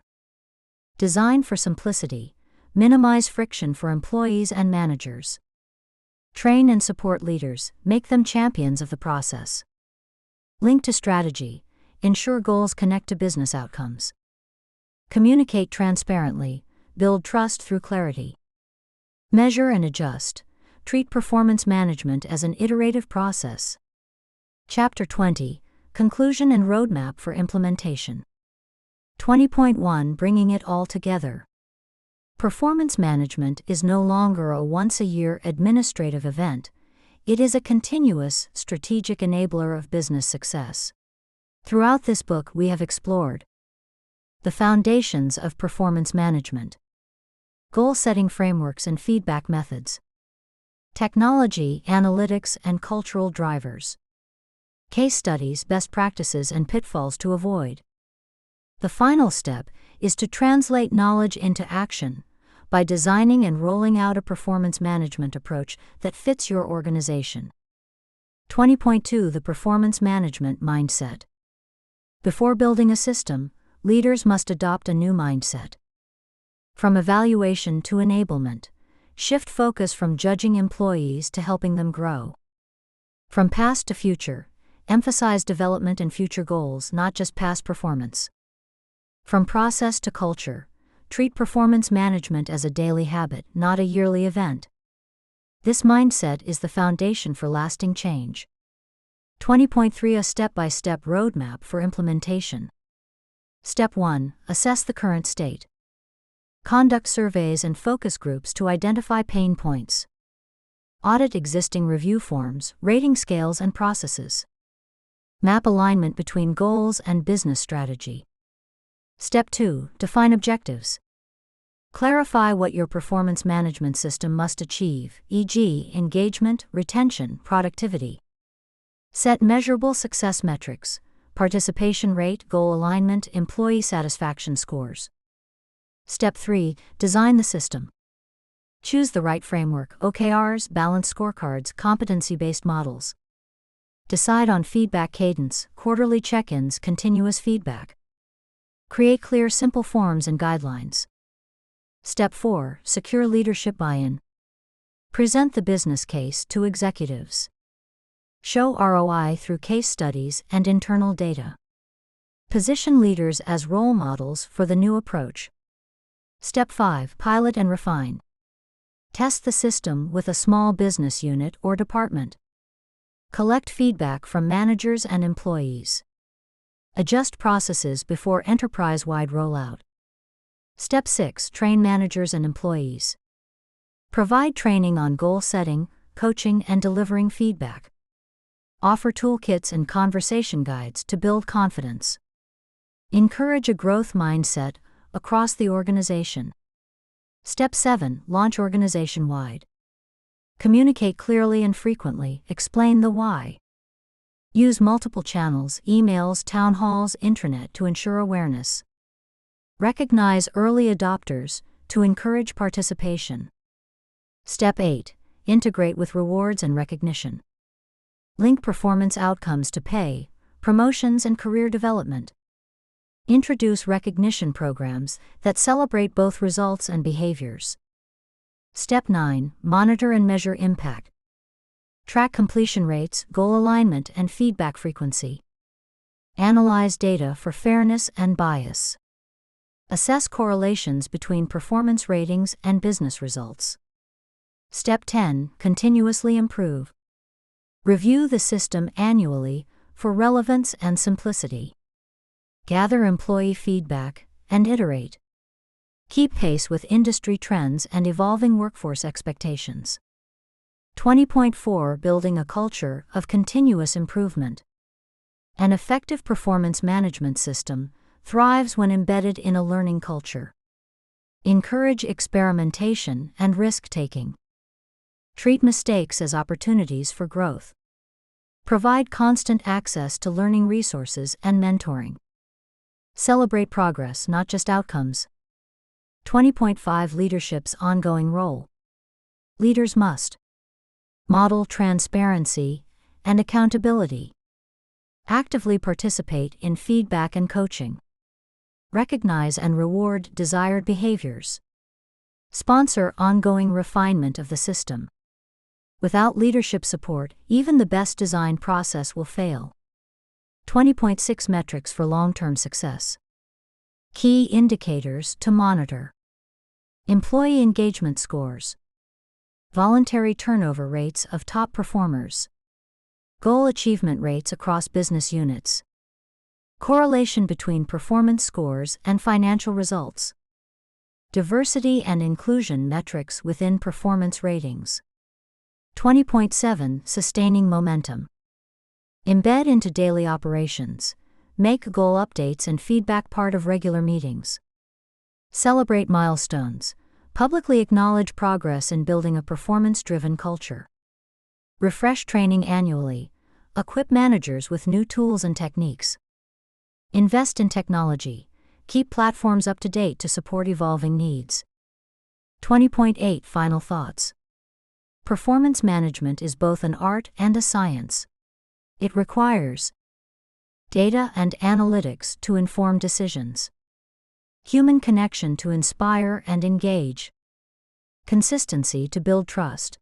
Design for simplicity. Minimize friction for employees and managers. Train and support leaders, make them champions of the process. Link to strategy. Ensure goals connect to business outcomes. Communicate transparently. Build trust through clarity. Measure and adjust. Treat performance management as an iterative process. Chapter 20. Conclusion and Roadmap for Implementation. 20.1 Bringing it all together. Performance management is no longer a once-a-year administrative event. It is a continuous, strategic enabler of business success. Throughout this book, we have explored the foundations of performance management, goal-setting frameworks and feedback methods, technology, analytics, and cultural drivers, case studies, best practices, and pitfalls to avoid. The final step is to translate knowledge into action by designing and rolling out a performance management approach that fits your organization. 20.2 The Performance Management Mindset. Before building a system, leaders must adopt a new mindset. From evaluation to enablement, shift focus from judging employees to helping them grow. From past to future, emphasize development and future goals, not just past performance. From process to culture, treat performance management as a daily habit, not a yearly event. This mindset is the foundation for lasting change. 20.3 A step-by-step roadmap for implementation. Step 1. Assess the current state. Conduct surveys and focus groups to identify pain points. Audit existing review forms, rating scales, and processes. Map alignment between goals and business strategy. Step 2. Define objectives. Clarify what your performance management system must achieve, e.g., engagement, retention, productivity. Set measurable success metrics, participation rate, goal alignment, employee satisfaction scores. Step 3. Design the system. Choose the right framework, OKRs, balanced scorecards, competency-based models. Decide on feedback cadence, quarterly check-ins, continuous feedback. Create clear, simple forms and guidelines. Step 4. Secure leadership buy-in. Present the business case to executives. Show ROI through case studies and internal data. Position leaders as role models for the new approach. Step 5. Pilot and refine. Test the system with a small business unit or department. Collect feedback from managers and employees. Adjust processes before enterprise-wide rollout. Step 6. Train managers and employees. Provide training on goal setting, coaching, and delivering feedback. Offer toolkits and conversation guides to build confidence. Encourage a growth mindset across the organization. Step 7. Launch organization-wide. Communicate clearly and frequently, explain the why. Use multiple channels, emails, town halls, intranet to ensure awareness. Recognize early adopters to encourage participation. Step 8. Integrate with rewards and recognition. Link performance outcomes to pay, promotions, and career development. Introduce recognition programs that celebrate both results and behaviors. Step 9. Monitor and measure impact. Track completion rates, goal alignment, and feedback frequency. Analyze data for fairness and bias. Assess correlations between performance ratings and business results. Step 10. Continuously improve. Review the system annually for relevance and simplicity. Gather employee feedback and iterate. Keep pace with industry trends and evolving workforce expectations. 20.4 Building a culture of continuous improvement. An effective performance management system thrives when embedded in a learning culture. Encourage experimentation and risk-taking. Treat mistakes as opportunities for growth. Provide constant access to learning resources and mentoring. Celebrate progress, not just outcomes. 20.5 Leadership's ongoing role. Leaders must model transparency and accountability. Actively participate in feedback and coaching. Recognize and reward desired behaviors. Sponsor ongoing refinement of the system. Without leadership support, even the best designed process will fail. 20.6 Metrics for long-term success. Key indicators to monitor. Employee engagement scores. Voluntary turnover rates of top performers. Goal achievement rates across business units. Correlation between performance scores and financial results. Diversity and inclusion metrics within performance ratings. 20.7 Sustaining momentum. Embed into daily operations. Make goal updates and feedback part of regular meetings. Celebrate milestones. Publicly acknowledge progress in building a performance-driven culture. Refresh training annually. Equip managers with new tools and techniques. Invest in technology. Keep platforms up to date to support evolving needs. 20.8 Final thoughts. Performance management is both an art and a science. It requires data and analytics to inform decisions, human connection to inspire and engage, consistency to build trust,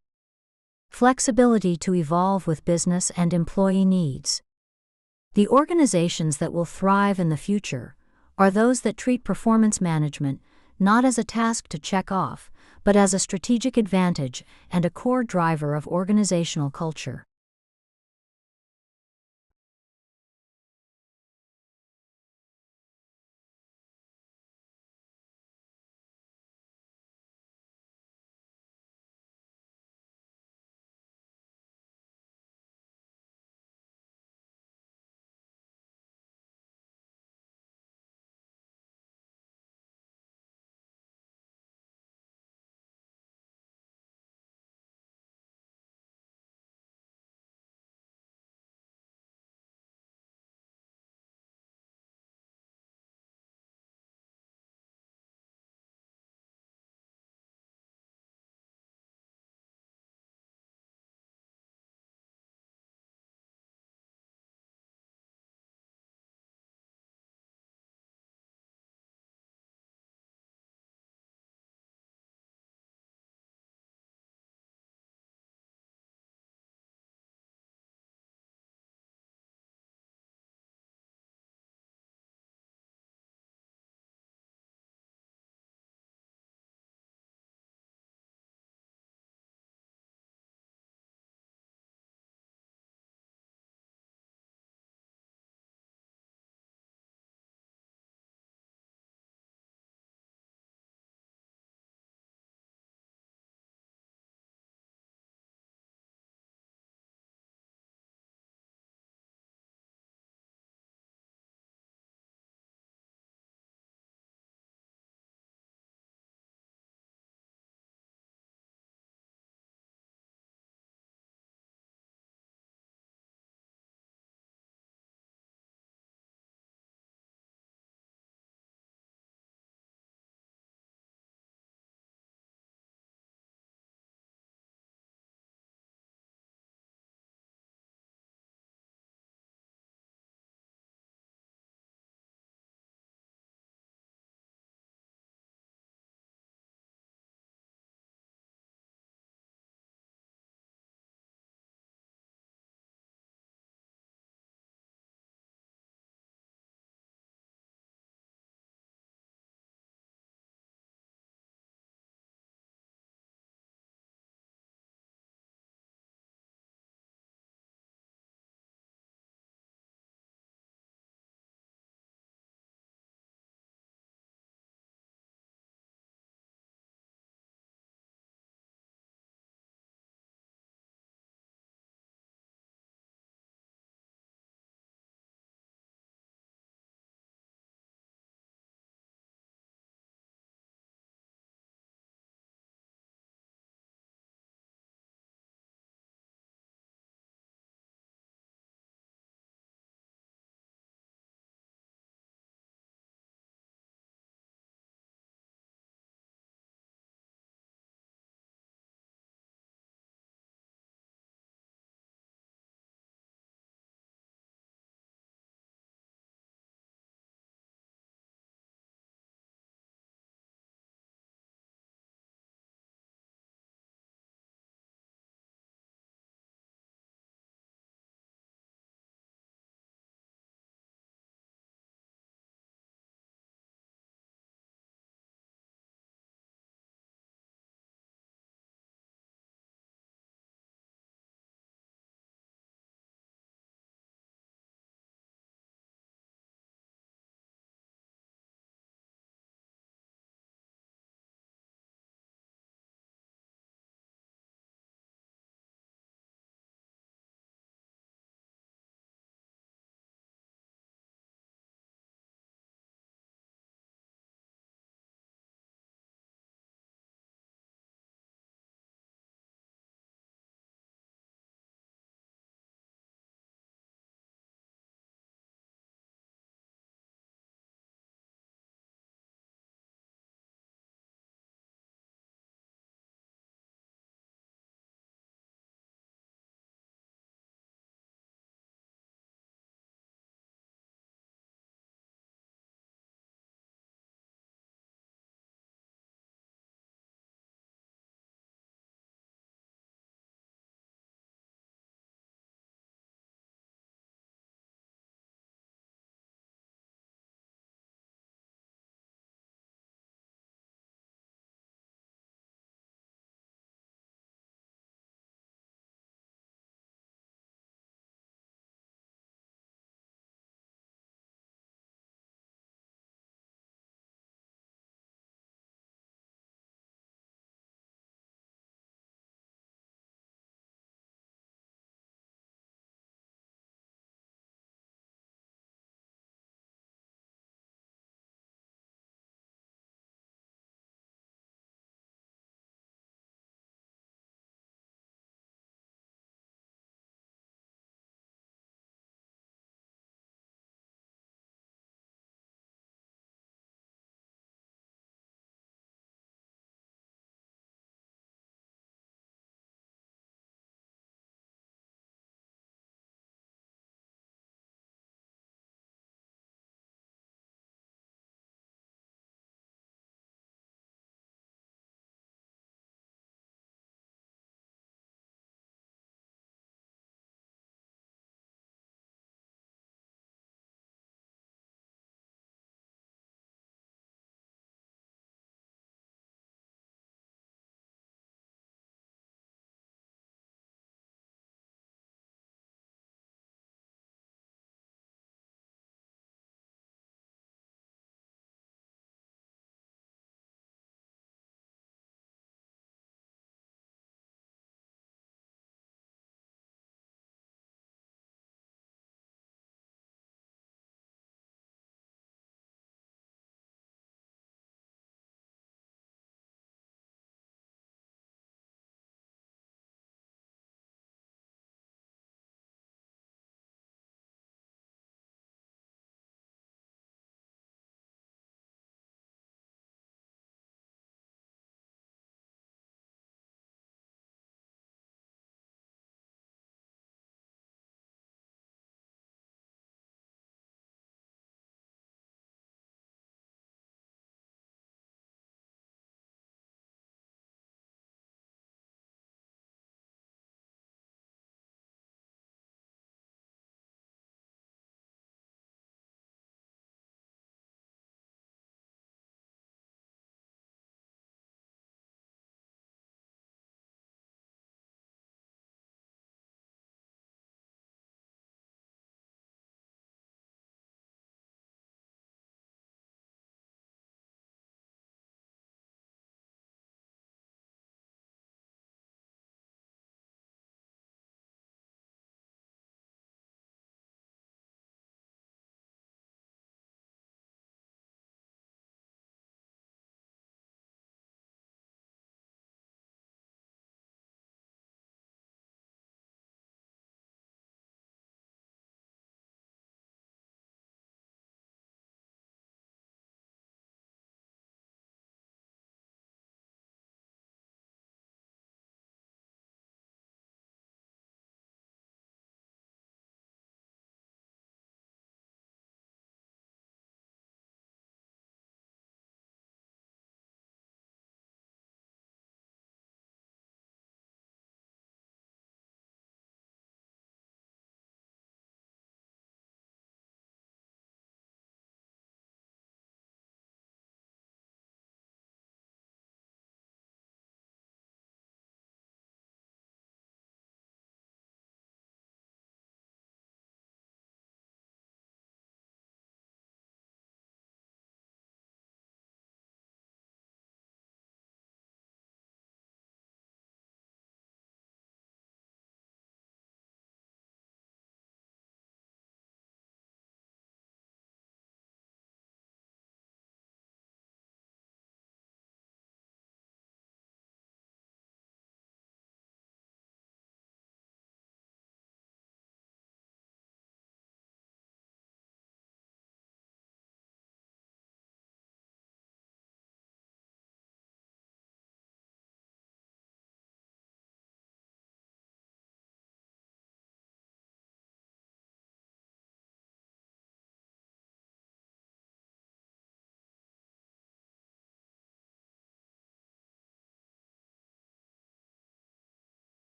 flexibility to evolve with business and employee needs. The organizations that will thrive in the future are those that treat performance management not as a task to check off, but as a strategic advantage and a core driver of organizational culture.